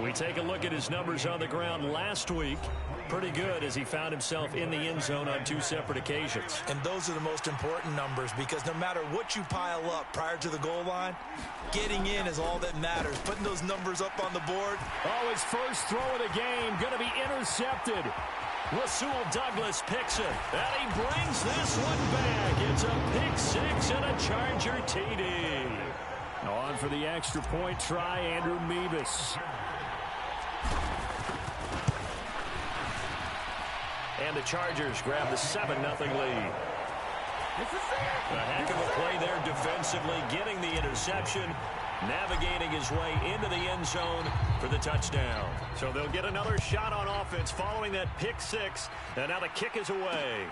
We take a look at his numbers on the ground last week. Pretty good, as he found himself in the end zone on 2 separate occasions. And those are the most important numbers, because no matter what you pile up prior to the goal line, getting in is all that matters. Putting those numbers up on the board. Oh, his first throw of the game going to be intercepted. Rasul Douglas picks it, and he brings this one back. It's a pick 6 and a Charger TD. On for the extra point try, Andrew Mevis. And the Chargers grab the 7-0 lead. A heck of a play there defensively, getting the interception, navigating his way into the end zone for the touchdown. So they'll get another shot on offense following that pick 6, and now the kick is away.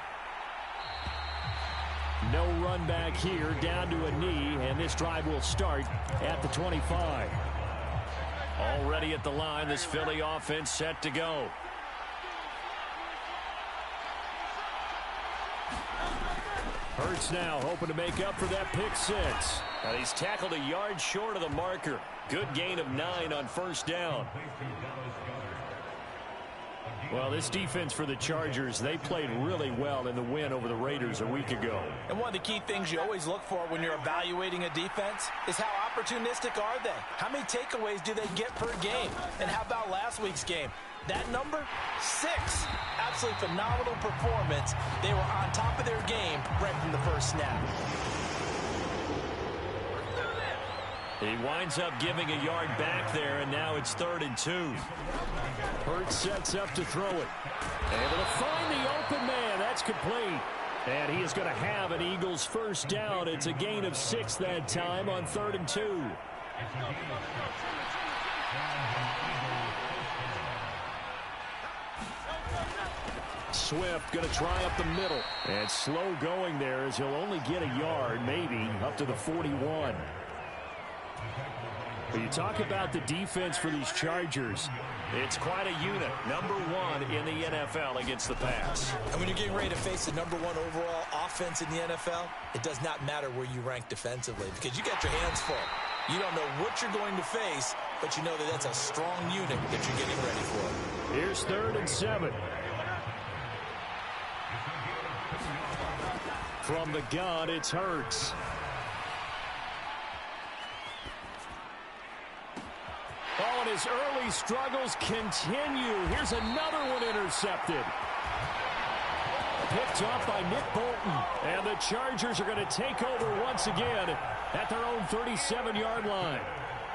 No run back here, down to a knee, and this drive will start at the 25. Already at the line, this Philly offense set to go. Hurts now hoping to make up for that pick 6. And he's tackled a yard short of the marker. Good gain of 9 on first down. Well, this defense for the Chargers, they played really well in the win over the Raiders a week ago. And one of the key things you always look for when you're evaluating a defense is how opportunistic are they? How many takeaways do they get per game? And how about last week's game? That number, 6. Absolutely phenomenal performance. They were on top of their game right from the first snap. He winds up giving a yard back there, and now it's 3rd and 2. Hurts sets up to throw it. Able to find the open man. That's complete. And he is going to have an Eagles first down. It's a gain of 6 that time on 3rd and 2. Swift going to try up the middle. And slow going there, as he'll only get a yard, maybe, up to the 41. But you talk about the defense for these Chargers. It's quite a unit. Number 1 in the NFL against the pass. And when you're getting ready to face the number 1 overall offense in the NFL, it does not matter where you rank defensively, because you got your hands full. You don't know what you're going to face, but you know that that's a strong unit that you're getting ready for. Here's 3rd and 7. From the gun, it's Hurts. and his early struggles continue. Here's another one intercepted. Picked off by Nick Bolton. And the Chargers are going to take over once again at their own 37-yard line.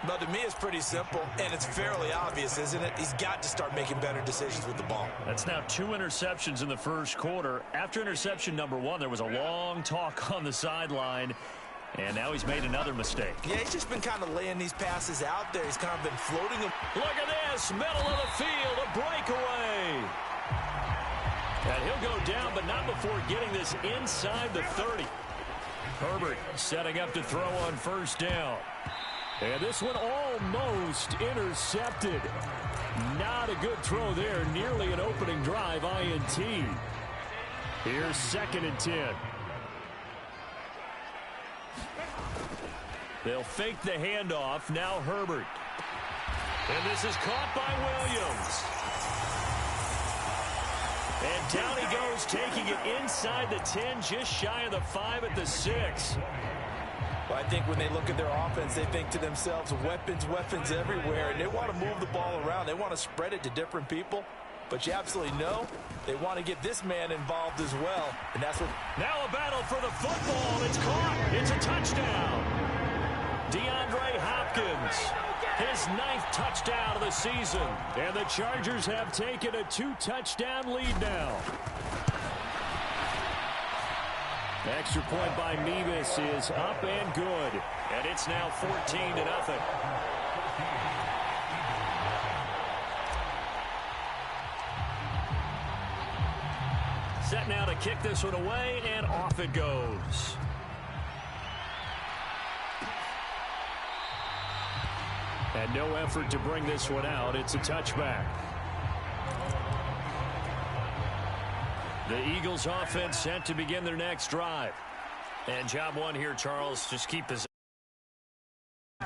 But to me, it's pretty simple, and it's fairly obvious, isn't it? He's got to start making better decisions with the ball. That's now 2 interceptions in the first quarter. After interception number 1, there was a long talk on the sideline, and now he's made another mistake. Yeah, he's just been kind of laying these passes out there. He's kind of been floating them. Look at this, middle of the field, a breakaway. And he'll go down, but not before getting this inside the 30. Herbert setting up to throw on first down. And this one almost intercepted. Not a good throw there. Nearly an opening drive INT. Here's 2nd and 10. They'll fake the handoff. Now Herbert. And this is caught by Williams. And down he goes, taking it inside the 10, just shy of the 5 at the 6. Well, I think when they look at their offense, they think to themselves, weapons, weapons everywhere, and they want to move the ball around. They want to spread it to different people, but you absolutely know they want to get this man involved as well, and that's what... Now a battle for the football. It's caught. It's a touchdown. DeAndre Hopkins, his 9th touchdown of the season, and the Chargers have taken a 2-touchdown lead now. Extra point by Mevis is up and good. And it's now 14-0. Set now to kick this one away, and off it goes. And no effort to bring this one out. It's a touchback. The Eagles offense set to begin their next drive. And job 1 here, Charles, just keep his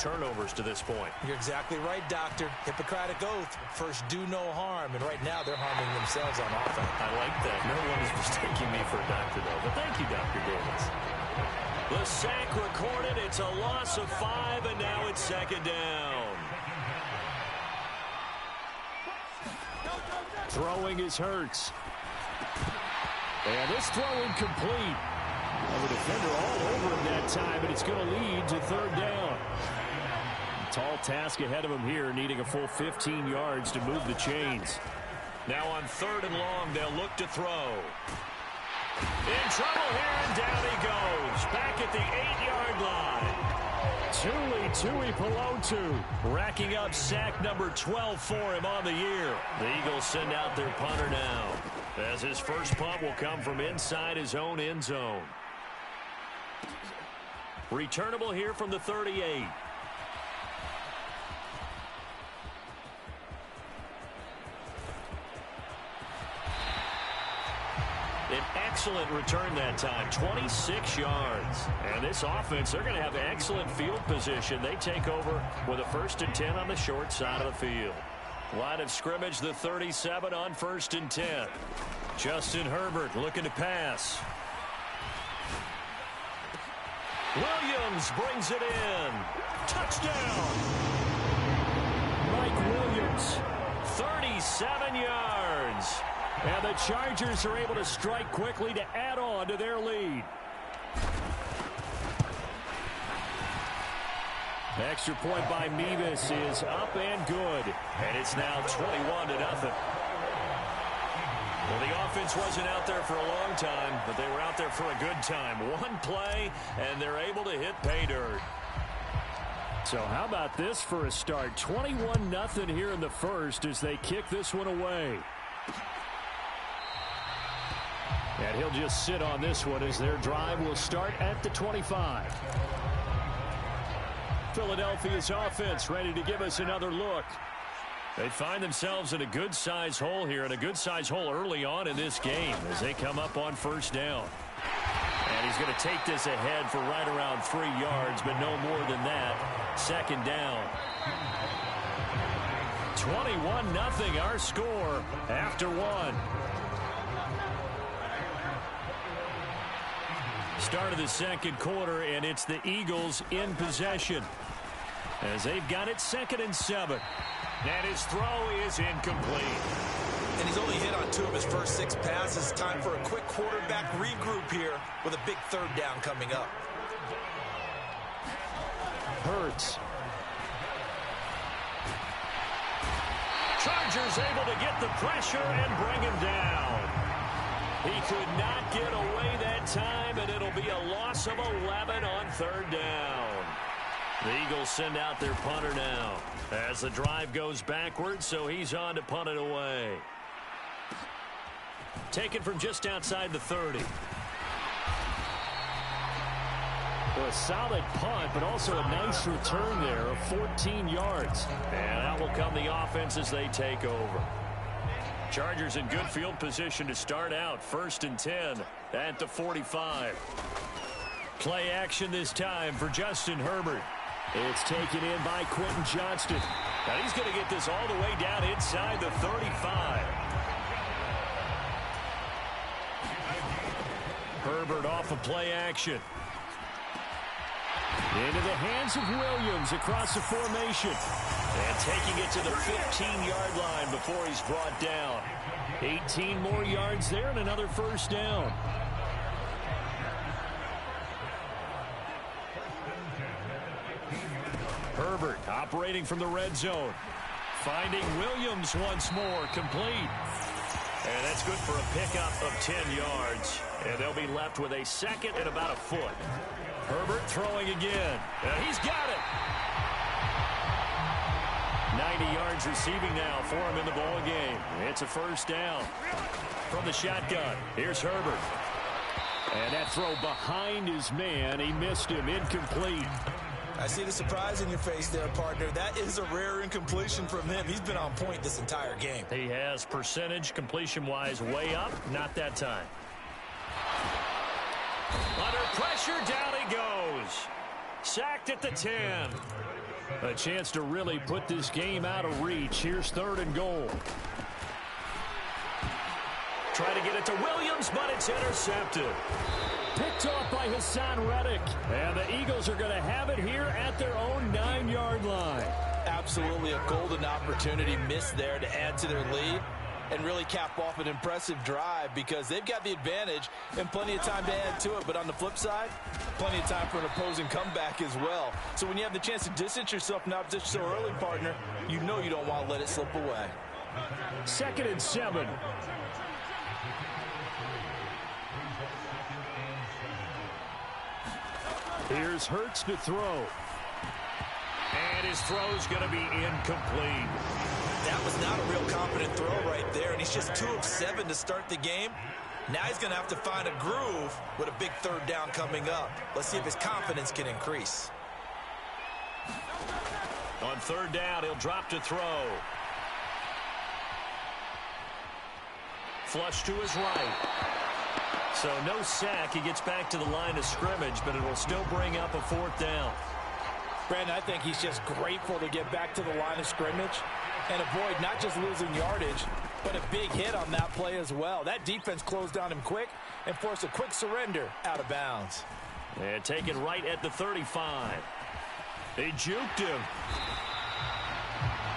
turnovers to this point. You're exactly right, Doctor. Hippocratic oath. First, do no harm. And right now, they're harming themselves on offense. I like that. No one is mistaking me for a doctor, though. But thank you, Dr. Davis. The sack recorded. It's a loss of 5, and now it's 2nd down. Throwing is Hurts. And this throw incomplete. The defender all over him that time, but it's going to lead to 3rd down. Tall task ahead of him here, needing a full 15 yards to move the chains. Now on 3rd and long, they'll look to throw. In trouble here, and down he goes. Back at the 8-yard line. Tuli Pelotu racking up sack number 12 for him on the year. The Eagles send out their punter now, as his first punt will come from inside his own end zone. Returnable here from the 38. An excellent return that time, 26 yards. And this offense, they're going to have excellent field position. They take over with a 1st and 10 on the short side of the field. Line of scrimmage, the 37 on 1st and 10. Justin Herbert looking to pass. Williams brings it in. Touchdown. Mike Williams, 37 yards. And the Chargers are able to strike quickly to add on to their lead. Extra point by Mevis is up and good. And it's now 21-0. Well, the offense wasn't out there for a long time, but they were out there for a good time. One play, and they're able to hit pay dirt. So how about this for a start? 21-0 here in the first as they kick this one away. And he'll just sit on this one as their drive will start at the 25. Philadelphia's offense ready to give us another look. They find themselves in a good-sized hole here, and a good-sized hole early on in this game as they come up on 1st down. And he's going to take this ahead for right around 3 yards, but no more than that. 2nd down. 21-0 our score after 1. Start of the 2nd quarter, and it's the Eagles in possession as they've got it 2nd and 7. And his throw is incomplete. And he's only hit on 2 of his first 6 passes. Time for a quick quarterback regroup here with a big 3rd down coming up. Hurts. Chargers able to get the pressure and bring him down. He could not get away that time, and it'll be a loss of 11 on 3rd down. The Eagles send out their punter now as the drive goes backwards, so he's on to punt it away. Taken from just outside the 30. A solid punt, but also a nice return there of 14 yards. And out will come the offense as they take over. Chargers in good field position to start out. 1st and 10 at the 45. Play action this time for Justin Herbert. It's taken in by Quentin Johnston. Now he's going to get this all the way down inside the 35. Herbert off of play action. Into the hands of Williams across the formation. And taking it to the 15-yard line before he's brought down. 18 more yards there and another 1st down. Herbert operating from the red zone. Finding Williams once more, complete. And that's good for a pickup of 10 yards. And they'll be left with a 2nd and about a foot. Herbert throwing again. He's got it. 90 yards receiving now for him in the ball game. It's a 1st down from the shotgun. Here's Herbert. And that throw behind his man. He missed him. Incomplete. I see the surprise in your face there, partner. That is a rare incompletion from him. He's been on point this entire game. He has percentage completion-wise way up. Not that time. Under pressure, down he goes. Sacked at the 10. A chance to really put this game out of reach. Here's 3rd and goal. Try to get it to Williams, but it's intercepted. Picked off by Hassan Reddick. And the Eagles are going to have it here at their own 9-yard line. Absolutely a golden opportunity missed there to add to their lead and really cap off an impressive drive because they've got the advantage and plenty of time to add to it. But on the flip side, plenty of time for an opposing comeback as well. So when you have the chance to distance yourself from opposition so early, partner, you know you don't want to let it slip away. 2nd and 7. Here's Hurts to throw. And his throw's going to be incomplete. That was not a real confident throw right there, and he's just 2 of 7 to start the game. Now he's going to have to find a groove with a big 3rd down coming up. Let's see if his confidence can increase. On 3rd down, he'll drop to throw. Flush to his right. So no sack. He gets back to the line of scrimmage, but it will still bring up a 4th down. Brandon, I think he's just grateful to get back to the line of scrimmage and avoid not just losing yardage, but a big hit on that play as well. That defense closed on him quick and forced a quick surrender out of bounds. And taken right at the 35. They juked him.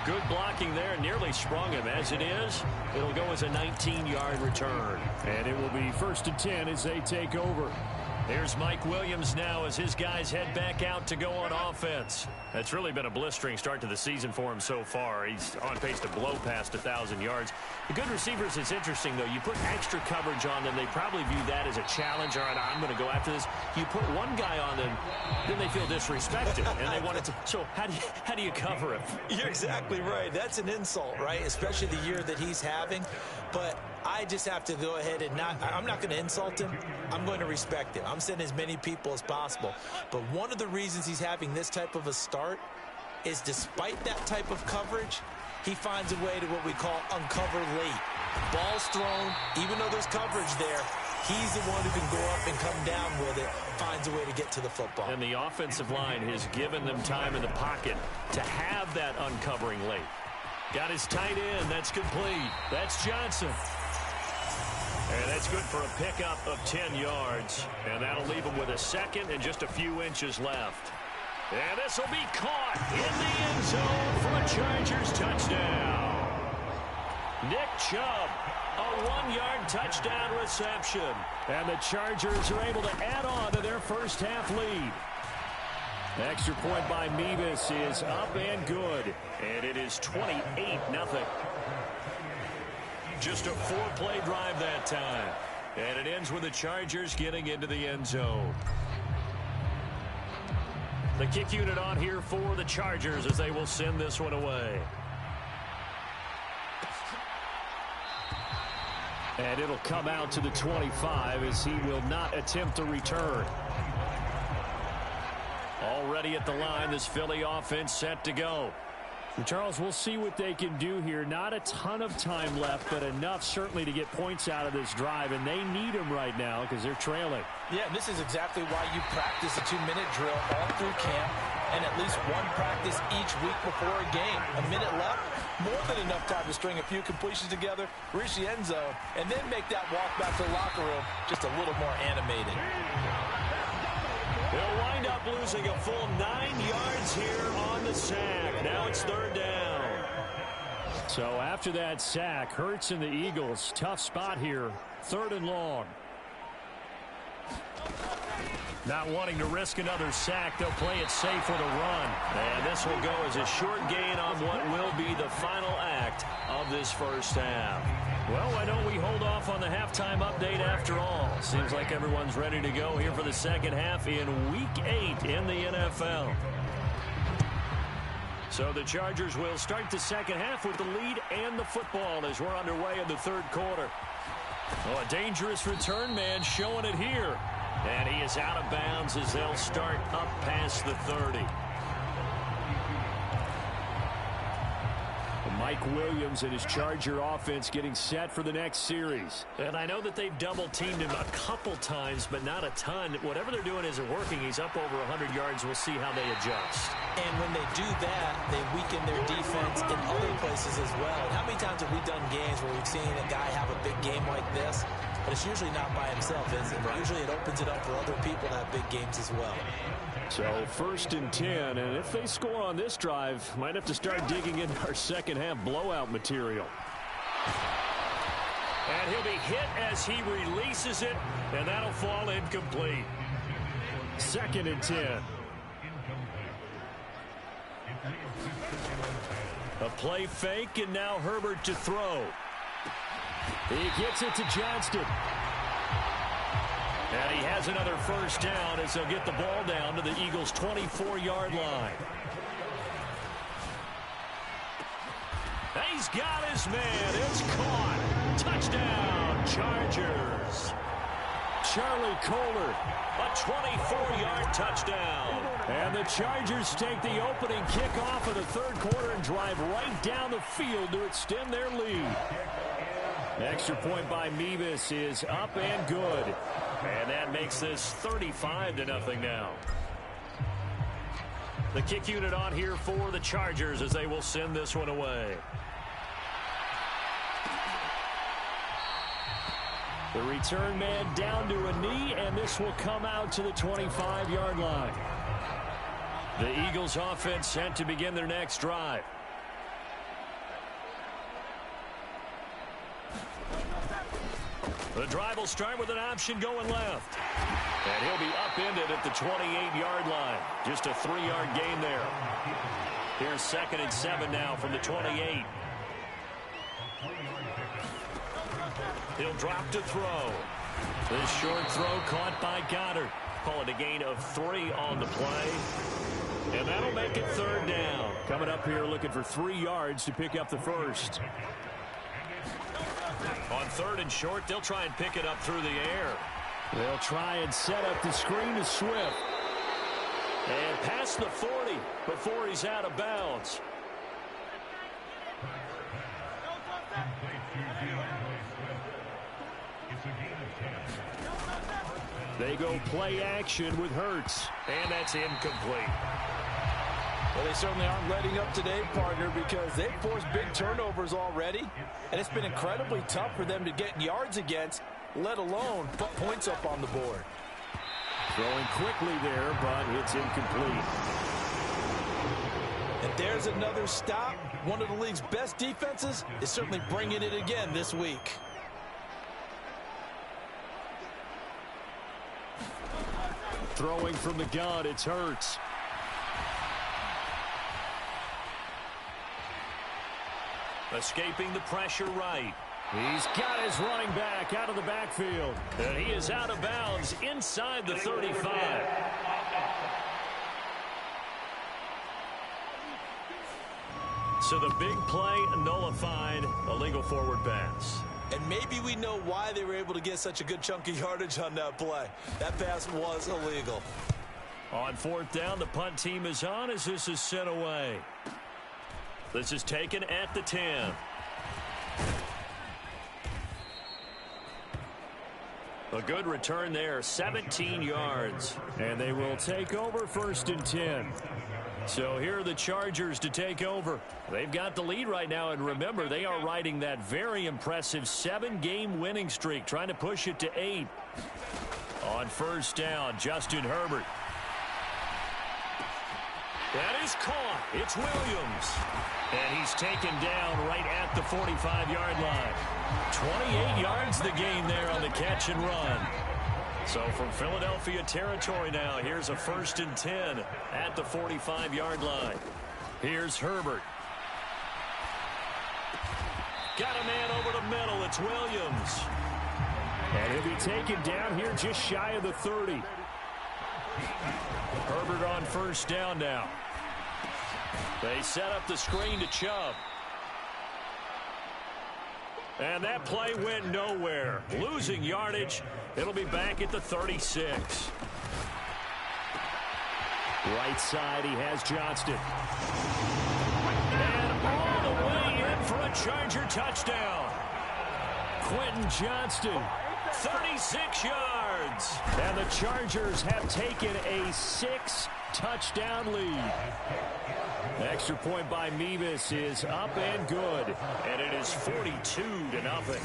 Good blocking there, nearly sprung him. As it is, it'll go as a 19-yard return. And it will be 1st and 10 as they take over. Here's Mike Williams now as his guys head back out to go on offense. That's really been a blistering start to the season for him so far. He's on pace to blow past 1,000 yards. The good receivers, it's interesting, though. You put extra coverage on them, they probably view that as a challenge. All right, I'm going to go after this. You put one guy on them, then they feel disrespected, and they want it to. So how do you cover him? You're exactly right. That's an insult, right? Especially the year that he's having. But I just have to go ahead and I'm not going to insult him. I'm going to respect him. I'm sending as many people as possible. But one of the reasons he's having this type of a start is despite that type of coverage, he finds a way to what we call uncover late. Ball's thrown, even though there's coverage there, he's the one who can go up and come down with it, finds a way to get to the football. And the offensive line has given them time in the pocket to have that uncovering late. Got his tight end. That's complete. That's Johnson. And that's good for a pickup of 10 yards. And that'll leave him with a 2nd and just a few inches left. And this will be caught in the end zone for a Chargers touchdown. Nick Chubb, a 1-yard touchdown reception. And the Chargers are able to add on to their first half lead. Extra point by Mevis is up and good. And it is 28-0. Just a 4-play drive that time. And it ends with the Chargers getting into the end zone. The kick unit on here for the Chargers as they will send this one away. And it'll come out to the 25 as he will not attempt to return. Already at the line, this Philly offense set to go. Charles, we'll see what they can do here. Not a ton of time left, but enough certainly to get points out of this drive, and they need them right now because they're trailing. Yeah, and this is exactly why you practice a 2-minute drill all through camp and at least one practice each week before a game. A minute left, more than enough time to string a few completions together, reach the end zone, and then make that walk back to the locker room just a little more animated. They'll wind up losing a full 9 yards here on the sack. Now it's 3rd down. So after that sack, Hurts and the Eagles, tough spot here. 3rd and long. Not wanting to risk another sack, they'll play it safe with a run. And this will go as a short gain on what will be the final act of this first half. Well, why don't we hold off on the halftime update after all? Seems like everyone's ready to go here for the second half in Week 8 in the NFL. So the Chargers will start the second half with the lead and the football as we're underway in the 3rd quarter. Oh, a dangerous return man showing it here. And he is out of bounds as they'll start up past the 30. Mike Williams and his Charger offense getting set for the next series. And I know that they've double-teamed him a couple times, but not a ton. Whatever they're doing isn't working. He's up over 100 yards. We'll see how they adjust. And when they do that, they weaken their defense in other places as well. And how many times have we done games where we've seen a guy have a big game like this? But it's usually not by himself, is it? Usually it opens it up for other people to have big games as well. So 1st and 10, and if they score on this drive, might have to start digging into our second half blowout material. And he'll be hit as he releases it, and that'll fall incomplete. 2nd and 10. A play fake, and now Herbert to throw. He gets it to Johnston. And he has another first down as they'll get the ball down to the Eagles' 24-yard line. He's got his man. It's caught. Touchdown, Chargers. Charlie Kohler. A 24-yard touchdown. And the Chargers take the opening kickoff of the 3rd quarter and drive right down the field to extend their lead. Extra point by Mevis is up and good. And that makes this 35-0 now. The kick unit on here for the Chargers as they will send this one away. The return man down to a knee, and this will come out to the 25-yard line. The Eagles offense set to begin their next drive. The drive will start with an option going left. And he'll be upended at the 28-yard line. Just a 3-yard gain there. Here's 2nd and 7 now from the 28. He'll drop to throw. This short throw caught by Goddard. Call it a gain of 3 on the play. And that'll make it 3rd down. Coming up here looking for 3 yards to pick up the first. On 3rd and short, they'll try and pick it up through the air. They'll try and set up the screen to Swift. And past the 40 before he's out of bounds. They go play action with Hurts. And that's incomplete. Well, they certainly aren't letting up today, partner, because they've forced big turnovers already. And it's been incredibly tough for them to get yards against, let alone put points up on the board. Throwing quickly there, but it's incomplete. And there's another stop. One of the league's best defenses is certainly bringing it again this week. Throwing from the gun, it's Hurts. Escaping the pressure right. He's got his running back out of the backfield. And he is out of bounds inside the 35. So the big play nullified, illegal forward pass. And maybe we know why they were able to get such a good chunk of yardage on that play. That pass was illegal. On fourth down, the punt team is on as this is sent away. This is taken at the 10. A good return there, 17 yards. And they will take over 1st and 10. So here are the Chargers to take over. They've got the lead right now, and remember, they are riding that very impressive 7-game winning streak, trying to push it to 8. On first down, Justin Herbert. That is caught. It's Williams. And he's taken down right at the 45-yard line. 28 yards the gain there on the catch and run. So from Philadelphia territory now, here's a 1st and 10 at the 45-yard line. Here's Herbert. Got a man over the middle. It's Williams. And he'll be taken down here just shy of the 30. Herbert on first down now. They set up the screen to Chubb. And that play went nowhere. Losing yardage. It'll be back at the 36. Right side, he has Johnston. And all the way in for a Charger touchdown. Quentin Johnston. 36 yards. And the Chargers have taken a 6-touchdown lead. Extra point by Mevis is up and good. And it is 42-0.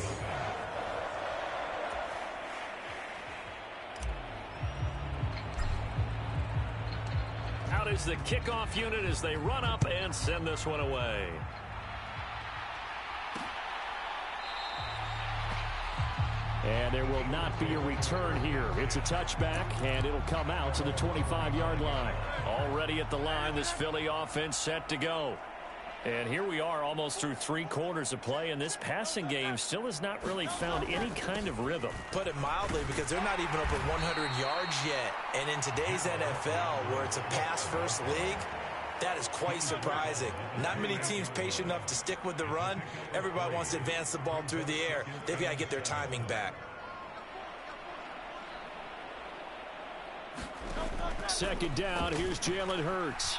Out is the kickoff unit as they run up and send this one away. And there will not be a return here. It's a touchback, and it'll come out to the 25-yard line. Already at the line, this Philly offense set to go. And here we are almost through 3 quarters of play, and this passing game still has not really found any kind of rhythm. Put it mildly, because they're not even over 100 yards yet. And in today's NFL, where it's a pass-first league, that is quite surprising. Not many teams patient enough to stick with the run. Everybody wants to advance the ball through the air. They've got to get their timing back. Second down, here's Jalen Hurts.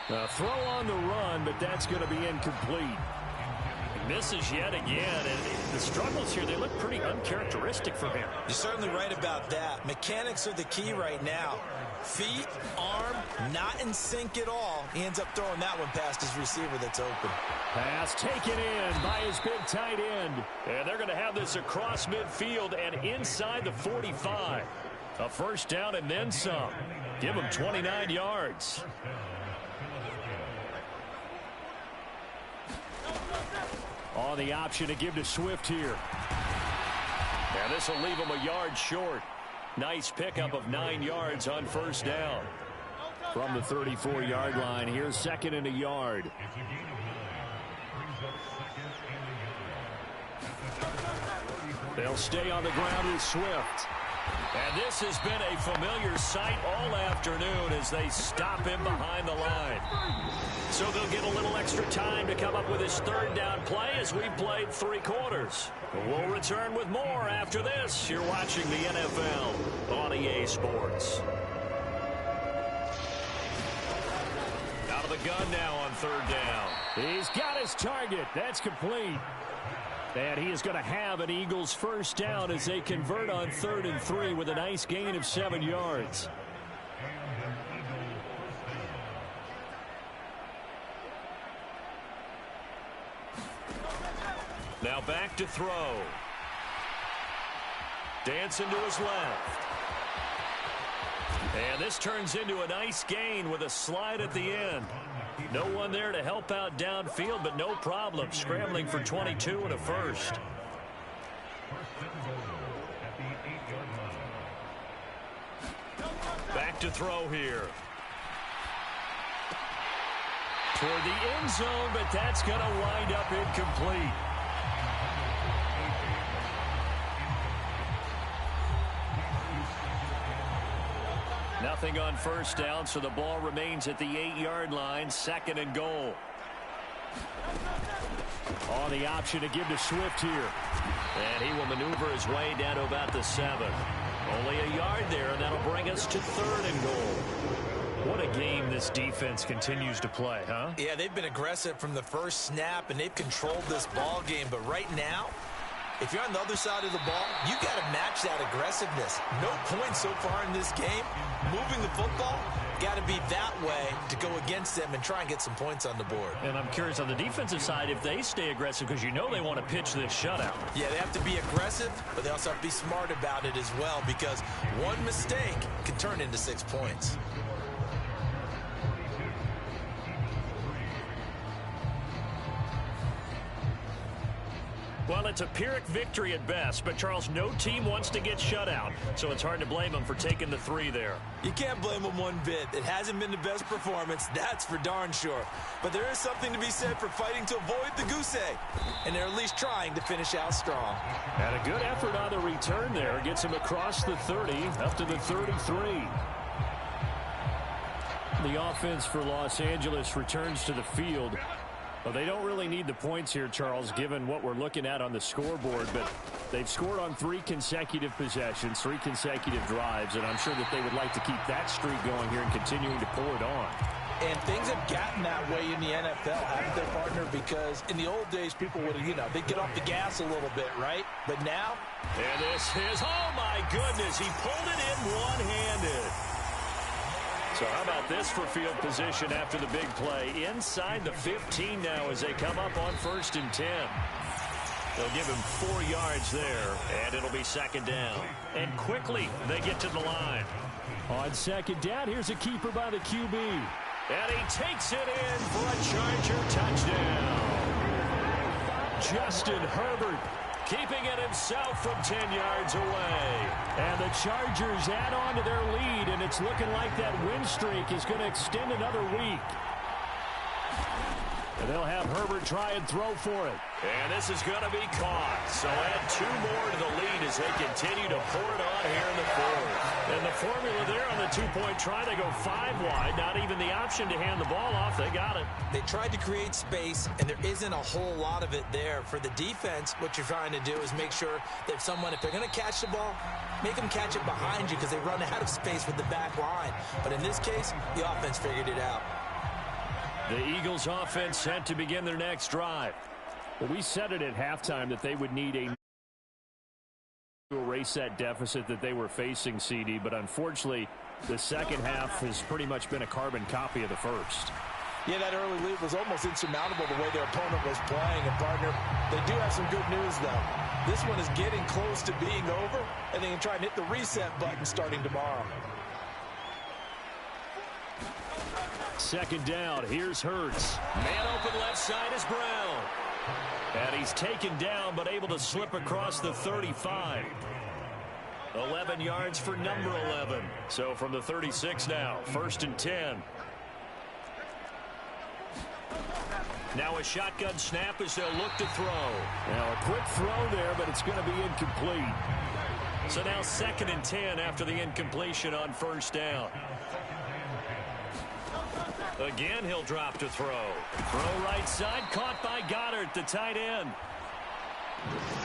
A throw on the run, but that's going to be incomplete. He misses yet again, and the struggles here, they look pretty uncharacteristic for him. You're certainly right about that. Mechanics are the key right now. Feet, arm, not in sync at all. He ends up throwing that one past his receiver that's open. Pass taken in by his big tight end. And they're going to have this across midfield and inside the 45. A first down and then some. Give him 29 yards. On the option to give to Swift here. And this will leave him a yard short. Nice pickup of 9 yards on first down. From the 34-yard line, here's 2nd and a yard. They'll stay on the ground with Swift. And this has been a familiar sight all afternoon as they stop him behind the line. So they'll get a little extra time to come up with his 3rd down play as we've played 3 quarters. We'll return with more after this. You're watching the NFL on EA Sports. Out of the gun now on 3rd down. He's got his target. That's complete. And he is going to have an Eagles first down as they convert on 3rd and 3 with a nice gain of 7 yards. Now back to throw. Dancing to his left. And this turns into a nice gain with a slide at the end. No one there to help out downfield, but no problem. Scrambling for 22 and a first. Back to throw here. Toward the end zone, but that's going to wind up incomplete. Nothing on first down, so the ball remains at the 8-yard line, 2nd and goal. On the option to give to Swift here. And he will maneuver his way down to about the 7. Only a yard there, and that'll bring us to 3rd and goal. What a game this defense continues to play, huh? Yeah, they've been aggressive from the first snap, and they've controlled this ball game. But right now, if you're on the other side of the ball, you got to match that aggressiveness. No points so far in this game. Moving the football, got to be that way to go against them and try and get some points on the board. And I'm curious on the defensive side if they stay aggressive, because you know they want to pitch this shutout. Yeah, they have to be aggressive, but they also have to be smart about it as well, because one mistake can turn into 6 points. Well, it's a Pyrrhic victory at best, but, Charles, no team wants to get shut out, so it's hard to blame them for taking the 3 there. You can't blame them one bit. It hasn't been the best performance, that's for darn sure. But there is something to be said for fighting to avoid the goose egg, and they're at least trying to finish out strong. And a good effort on the return there. Gets him across the 30, up to the 33. The offense for Los Angeles returns to the field. Well, they don't really need the points here, Charles, given what we're looking at on the scoreboard, but they've scored on 3 consecutive possessions, 3 consecutive drives, and I'm sure that they would like to keep that streak going here and continuing to pour it on. And things have gotten that way in the NFL, haven't they, partner? Because in the old days, people would, they'd get off the gas a little bit, right? But now? And this is, oh my goodness, he pulled it in one-handed. So how about this for field position after the big play? Inside the 15 now as they come up on 1st and 10. They'll give him 4 yards there, and it'll be 2nd down. And quickly they get to the line. On 2nd down, here's a keeper by the QB. And he takes it in for a Charger touchdown. Justin Herbert keeping it himself from 10 yards away. And the Chargers add on to their lead, and it's looking like that win streak is going to extend another week. And they'll have Herbert try and throw for it. And this is going to be caught. So add 2 more to the lead as they continue to pour it on here in the 4th. And the formula there on the 2-point try, they go 5 wide. Not even the option to hand the ball off. They got it. They tried to create space, and there isn't a whole lot of it there. For the defense, what you're trying to do is make sure that if they're going to catch the ball, make them catch it behind you because they run out of space with the back line. But in this case, the offense figured it out. The Eagles offense set to begin their next drive. Well, we said it at halftime that they would need to erase that deficit that they were facing, CD, but unfortunately the second half has pretty much been a carbon copy of the first. Yeah, that early lead was almost insurmountable the way their opponent was playing. And, partner, they do have some good news, though. This one is getting close to being over, and they can try and hit the reset button starting tomorrow. 2nd down. Here's Hurts. Man open left side is Brown. And he's taken down, but able to slip across the 35. 11 yards for number 11. So from the 36 now, 1st and 10. Now a shotgun snap as they'll look to throw. Now a quick throw there, but it's going to be incomplete. So now 2nd and 10 after the incompletion on 1st down. Again, he'll drop to throw. Throw right side, caught by Goddard, the tight end.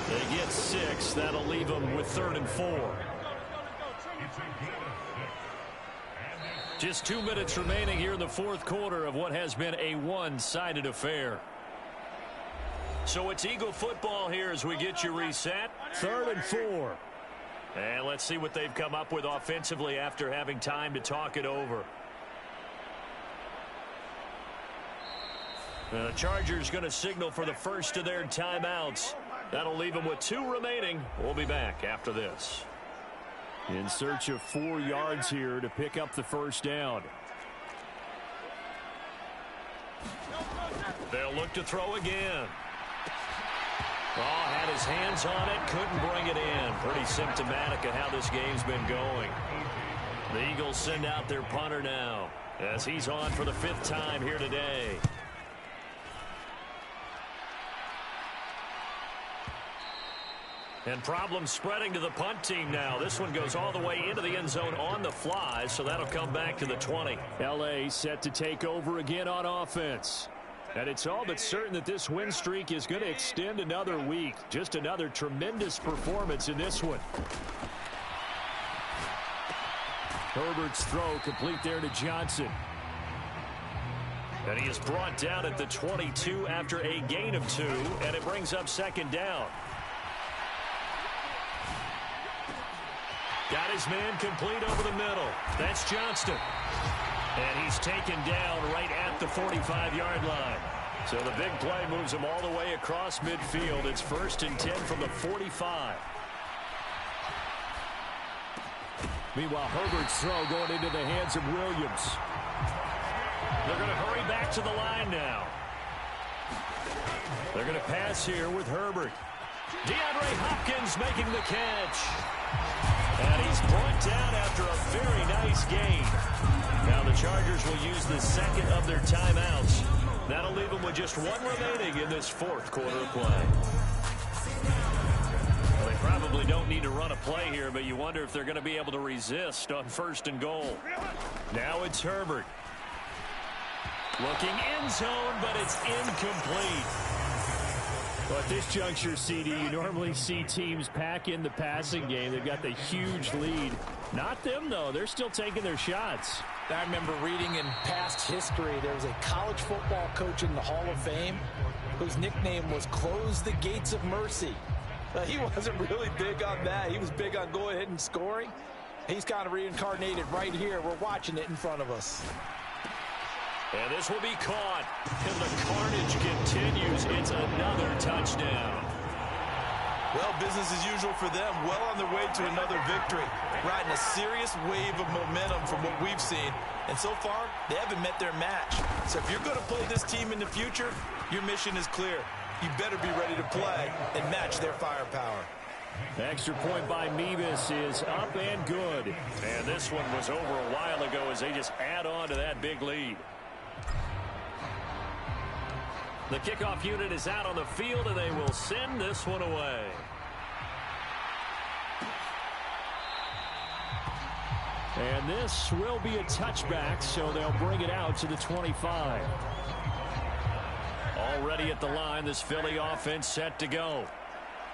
They get 6. That'll leave them with 3rd and 4. Just 2 minutes remaining here in the 4th quarter of what has been a one-sided affair. So it's Eagle football here as we get you reset. 3rd and 4. And let's see what they've come up with offensively after having time to talk it over. The Chargers going to signal for the first of their timeouts. That'll leave them with 2 remaining. We'll be back after this. In search of 4 yards here to pick up the first down. They'll look to throw again. Oh, had his hands on it, couldn't bring it in. Pretty symptomatic of how this game's been going. The Eagles send out their punter now as he's on for the 5th time here today. And problems spreading to the punt team now. This one goes all the way into the end zone on the fly, so that'll come back to the 20. L.A. set to take over again on offense. And it's all but certain that this win streak is going to extend another week. Just another tremendous performance in this one. Herbert's throw complete there to Johnson. And he is brought down at the 22 after a gain of 2, and it brings up 2nd down. Got his man complete over the middle. That's Johnston. And he's taken down right at the 45-yard line. So the big play moves him all the way across midfield. It's 1st and 10 from the 45. Meanwhile, Herbert's throw going into the hands of Williams. They're going to hurry back to the line now. They're going to pass here with Herbert. DeAndre Hopkins making the catch. And he's brought down after a very nice gain. Now the Chargers will use the 2nd of their timeouts. That'll leave them with just 1 remaining in this 4th quarter of play. Well, they probably don't need to run a play here, but you wonder if they're going to be able to resist on 1st and goal. Now it's Herbert. Looking end zone, but it's incomplete. Well, at this juncture, CD, you normally see teams pack in the passing game. They've got the huge lead. Not them, though. They're still taking their shots. I remember reading in past history, there was a college football coach in the Hall of Fame whose nickname was Close the Gates of Mercy. He wasn't really big on that. He was big on going ahead and scoring. He's kind of reincarnated right here. We're watching it in front of us. And this will be caught. And the carnage continues. It's another touchdown. Well, business as usual for them. Well on their way to another victory. Riding a serious wave of momentum from what we've seen. And so far, they haven't met their match. So if you're going to play this team in the future, your mission is clear. You better be ready to play and match their firepower. Extra point by Mevis is up and good. And this one was over a while ago as they just add on to that big lead. The kickoff unit is out on the field, and they will send this one away. And this will be a touchback, so they'll bring it out to the 25. Already at the line, this Philly offense set to go.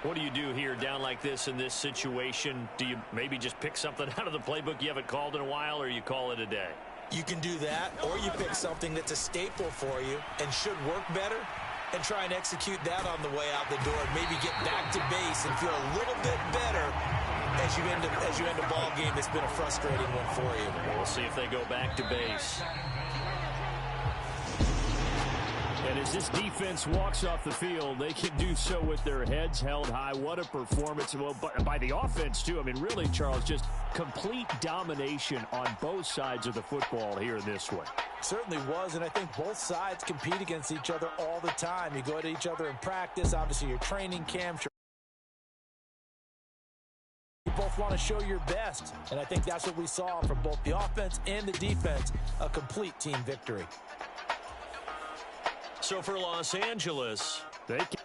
What do you do here down like this in this situation? Do you maybe just pick something out of the playbook you haven't called in a while, or you call it a day? You can do that, or you pick something that's a staple for you and should work better and try and execute that on the way out the door. Maybe get back to base and feel a little bit better as you end a ball game that's been a frustrating one for you. We'll see if they go back to base. And as this defense walks off the field, they can do so with their heads held high. What a performance. Well, by the offense, too. I mean, really, Charles, just complete domination on both sides of the football here in this one. Certainly was, and I think both sides compete against each other all the time. You go at each other in practice, obviously your training camps. You both want to show your best, and I think that's what we saw from both the offense and the defense, a complete team victory. So for Los Angeles, they can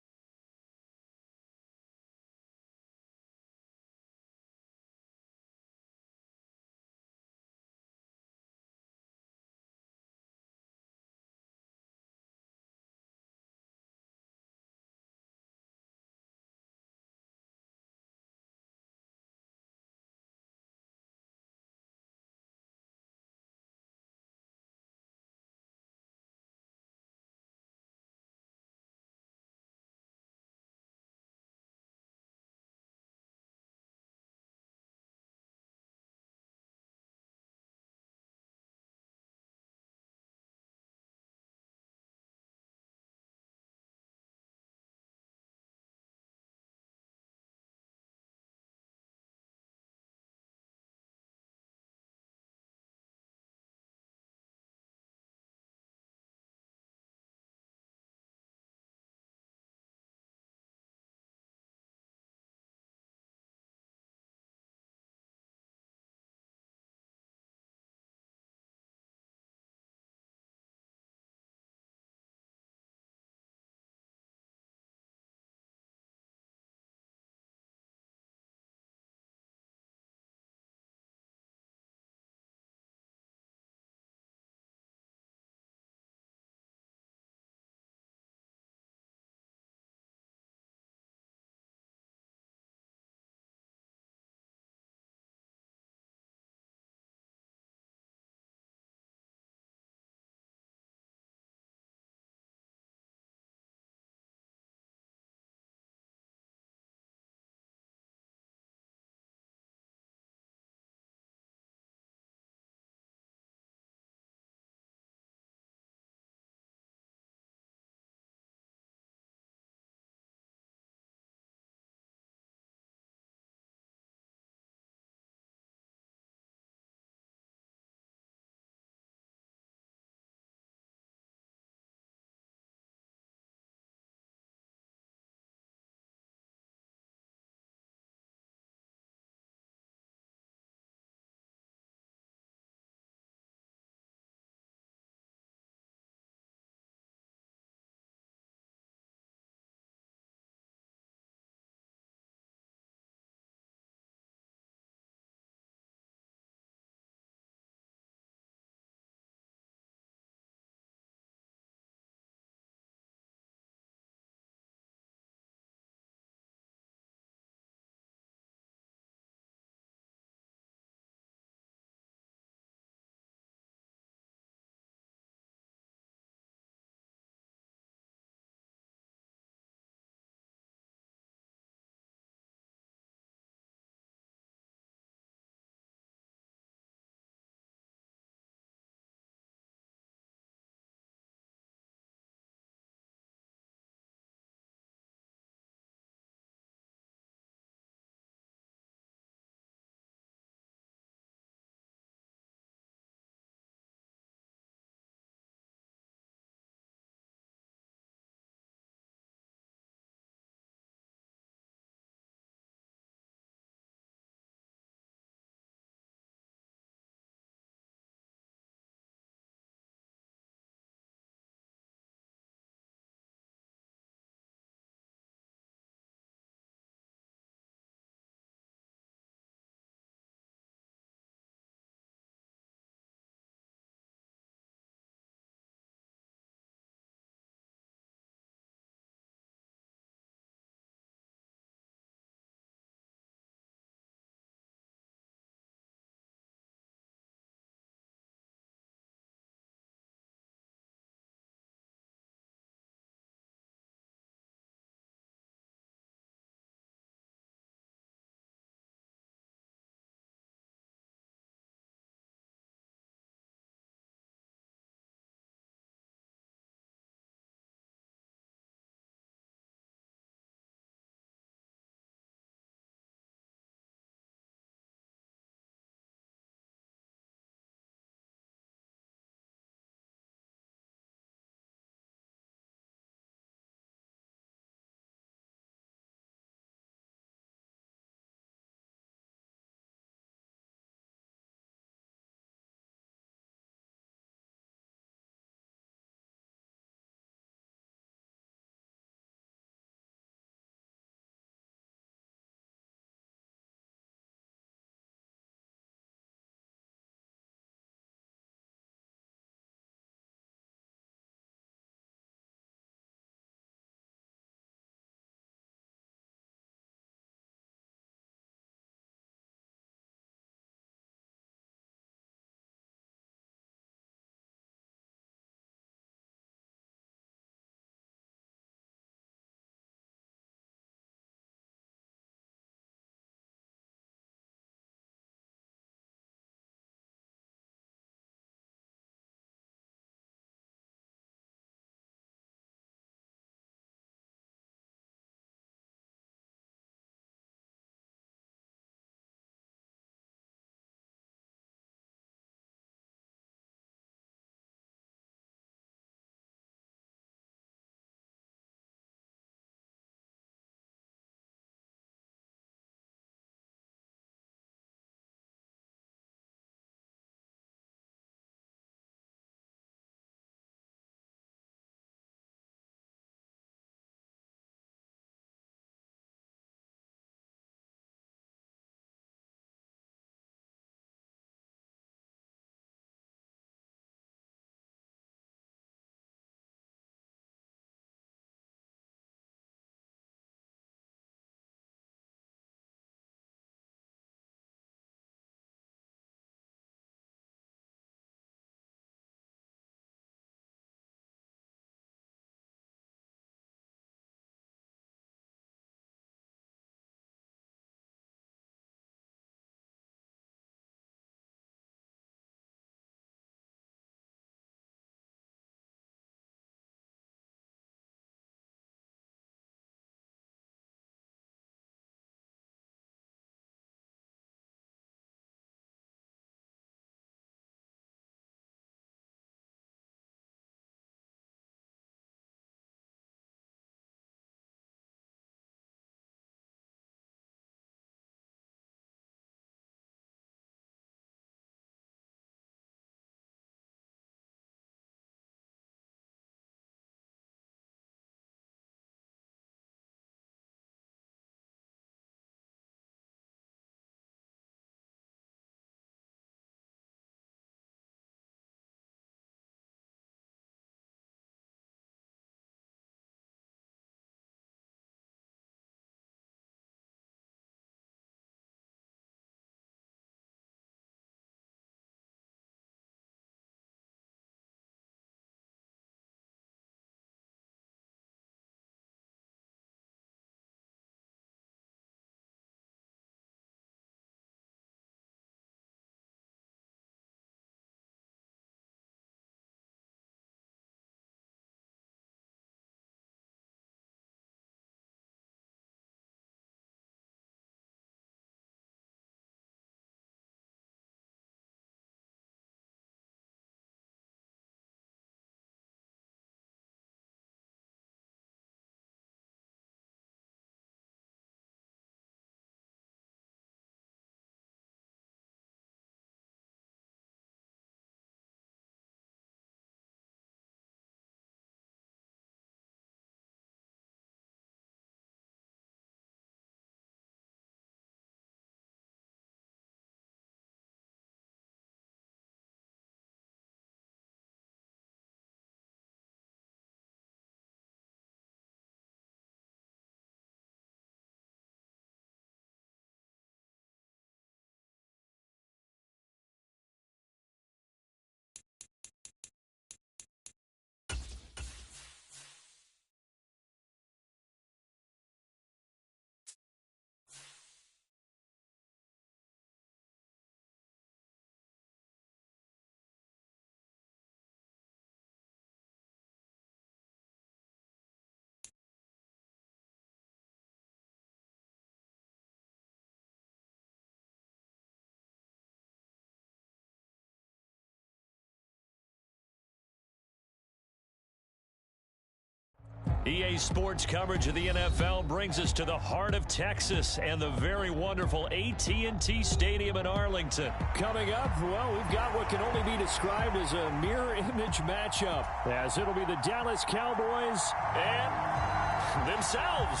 EA Sports coverage of the NFL brings us to the heart of Texas and the very wonderful AT&T Stadium in Arlington. Coming up, well, we've got what can only be described as a mirror image matchup, as it'll be the Dallas Cowboys and themselves.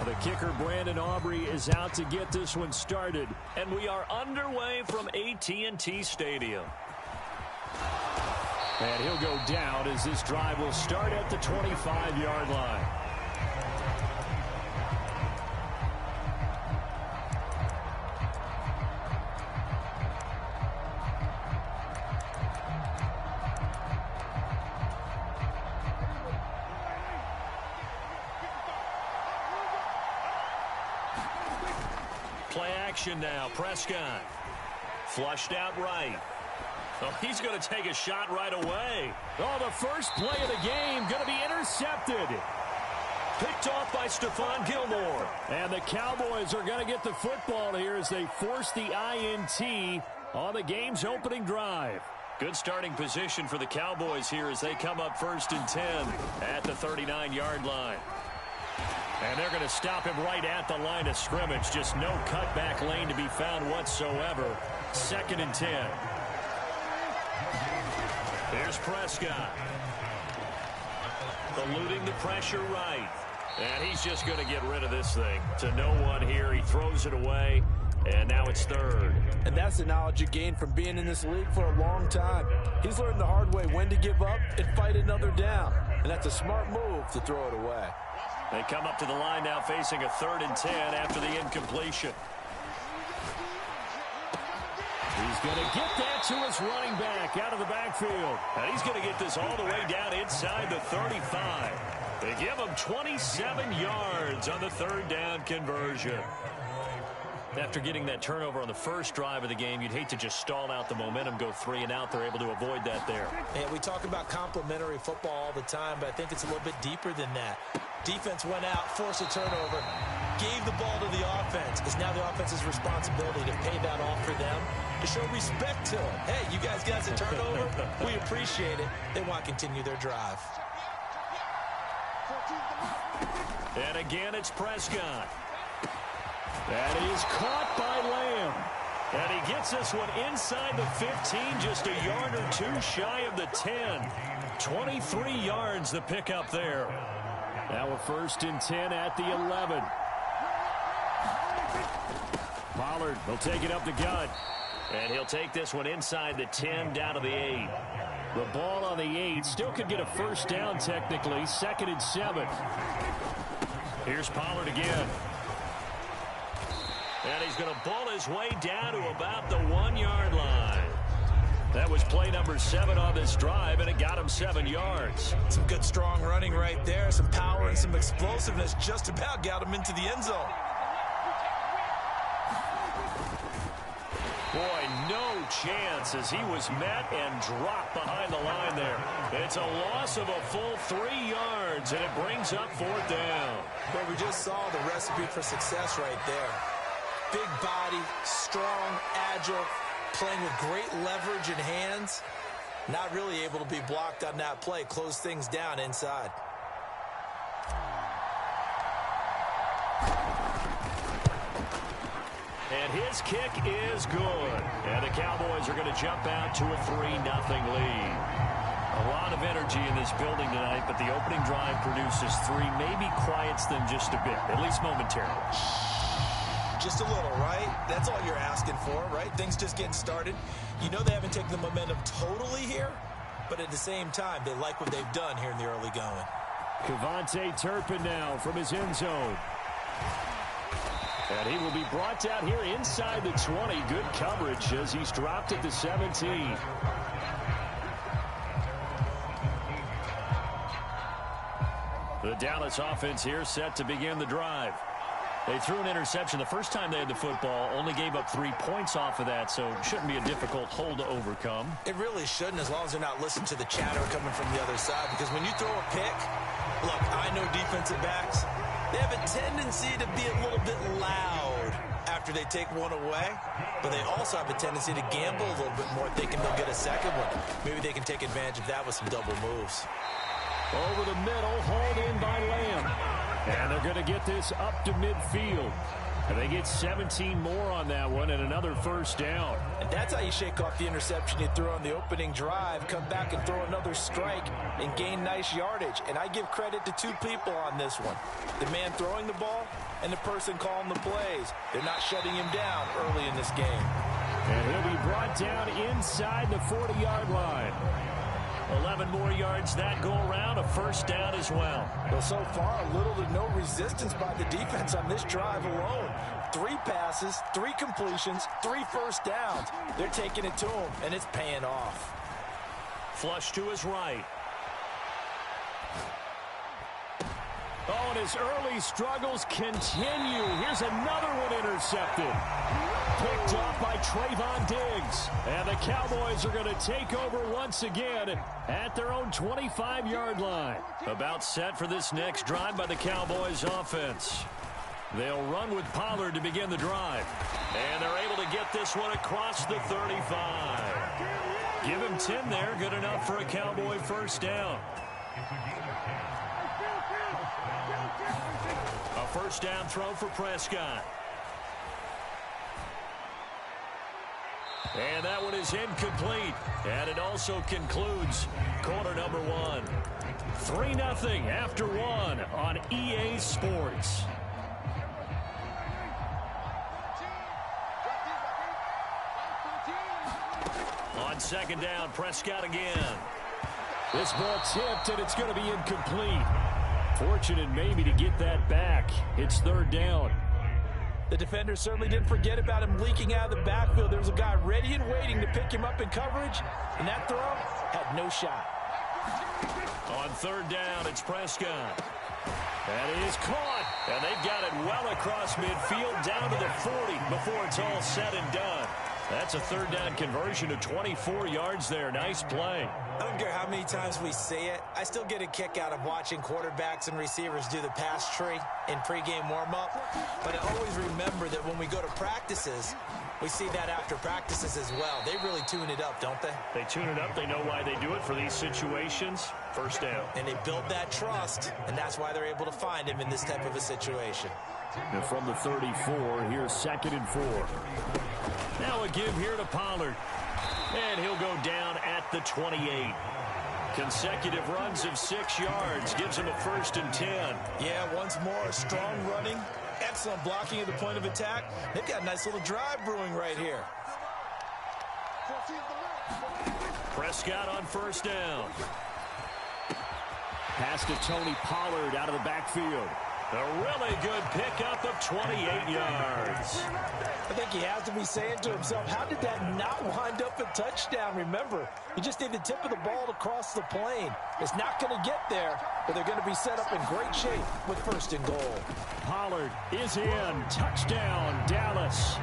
The kicker, Brandon Aubrey, is out to get this one started, and we are underway from AT&T Stadium. And he'll go down as this drive will start at the 25-yard line. Play action now. Prescott. Flushed out right. Oh, he's going to take a shot right away. Oh, the first play of the game going to be intercepted. Picked off by Stephon Gilmore. And the Cowboys are going to get the football here as they force the INT on the game's opening drive. Good starting position for the Cowboys here as they come up 1st and 10 at the 39-yard line. And they're going to stop him right at the line of scrimmage. Just no cutback lane to be found whatsoever. 2nd and 10. Here's Prescott. Eluding the pressure right. And he's just going to get rid of this thing. To no one here. He throws it away. And now it's 3rd. And that's the knowledge you gain from being in this league for a long time. He's learned the hard way when to give up and fight another down. And that's a smart move to throw it away. They come up to the line now facing a 3rd and 10 after the incompletion. He's going to get that to his running back out of the backfield. And he's going to get this all the way down inside the 35. They give him 27 yards on the 3rd down conversion. After getting that turnover on the first drive of the game, you'd hate to just stall out the momentum, go 3 and out. They're able to avoid that there. And we talk about complementary football all the time, but I think it's a little bit deeper than that. Defense went out, forced a turnover, gave the ball to the offense. It's now the offense's responsibility to pay that off for them, to show respect to them. Hey, you guys got a turnover? We appreciate it. They want to continue their drive. And again, it's Prescott. That is caught by Lamb. And he gets this one inside the 15, just a yard or 2 shy of the 10. 23 yards the pickup there. Now a 1st and 10 at the 11. Pollard will take it up the gut. And he'll take this one inside the 10 down to the 8. The ball on the 8 still could get a 1st down technically. 2nd and 7. Here's Pollard again. And he's going to ball his way down to about the 1-yard line. That was play number 7 on this drive, and it got him 7 yards. Some good, strong running right there. Some power and some explosiveness just about got him into the end zone. Boy, no chance as he was met and dropped behind the line there. It's a loss of a full 3 yards, and it brings up 4th down. But we just saw the recipe for success right there. Big body, strong, agile, playing with great leverage in hands. Not really able to be blocked on that play. Close things down inside. And his kick is good. And the Cowboys are going to jump out to a 3-0 lead. A lot of energy in this building tonight, but the opening drive produces 3, maybe quiets them just a bit, at least momentarily. Just a little, right? That's all you're asking for, right? Things just getting started. You know they haven't taken the momentum totally here, but at the same time, they like what they've done here in the early going. Kevontae Turpin now from his end zone. And he will be brought down here inside the 20. Good coverage as he's dropped at the 17. The Dallas offense here set to begin the drive. They threw an interception the first time they had the football, only gave up 3 points off of that, so it shouldn't be a difficult hole to overcome. It really shouldn't, as long as they're not listening to the chatter coming from the other side, because when you throw a pick, look, I know defensive backs, they have a tendency to be a little bit loud after after they take one away, but they also have a tendency to gamble a little bit more thinking they'll get a second one. Maybe they can take advantage of that with some double moves. Over the middle, hauled in by Lamb. And they're going to get this up to midfield. And they get 17 more on that one and another first down. And that's how you shake off the interception you threw on the opening drive, come back and throw another strike and gain nice yardage. And I give credit to two people on this one. The man throwing the ball and the person calling the plays. They're not shutting him down early in this game. And he'll be brought down inside the 40-yard line. 11 more yards that go around, a first down as well. Well, so far, little to no resistance by the defense on this drive alone. 3 passes, 3 completions, 3 first downs. They're taking it to him, and it's paying off. Flush to his right. Oh, and his early struggles continue. Here's another one intercepted. Picked off by Trayvon Diggs. And the Cowboys are going to take over once again at their own 25-yard line. About set for this next drive by the Cowboys offense. They'll run with Pollard to begin the drive. And they're able to get this one across the 35. Give him 10 there. Good enough for a Cowboy first down. A first down throw for Prescott. And that one is incomplete. And it also concludes quarter number 1. 3-0 after 1 on EA Sports. On second down, Prescott again. This ball tipped, and it's going to be incomplete. Fortunate maybe to get that back. It's third down. The defender certainly didn't forget about him leaking out of the backfield. There was a guy ready and waiting to pick him up in coverage, and that throw had no shot. On third down, it's Prescott. That is caught, and they've got it well across midfield down to the 40 before it's all said and done. That's a third down conversion of 24 yards there. Nice play. I don't care how many times we say it, I still get a kick out of watching quarterbacks and receivers do the pass tree in pregame warm-up. But I always remember that when we go to practices, we see that after practices as well. They really tune it up, don't they? They tune it up. They know why they do it for these situations. First down. And they build that trust, and that's why they're able to find him in this type of a situation. And from the 34, here's 2nd and 4. Now a give here to Pollard. And he'll go down at the 28. Consecutive runs of 6 yards gives him a 1st and 10. Yeah, once more, strong running, excellent blocking at the point of attack. They've got a nice little drive brewing right here. Prescott on first down. Pass to Tony Pollard out of the backfield. A really good pickup of 28 yards. I think he has to be saying to himself, how did that not wind up a touchdown? Remember, you just need the tip of the ball to cross the plane. It's not going to get there, but they're going to be set up in great shape with 1st and goal. Pollard is in. Touchdown, Dallas.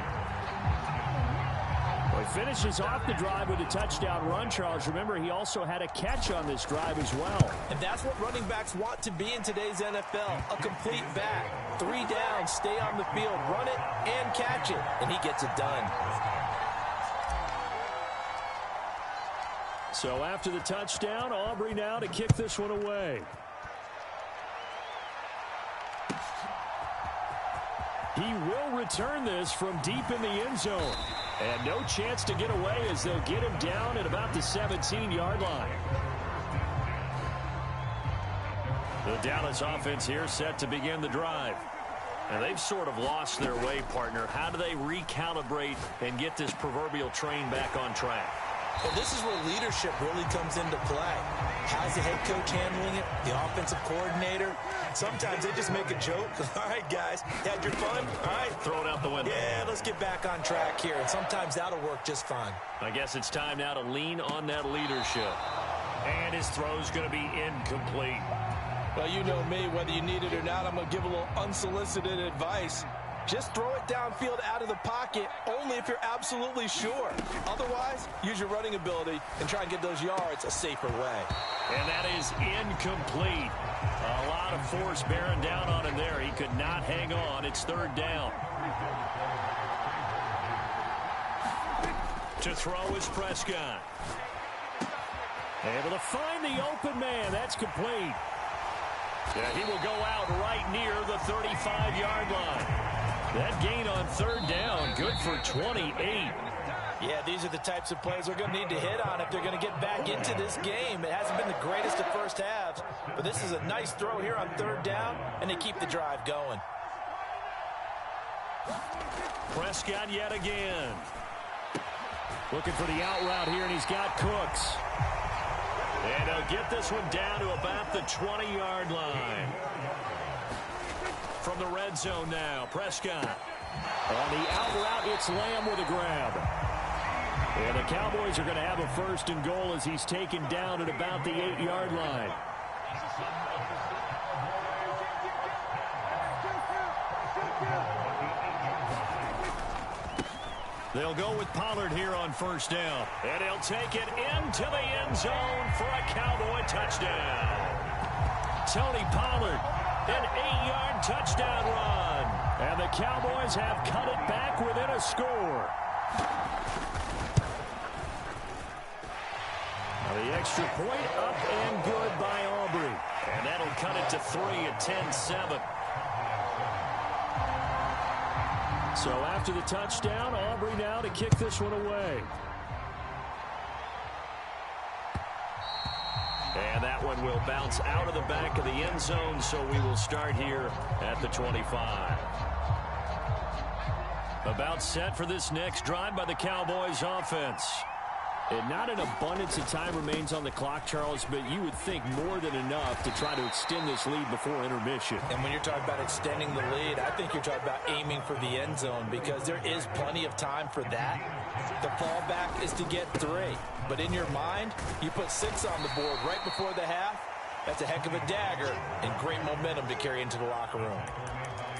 Well, he finishes off the drive with a touchdown run, Charles. Remember, he also had a catch on this drive as well. And that's what running backs want to be in today's NFL, a complete back. 3 down, stay on the field, run it, and catch it. And he gets it done. So after the touchdown, Aubrey now to kick this one away. He will return this from deep in the end zone. And no chance to get away as they'll get him down at about the 17-yard line. The Dallas offense here set to begin the drive. And they've sort of lost their way, partner. How do they recalibrate and get this proverbial train back on track? Well, this is where leadership really comes into play. How's the head coach handling it? The offensive coordinator? Sometimes they just make a joke. All right, guys, had your fun? All right. Throw it out the window. Yeah, let's get back on track here. And sometimes that'll work just fine. I guess it's time now to lean on that leadership. And his throw's going to be incomplete. Well, you know me, whether you need it or not, I'm going to give a little unsolicited advice. Just throw it downfield out of the pocket only if you're absolutely sure. Otherwise, use your running ability and try and get those yards a safer way. And that is incomplete. A lot of force bearing down on him there. He could not hang on. It's third down. To throw is Prescott. Able to find the open man. That's complete. Yeah, he will go out right near the 35-yard line. That gain on third down, good for 28. Yeah, these are the types of plays they're going to need to hit on if they're going to get back into this game. It hasn't been the greatest of first halves, but this is a nice throw here on third down, and they keep the drive going. Prescott yet again. Looking for the out route here, and he's got Cooks. And he'll get this one down to about the 20-yard line. From the red zone now, Prescott. On the out route, it's Lamb with a grab. And the Cowboys are going to have a first and goal as he's taken down at about the 8-yard line. They'll go with Pollard here on first down. And he'll take it into the end zone for a Cowboy touchdown. Tony Pollard, an 8-yard touchdown run. And the Cowboys have cut it back within a score. Now the extra point up and good by Aubrey. And that'll cut it to 3 at 10-7. So after the touchdown, Aubrey now to kick this one away. And that one will bounce out of the back of the end zone, so we will start here at the 25. About set for this next drive by the Cowboys offense. And not an abundance of time remains on the clock, Charles, but you would think more than enough to try to extend this lead before intermission. And when you're talking about extending the lead, I think you're talking about aiming for the end zone because there is plenty of time for that. The fallback is to get 3. But in your mind, you put 6 on the board right before the half. That's a heck of a dagger and great momentum to carry into the locker room.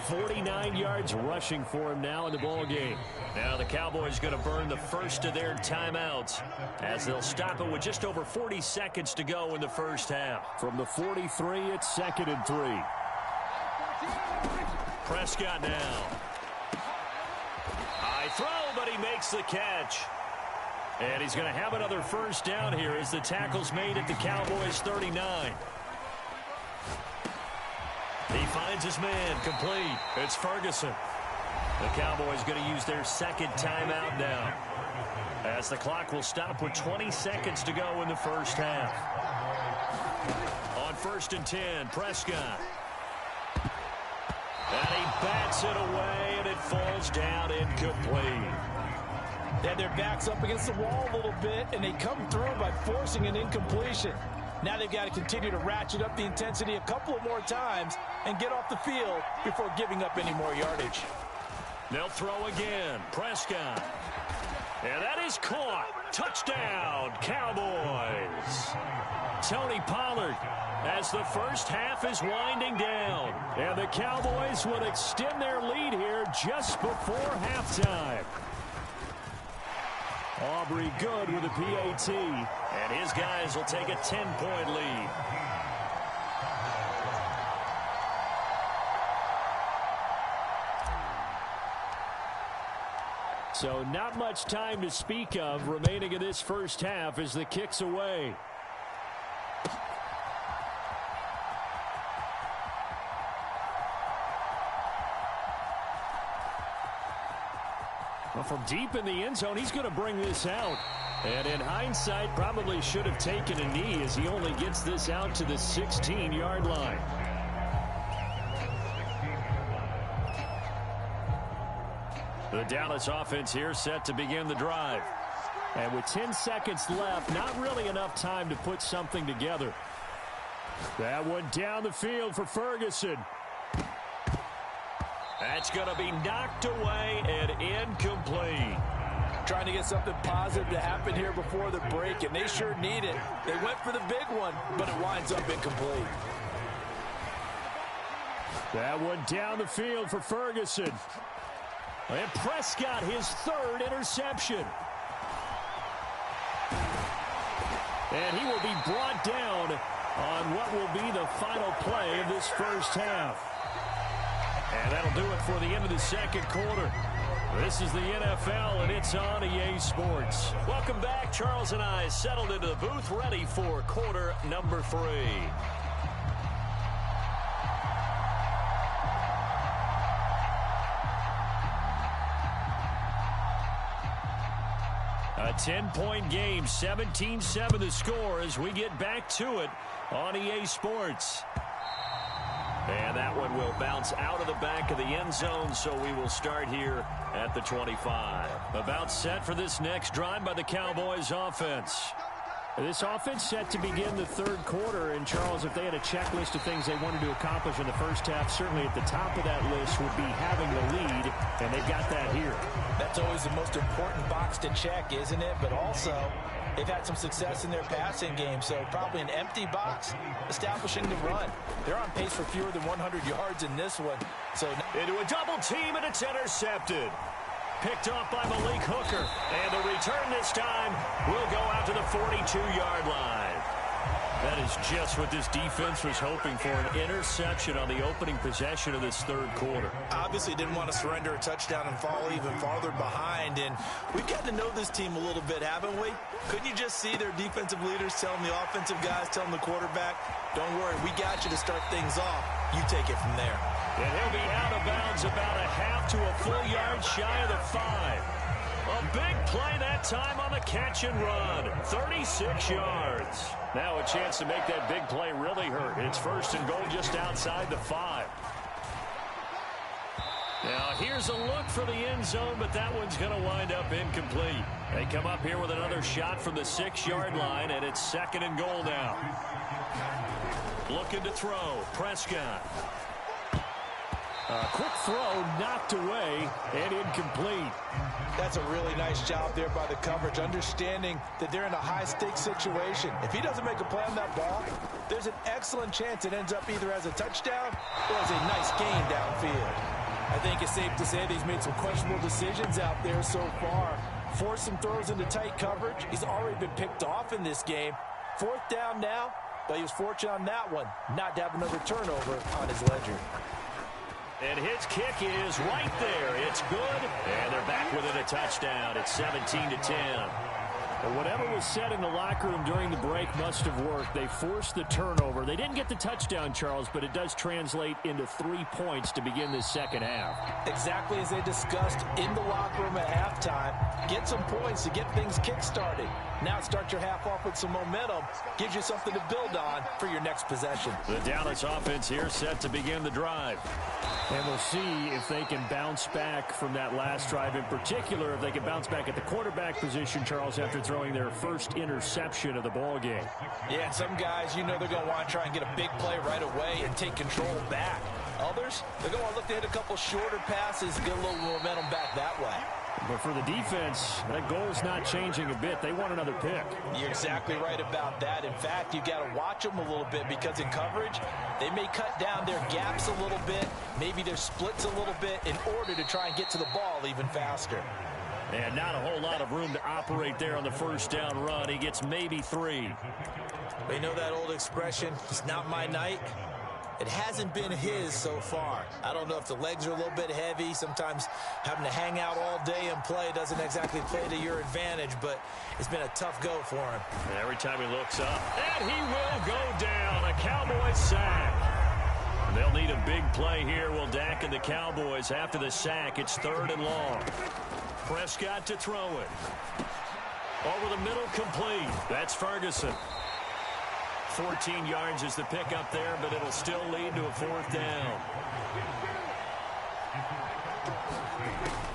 49 yards rushing for him now in the ball game. Now the Cowboys going to burn the first of their timeouts as they'll stop it with just over 40 seconds to go in the first half. From the 43, it's 2nd and 3. Prescott now. High throw, but he makes the catch. And he's going to have another first down here as the tackle's made at the Cowboys 39. He finds his man, complete. It's Ferguson. The Cowboys going to use their second timeout now, as the clock will stop with 20 seconds to go in the first half. On 1st and 10, Prescott. And he bats it away, and it falls down incomplete. They had their backs up against the wall a little bit, and they come through by forcing an incompletion. Now they've got to continue to ratchet up the intensity a couple of more times and get off the field before giving up any more yardage. They'll throw again. Prescott. And that is caught. Touchdown, Cowboys. Tony Pollard as the first half is winding down. And the Cowboys will extend their lead here just before halftime. Aubrey good with a PAT. And his guys will take a 10-point lead. So not much time to speak of remaining in this first half as the kick's away. Well, from deep in the end zone, he's going to bring this out. And in hindsight, probably should have taken a knee as he only gets this out to the 16-yard line. The Dallas offense here set to begin the drive. And with 10 seconds left, not really enough time to put something together. That one down the field for Ferguson. That's going to be knocked away and incomplete. Trying to get something positive to happen here before the break, and they sure need it. They went for the big one, but it winds up incomplete. That one down the field for Ferguson. And Prescott, his 3rd interception. And he will be brought down on what will be the final play of this first half. And that'll do it for the end of the second quarter. This is the NFL, and it's on EA Sports. Welcome back. Charles and I settled into the booth, ready for quarter number 3. A 10-point game, 17-7 the score as we get back to it on EA Sports. And that one will bounce out of the back of the end zone, so we will start here at the 25. About set for this next drive by the Cowboys offense. This offense set to begin the third quarter. And, Charles, if they had a checklist of things they wanted to accomplish in the first half, certainly at the top of that list would be having the lead, and they've got that here. That's always the most important box to check, isn't it? But also, they've had some success in their passing game, so probably an empty box establishing the run. They're on pace for fewer than 100 yards in this one. So into a double team, and it's intercepted. Picked off by Malik Hooker. And the return this time will go out to the 42-yard line. That is just what this defense was hoping for, an interception on the opening possession of this third quarter. Obviously didn't want to surrender a touchdown and fall even farther behind. And we've gotten to know this team a little bit, haven't we? Couldn't you just see their defensive leaders telling the offensive guys, telling the quarterback, don't worry, we got you to start things off. You take it from there. And he'll be out of bounds about a half to a full yard shy of the 5. A big play that time on the catch and run. 36 yards. Now a chance to make that big play really hurt. It's first and goal just outside the 5. Now here's a look for the end zone, but that one's going to wind up incomplete. They come up here with another shot from the 6-yard line, and it's second and goal now. Looking to throw. Prescott. Quick throw, knocked away, and incomplete. That's a really nice job there by the coverage, understanding that they're in a high-stakes situation. If he doesn't make a play on that ball, there's an excellent chance it ends up either as a touchdown or as a nice gain downfield. I think it's safe to say that he's made some questionable decisions out there so far. Forced some throws into tight coverage. He's already been picked off in this game. 4th down now, but he was fortunate on that one not to have another turnover on his ledger. And his kick is right there. It's good. And they're back within a touchdown. It's 17-10. Well, whatever was said in the locker room during the break must have worked. They forced the turnover. They didn't get the touchdown, Charles, but it does translate into 3 points to begin this second half. Exactly as they discussed in the locker room at halftime. Get some points to get things kick-started. Now start your half off with some momentum. Gives you something to build on for your next possession. The Dallas offense here set to begin the drive. And we'll see if they can bounce back from that last drive. In particular, if they can bounce back at the quarterback position, Charles, after throwing their first interception of the ball game. Yeah, some guys, you know they're going to want to try and get a big play right away and take control back. Others, they're going to look to hit a couple shorter passes, get a little momentum back that way. But for the defense, that goal is not changing a bit. They want another pick. You're exactly right about that. In fact, you got to watch them a little bit because in coverage, they may cut down their gaps a little bit, maybe their splits a little bit in order to try and get to the ball even faster. And not a whole lot of room to operate there on the first down run. He gets maybe 3. They know that old expression, it's not my night. It hasn't been his so far. I don't know if the legs are a little bit heavy. Sometimes having to hang out all day and play doesn't exactly play to your advantage, but it's been a tough go for him. And every time he looks up, and he will go down. A Cowboys sack. And they'll need a big play here. Will Dak and the Cowboys after the sack. It's 3rd and long. Prescott to throw it. Over the middle, complete. That's Ferguson. 14 yards is the pickup there, but it'll still lead to a 4th down.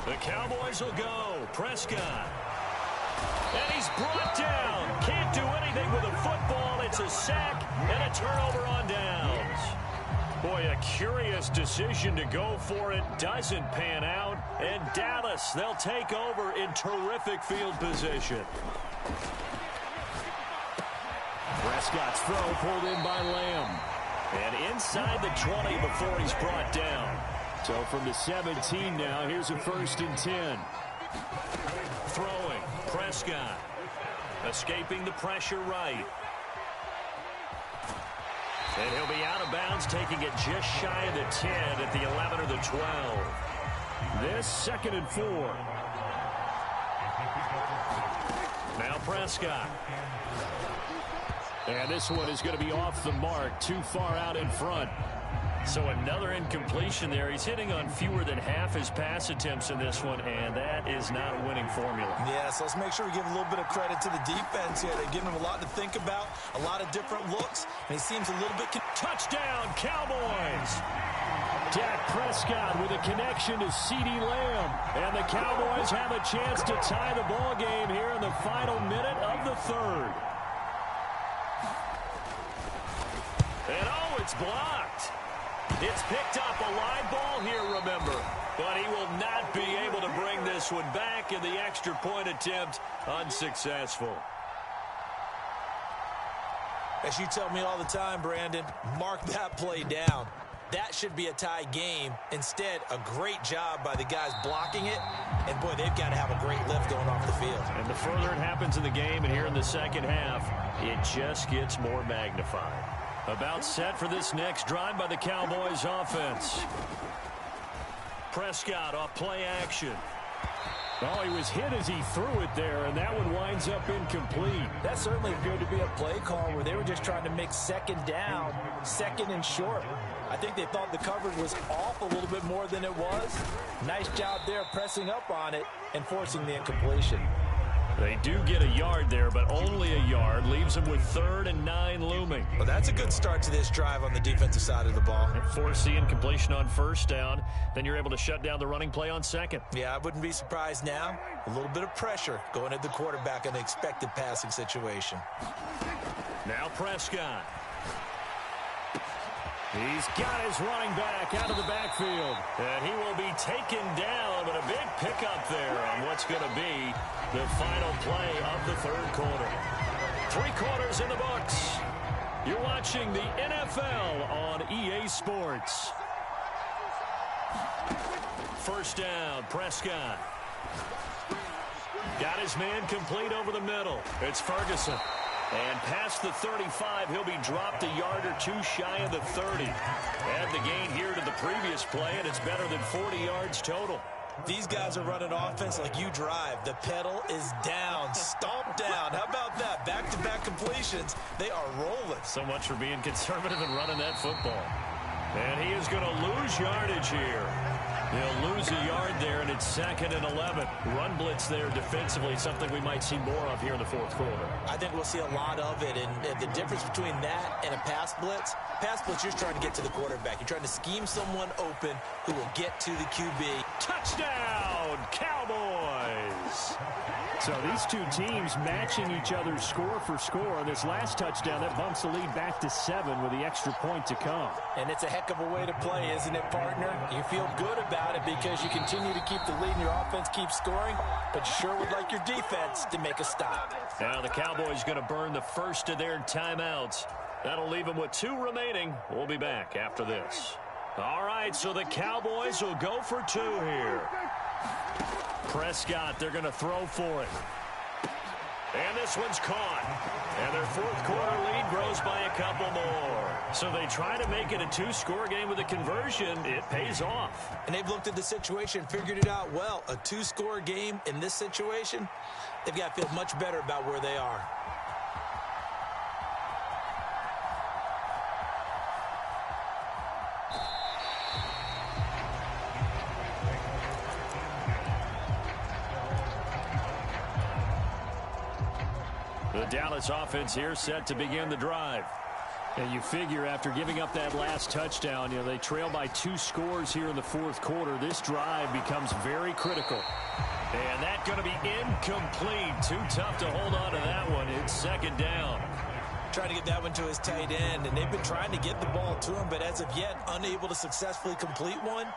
The Cowboys will go. Prescott. And he's brought down. Can't do anything with a football. It's a sack and a turnover on downs. Boy, a curious decision to go for it. Doesn't pan out. And Dallas, they'll take over in terrific field position. Prescott's throw pulled in by Lamb. And inside the 20 before he's brought down. So from the 17 now, here's a 1st and 10. Throwing. Prescott. Escaping the pressure right. And he'll be out of bounds, taking it just shy of the 10 at the 11 or the 12. This 2nd and 4. Now Prescott. And this one is going to be off the mark, too far out in front. So another incompletion there. He's hitting on fewer than half his pass attempts in this one, and that is not a winning formula. Yeah, so let's make sure we give a little bit of credit to the defense here. They're giving him a lot to think about, a lot of different looks, and he seems a little bit... Touchdown, Cowboys! Dak Prescott with a connection to CeeDee Lamb. And the Cowboys have a chance to tie the ball game here in the final minute of the 3rd. And oh, it's blocked. It's picked up a live ball here, remember. But he will not be able to bring this one back, and the extra point attempt unsuccessful. As you tell me all the time, Brandon, mark that play down. That should be a tie game. Instead, a great job by the guys blocking it. And, boy, they've got to have a great lift going off the field. And the further it happens in the game and here in the second half, it just gets more magnified. About set for this next drive by the Cowboys offense. Prescott off play action. Oh, he was hit as he threw it there, and that one winds up incomplete. That certainly appeared to be a play call where they were just trying to make 2nd down, 2nd and short. I think they thought the coverage was off a little bit more than it was. Nice job there pressing up on it and forcing the incompletion. They do get a yard there, but only a yard. Leaves them with 3rd and 9 looming. Well, that's a good start to this drive on the defensive side of the ball. Force the incompletion on 1st down. Then you're able to shut down the running play on 2nd. Yeah, I wouldn't be surprised now. A little bit of pressure going at the quarterback in the expected passing situation. Now Prescott. He's got his running back out of the backfield. And he will be taken down, but a big pickup there on what's going to be the final play of the 3rd quarter. 3 quarters in the books. You're watching the NFL on EA Sports. 1st down, Prescott. Got his man complete over the middle. It's Ferguson. And past the 35, he'll be dropped a yard or 2 shy of the 30. Add the gain here to the previous play, and it's better than 40 yards total. These guys are running offense like you drive. The pedal is down, stomp down. How about that? Back-to-back completions. They are rolling. So much for being conservative and running that football. And he is going to lose yardage here. He'll lose a yard there, and it's 2nd and 11. Run blitz there defensively, something we might see more of here in the 4th quarter. I think we'll see a lot of it, and the difference between that and a pass blitz, you're trying to get to the quarterback. You're trying to scheme someone open who will get to the QB. Touchdown, Cowboys! So these two teams matching each other's score for score. On this last touchdown, that bumps the lead back to 7 with the extra point to come. And it's a heck of a way to play, isn't it, partner? You feel good about it because you continue to keep the lead and your offense keeps scoring, but you sure would like your defense to make a stop. Now the Cowboys going to burn the first of their timeouts. That'll leave them with 2 remaining. We'll be back after this. All right, so the Cowboys will go for 2 here. Prescott, they're going to throw for it. And this one's caught. And their 4th quarter lead grows by a couple more. So they try to make it a 2-score game with a conversion. It pays off. And they've looked at the situation, figured it out well. A 2-score game in this situation, they've got to feel much better about where they are. The Dallas offense here set to begin the drive. And you figure after giving up that last touchdown, they trail by 2 scores here in the 4th quarter. This drive becomes very critical. And that's going to be incomplete. Too tough to hold on to that one. It's 2nd down. Trying to get that one to his tight end, and they've been trying to get the ball to him, but as of yet, unable to successfully complete one.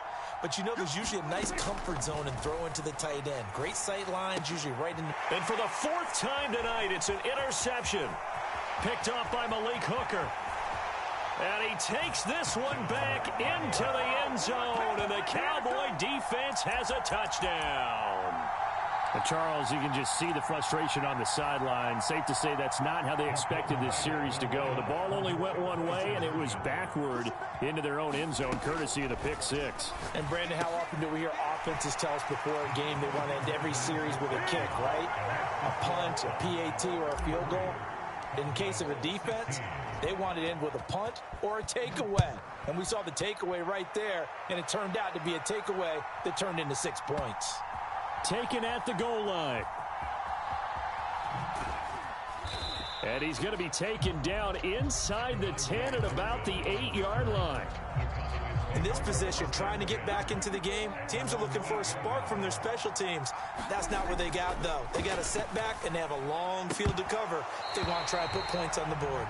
But there's usually a nice comfort zone and throw into the tight end. Great sight lines, usually right in. And for the 4th time tonight, it's an interception. Picked off by Malik Hooker. And he takes this one back into the end zone, and the Cowboy defense has a touchdown. And Charles, you can just see the frustration on the sideline. Safe to say that's not how they expected this series to go. The ball only went one way, and it was backward into their own end zone, courtesy of the pick six. And, Brandon, how often do we hear offenses tell us before a game they want to end every series with a kick, right? A punt, a PAT, or a field goal. In case of a defense, they want to end with a punt or a takeaway. And we saw the takeaway right there, and it turned out to be a takeaway that turned into 6 points. Taken at the goal line. And he's going to be taken down inside the 10 at about the 8-yard line. In this position, trying to get back into the game, teams are looking for a spark from their special teams. That's not what they got, though. They got a setback, and they have a long field to cover if they want to try and put points on the board.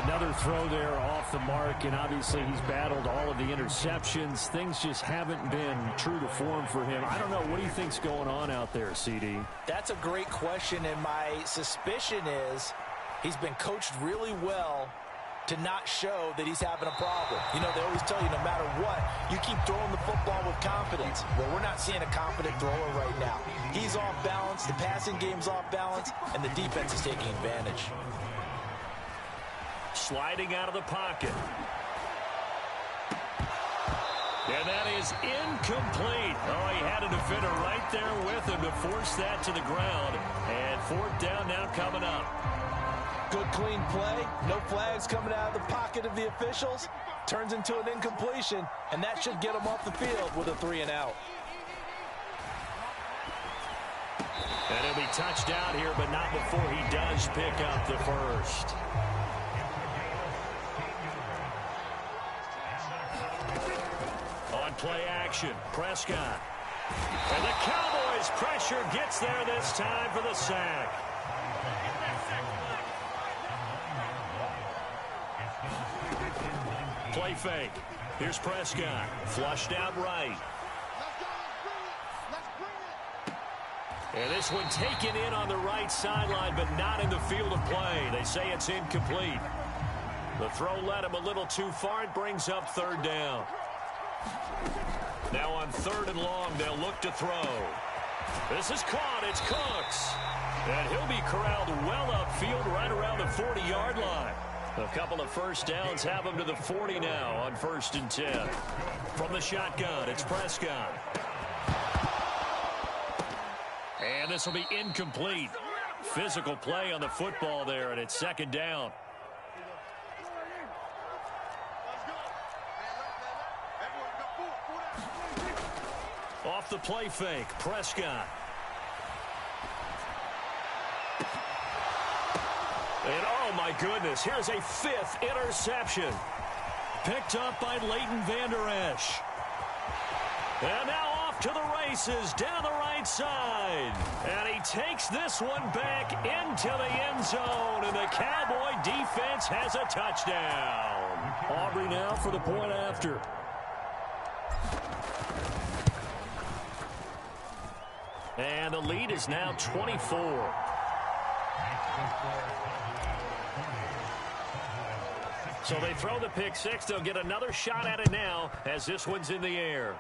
Another throw there off the mark, and obviously he's battled all of the interceptions. Things just haven't been true to form for him. I don't know. What do you think's going on out there, CD? That's a great question, and my suspicion is he's been coached really well to not show that he's having a problem. You know, they always tell you no matter what, you keep throwing the football with confidence. Well, we're not seeing a confident thrower right now. He's off balance, the passing game's off balance, and the defense is taking advantage. Sliding out of the pocket. And that is incomplete. Oh, he had a defender right there with him to force that to the ground. And 4th down now coming up. Good clean play. No flags coming out of the pocket of the officials. Turns into an incompletion, and that should get him off the field with a 3-and-out. And he'll be touched out here, but not before he does pick up the first. On play action, Prescott. And the Cowboys' pressure gets there this time for the sack. Play fake. Here's Prescott. Flushed out right. And this one taken in on the right sideline, but not in the field of play. They say it's incomplete. The throw led him a little too far. It brings up 3rd down. Now on 3rd and long, they'll look to throw. This is caught. It's Cooks. And he'll be corralled well upfield right around the 40-yard line. A couple of first downs have him to the 40 now on 1st and 10. From the shotgun, it's Prescott. And this will be incomplete. Physical play on the football there, and it's 2nd down. Off the play fake, Prescott. And oh my goodness, here's a 5th interception. Picked up by Leighton Vander Esch. And now off to the races down the right side. And he takes this one back into the end zone. And the Cowboy defense has a touchdown. Aubrey now for the point after. And the lead is now 24. So they throw the pick six. They'll get another shot at it now as this one's in the air.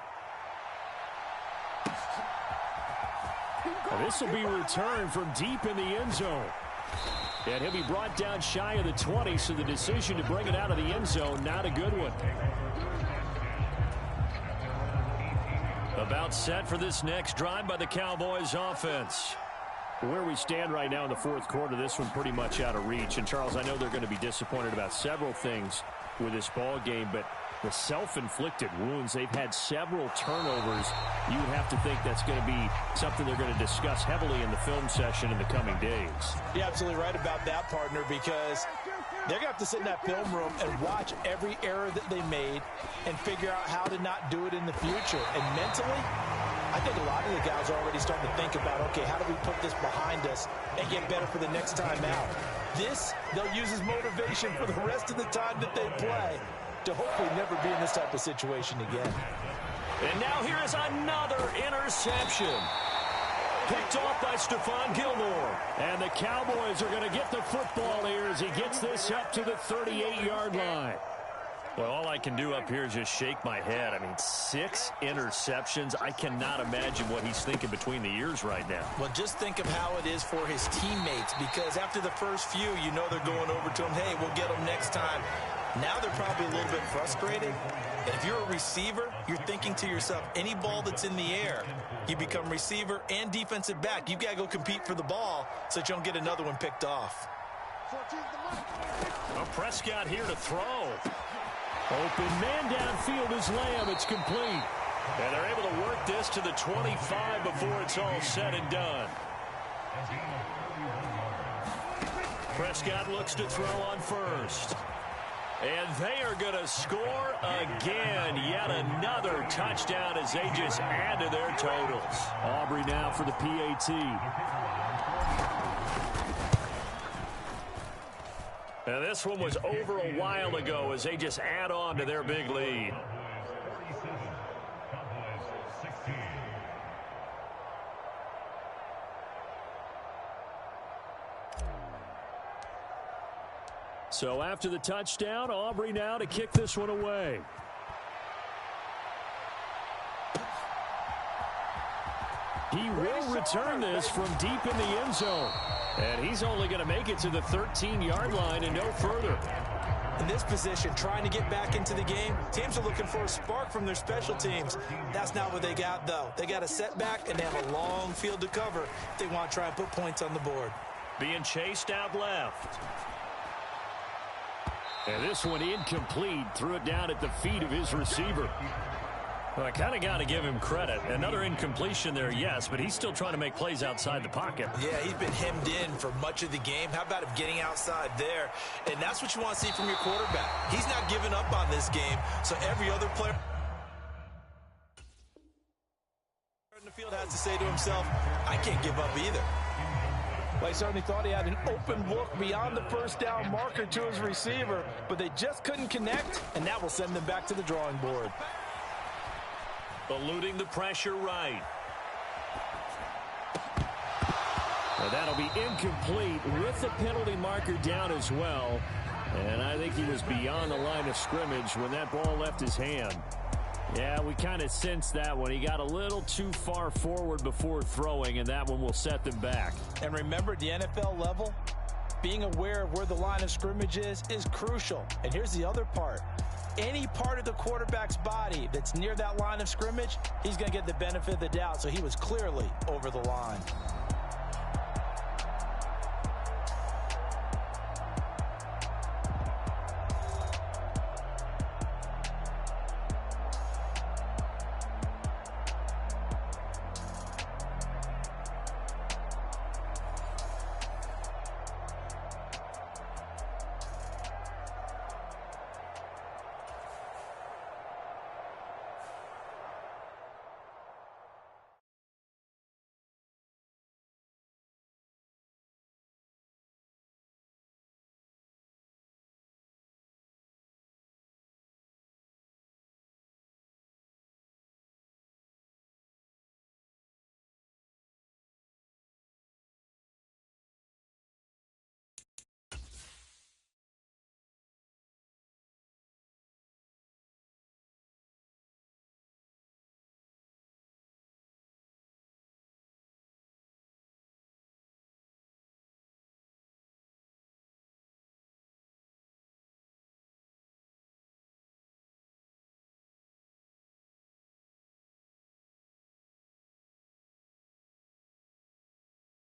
And this will be returned from deep in the end zone. And he'll be brought down shy of the 20, so the decision to bring it out of the end zone, not a good one. About set for this next drive by the Cowboys offense. Where we stand right now in the 4th quarter, this one pretty much out of reach. And, Charles, I know they're going to be disappointed about several things with this ball game, but the self-inflicted wounds, they've had several turnovers. You would have to think that's going to be something they're going to discuss heavily in the film session in the coming days. You're absolutely right about that, partner, because they're going to have to sit in that film room and watch every error that they made and figure out how to not do it in the future. And mentally, I think a lot of the guys are already starting to think about, okay, how do we put this behind us and get better for the next time out? This, they'll use as motivation for the rest of the time that they play to hopefully never be in this type of situation again. And now here is another interception. Picked off by Stephon Gilmore. And the Cowboys are going to get the football here as he gets this up to the 38-yard line. Well, all I can do up here is just shake my head. I mean, 6 interceptions. I cannot imagine what he's thinking between the ears right now. Well, just think of how it is for his teammates, because after the first few, you know they're going over to him, hey, we'll get them next time. Now they're probably a little bit frustrated. And if you're a receiver, you're thinking to yourself, any ball that's in the air, you become receiver and defensive back. You've got to go compete for the ball so that you don't get another one picked off. Well, Prescott here to throw. Open man downfield is Lamb. It's complete. And they're able to work this to the 25 before it's all said and done. Prescott looks to throw on first. And they are going to score again. Yet another touchdown as they just add to their totals. Aubrey now for the PAT. And this one was over a while ago as they just add on to their big lead. So after the touchdown, Aubrey now to kick this one away. He will return this from deep in the end zone. And he's only going to make it to the 13-yard line and no further. In this position, trying to get back into the game, teams are looking for a spark from their special teams. That's not what they got, though. They got a setback, and they have a long field to cover if they want to try and put points on the board. Being chased out left. And this one incomplete. Threw it down at the feet of his receiver. Well, I kind of got to give him credit. Another incompletion there, yes, but he's still trying to make plays outside the pocket. Yeah, he's been hemmed in for much of the game. How about him getting outside there? And that's what you want to see from your quarterback. He's not giving up on this game, so every other player in the field has to say to himself, I can't give up either. Well, he certainly thought he had an open look beyond the first down marker to his receiver, but they just couldn't connect, and that will send them back to the drawing board. Eluding the pressure right. And that'll be incomplete with the penalty marker down as well. And I think he was beyond the line of scrimmage when that ball left his hand. Yeah, we kind of sensed that one. He got a little too far forward before throwing, and that one will set them back. And remember, at the NFL level, being aware of where the line of scrimmage is crucial. And here's the other part. Any part of the quarterback's body that's near that line of scrimmage, he's going to get the benefit of the doubt. So he was clearly over the line.